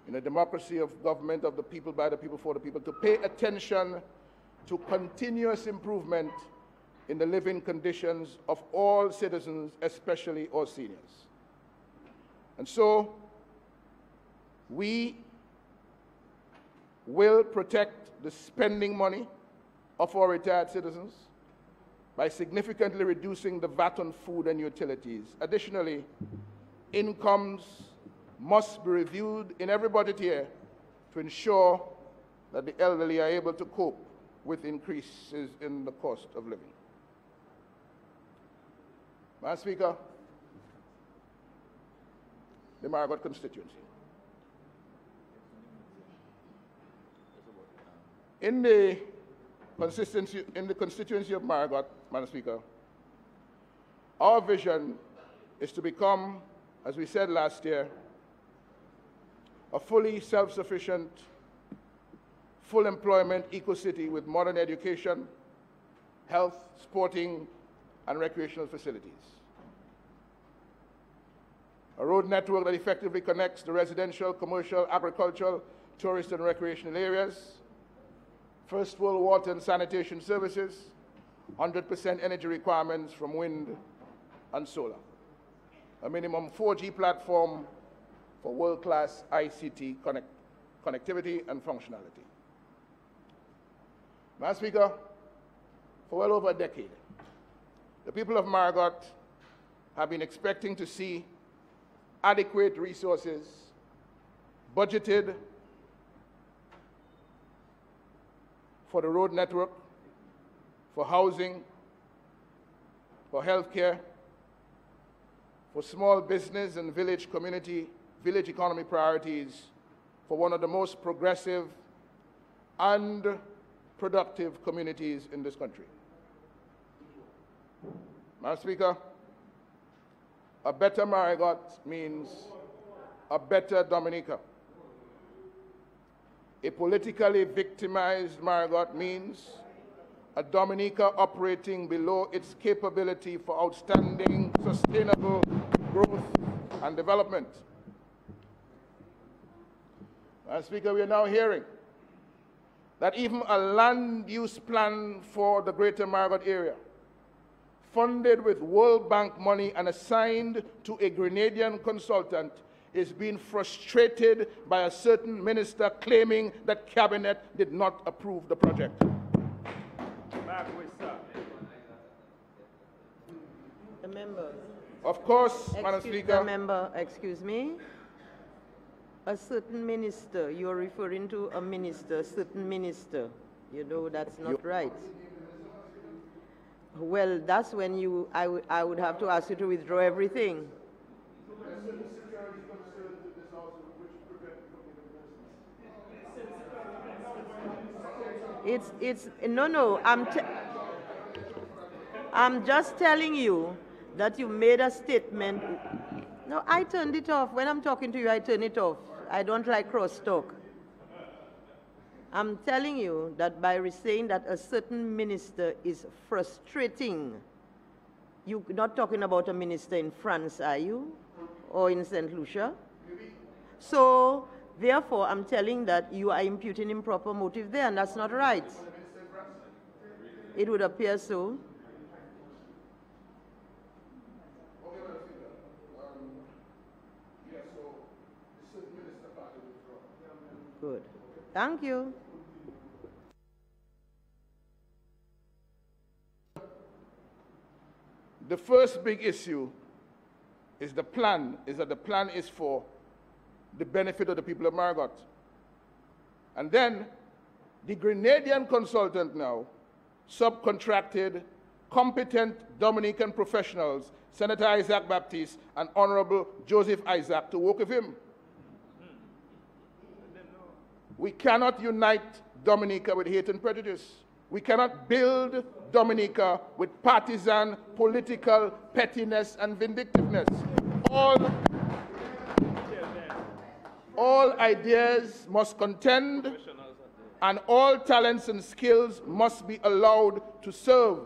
S1: in a democracy of government of the people, by the people, for the people, to pay attention to continuous improvement in the living conditions of all citizens, especially our seniors. And so, we will protect the spending money of our retired citizens by significantly reducing the VAT on food and utilities. Additionally, incomes must be reviewed in every budget year to ensure that the elderly are able to cope with increases in the cost of living. Madam Speaker, the Margot constituency. In the constituency of Margot, Madam Speaker, our vision is to become, as we said last year, a fully self-sufficient, full employment eco-city with modern education, health, sporting, and recreational facilities. A road network that effectively connects the residential, commercial, agricultural, tourist, and recreational areas, first world water and sanitation services, 100% energy requirements from wind and solar, a minimum 4G platform for world-class ICT connectivity and functionality. Madam Speaker, for well over a decade, the people of Margot have been expecting to see adequate resources budgeted for the road network, for housing, for healthcare, for small business and village economy priorities, for one of the most progressive and productive communities in this country. Madam Speaker, a better Marigot means a better Dominica. A politically victimized Marigot means a Dominica operating below its capability for outstanding, sustainable growth and development. Madam Speaker, we are now hearing that even a land use plan for the Greater Marigot area, funded with World Bank money and assigned to a Grenadian consultant, is being frustrated by a certain minister claiming that Cabinet did not approve the project.
S4: The member.
S1: Of course, Madam Speaker.
S4: The member, excuse me. A certain minister, you're referring to a minister, certain minister. You know that's not right. Well, that's when I would have to ask you to withdraw everything. No, I'm just telling you that you made a statement. No, I turned it off. When I'm talking to you, I turn it off. I don't like crosstalk. I'm telling you that by saying that a certain minister is frustrating, you're not talking about a minister in France, are you? Or in St. Lucia? So, therefore, I'm telling that you are imputing improper motive there, and that's not right. It would appear so. Good. Thank you.
S1: The first big issue is that the plan is for the benefit of the people of Marigot. And then the Grenadian consultant now subcontracted competent Dominican professionals, Senator Isaac Baptiste and Honourable Joseph Isaac, to work with him. We cannot unite Dominica with hate and prejudice. We cannot build Dominica with partisan, political pettiness and vindictiveness. All ideas must contend, and all talents and skills must be allowed to serve.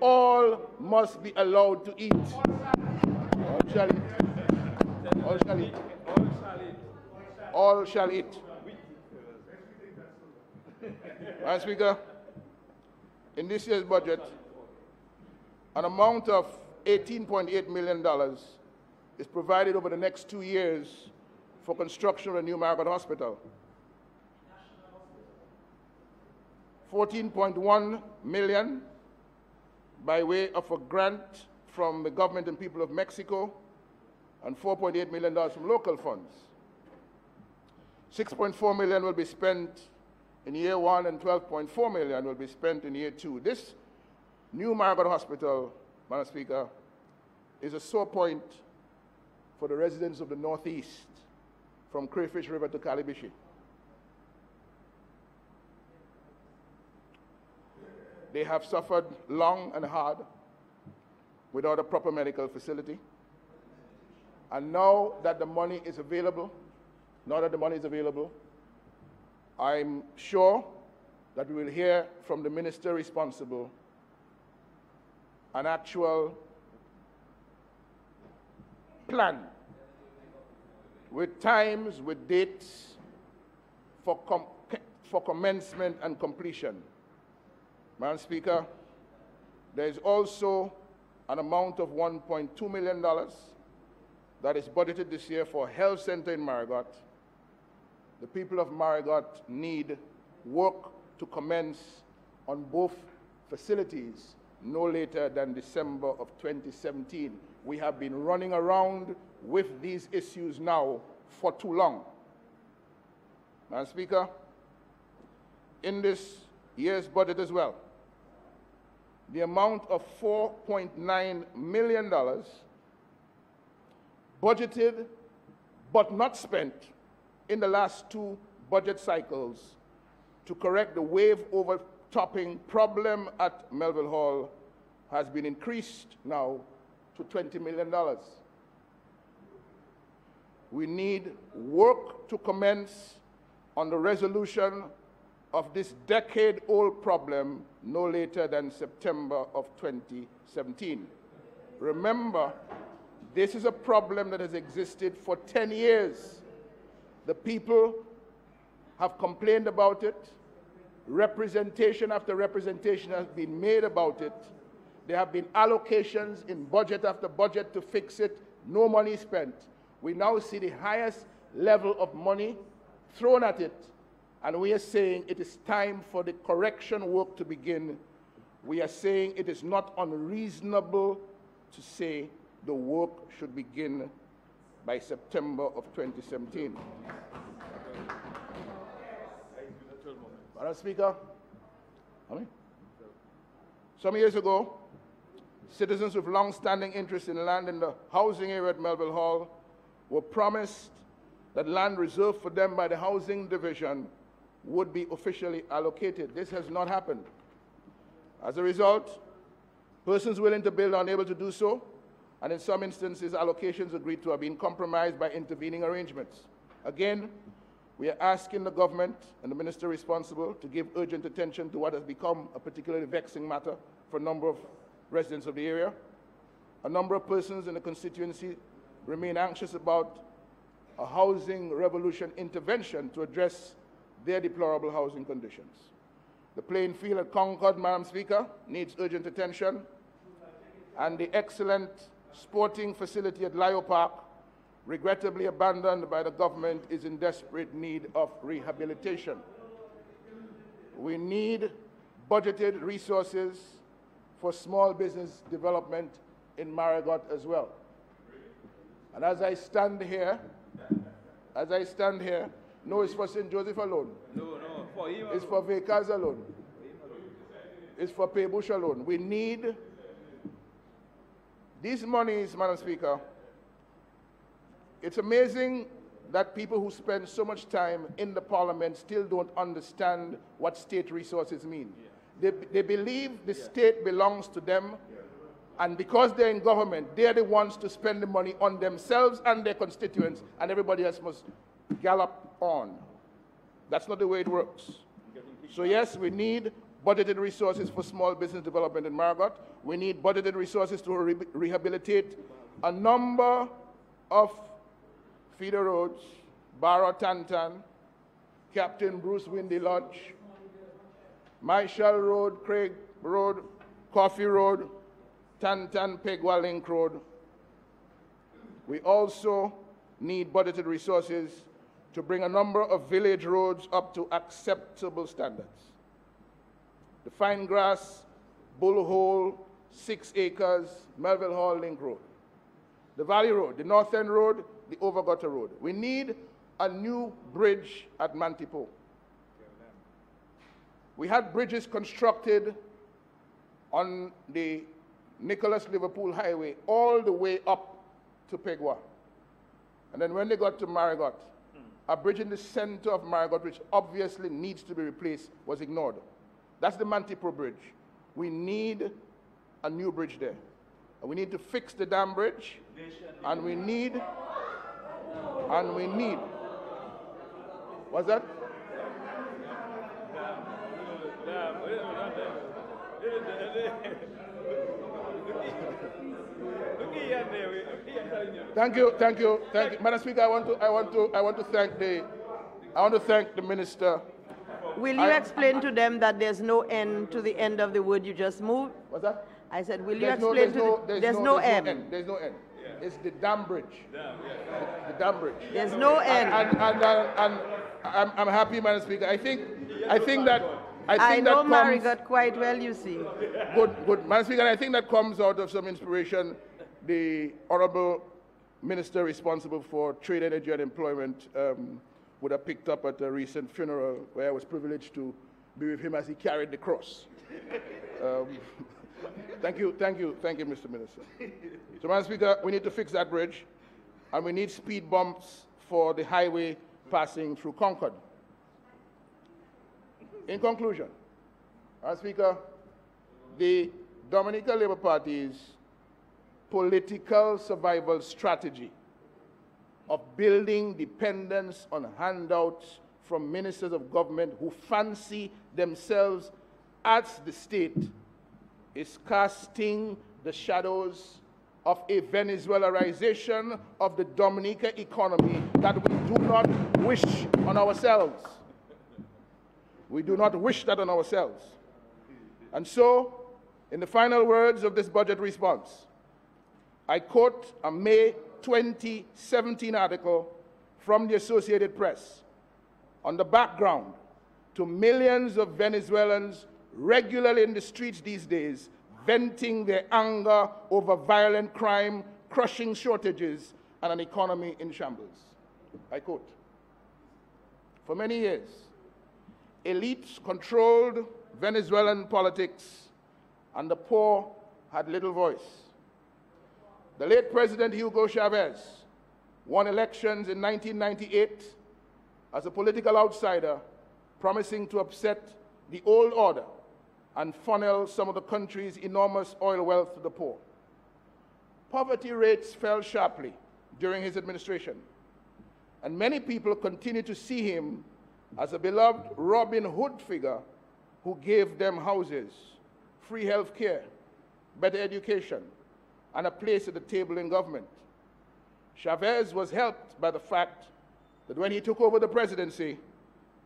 S1: All must be allowed to eat. All shall eat. All shall eat. All shall eat. Madam Speaker, in this year's budget, an amount of $18.8 million is provided over the next 2 years for construction of a new Marigot Hospital. $14.1 million by way of a grant from the government and people of Mexico, and $4.8 million from local funds. $6.4 million will be spent in year 1 and $12.4 million will be spent in year 2. This new Marigot Hospital, Madam Speaker, is a sore point for the residents of the Northeast, from Crayfish River to Calibishi. They have suffered long and hard without a proper medical facility. And now that the money is available, I'm sure that we will hear from the minister responsible an actual plan with times, with dates for commencement and completion. Madam Speaker, there is also an amount of $1.2 million that is budgeted this year for a health center in Marigot. The people of Marigot need work to commence on both facilities no later than December of 2017. We have been running around with these issues now for too long. Madam Speaker, in this year's budget as well, the amount of $4.9 million budgeted but not spent in the last 2 budget cycles to correct the wave overtopping problem at Melville Hall has been increased now to $20 million. We need work to commence on the resolution of this decade-old problem no later than September of 2017. Remember, this is a problem that has existed for 10 years. The people have complained about it. Representation after representation has been made about it. There have been allocations in budget after budget to fix it. No money spent. We now see the highest level of money thrown at it, and we are saying it is time for the correction work to begin. We are saying it is not unreasonable to say the work should begin by September of 2017. Madam Speaker, some years ago, citizens with long-standing interest in land in the housing area at Melville Hall were promised that land reserved for them by the Housing Division would be officially allocated. This has not happened. As a result, persons willing to build are unable to do so, and in some instances, allocations agreed to have been compromised by intervening arrangements. Again, we are asking the government and the minister responsible to give urgent attention to what has become a particularly vexing matter for a number of residents of the area. A number of persons in the constituency remain anxious about a housing revolution intervention to address their deplorable housing conditions. The playing field at Concord, Madam Speaker, needs urgent attention, and the excellent sporting facility at Lyo Park, regrettably abandoned by the government, is in desperate need of rehabilitation. We need budgeted resources for small business development in Marigot as well. And as I stand here, no, it's for St. Joseph alone.
S6: No, for him.
S1: It's for Vacas alone. It's for Paybush alone. We need these monies, Madam Speaker. It's amazing that people who spend so much time in the Parliament still don't understand what state resources mean. Yeah. They believe the state belongs to them, and because they're in government, they're the ones to spend the money on themselves and their constituents, and everybody else must gallop on. That's not the way it works. So yes, we need budgeted resources for small business development in Marigot. We need budgeted resources to rehabilitate a number of feeder roads: Barrow Tantan, Captain Bruce Windy Lodge, Michelle Road, Craig Road, Coffee Road, Tantan Pegwa Link Road. We also need budgeted resources to bring a number of village roads up to acceptable standards. The Fine Grass, Bull Hole, 6 Acres, Melville Hall Link Road. The Valley Road, the North End Road, the Overgutter Road. We need a new bridge at Mantipo. We had bridges constructed on the Nicholas-Liverpool Highway all the way up to Pegwa. And then when they got to Marigot, a bridge in the center of Marigot, which obviously needs to be replaced, was ignored. That's the Mantipo Bridge. We need a new bridge there. And we need to fix the dam bridge, and we need, what's that? Thank you. Madam Speaker, I want to thank the minister.
S4: Will you explain to them that there's no end to the end of the word you just moved?
S1: What's that?
S4: I said, will you explain to them there's no end?
S1: There's no end. Yeah. It's the dam bridge. The dam bridge.
S4: There's no end.
S1: And I'm happy, Madam Speaker. I think
S4: I know Marigot quite well, you see.
S1: Good. Madam Speaker, I think that comes out of some inspiration the Honourable Minister responsible for Trade, Energy and Employment would have picked up at a recent funeral where I was privileged to be with him as he carried the cross. Thank you, Mr. Minister. So, Madam Speaker, we need to fix that bridge, and we need speed bumps for the highway passing through Concord. In conclusion, Madam Speaker, the Dominica Labour Party's political survival strategy of building dependence on handouts from ministers of government who fancy themselves as the state is casting the shadows of a Venezuelaization of the Dominica economy that we do not wish on ourselves. We do not wish that on ourselves. And so, in the final words of this budget response, I quote a May 2017 article from the Associated Press on the background to millions of Venezuelans regularly in the streets these days, venting their anger over violent crime, crushing shortages, and an economy in shambles. I quote, "For many years, elites controlled Venezuelan politics, and the poor had little voice. The late President Hugo Chavez won elections in 1998 as a political outsider, promising to upset the old order and funnel some of the country's enormous oil wealth to the poor. Poverty rates fell sharply during his administration, and many people continue to see him as a beloved Robin Hood figure who gave them houses, free health care, better education, and a place at the table in government. Chavez was helped by the fact that when he took over the presidency,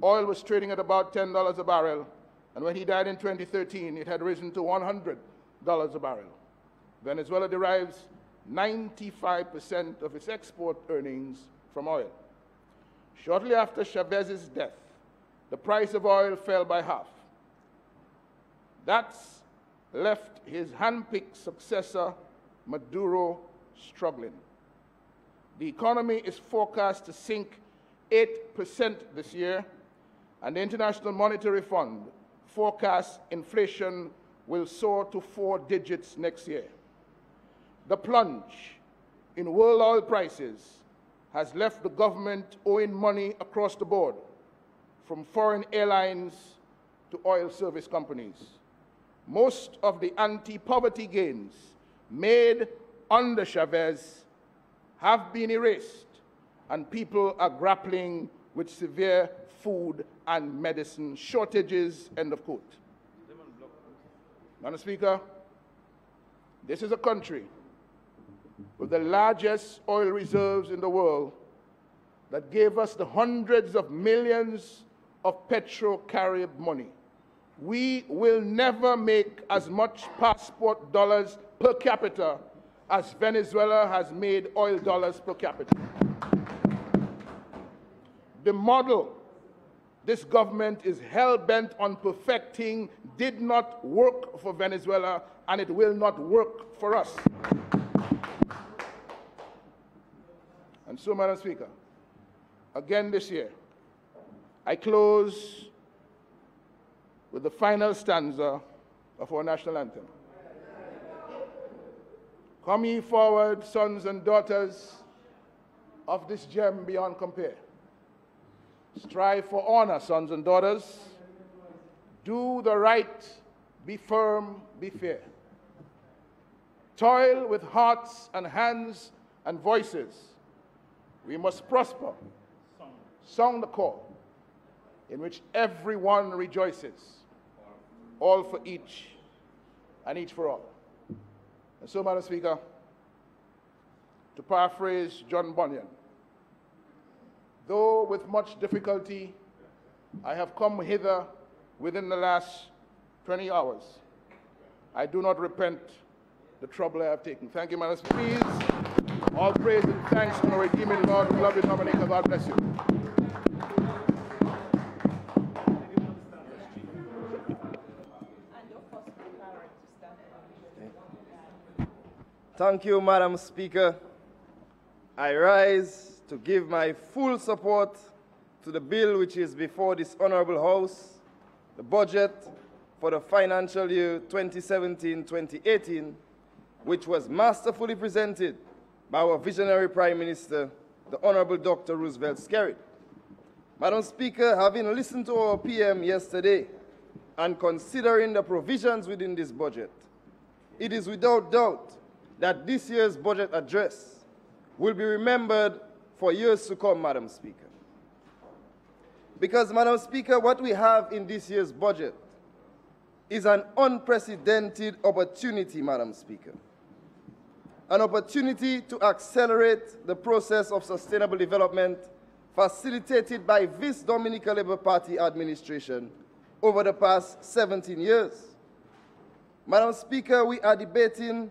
S1: oil was trading at about $10 a barrel, and when he died in 2013, it had risen to $100 a barrel. Venezuela derives 95% of its export earnings from oil. Shortly after Chavez's death, the price of oil fell by half. That's left his hand-picked successor, Maduro, struggling. The economy is forecast to sink 8% this year, and the International Monetary Fund forecasts inflation will soar to 4 digits next year. The plunge in world oil prices has left the government owing money across the board, from foreign airlines to oil service companies. Most of the anti-poverty gains made under Chavez have been erased, and people are grappling with severe food and medicine shortages, end of quote. Madam Speaker, this is a country with the largest oil reserves in the world that gave us the hundreds of millions of petro-Carib money. We will never make as much passport dollars per capita as Venezuela has made oil dollars per capita. The model this government is hell-bent on perfecting did not work for Venezuela, and it will not work for us. And so, Madam Speaker, again this year, I close with the final stanza of our national anthem. Come ye forward, sons and daughters of this gem beyond compare. Strive for honor, sons and daughters. Do the right, be firm, be fair. Toil with hearts and hands and voices. We must prosper. Song the call, in which everyone rejoices, all for each and each for all. And so, Madam Speaker, to paraphrase John Bunyan, though with much difficulty I have come hither within the last 20 hours, I do not repent the trouble I have taken. Thank you, Madam Speaker. Please, all praise and thanks to our redeeming Lord, beloved Dominica. God bless you.
S3: Thank you, Madam Speaker. I rise to give my full support to the bill which is before this Honourable House, the budget
S7: for the financial year 2017-2018, which was masterfully presented by our visionary Prime Minister, the Honourable Dr. Roosevelt Skerrit. Madam Speaker, having listened to our PM yesterday and considering the provisions within this budget, it is without doubt that this year's budget address will be remembered for years to come, Madam Speaker. Because, Madam Speaker, what we have in this year's budget is an unprecedented opportunity, Madam Speaker. An opportunity to accelerate the process of sustainable development facilitated by this Dominica Labour Party administration over the past 17 years. Madam Speaker, we are debating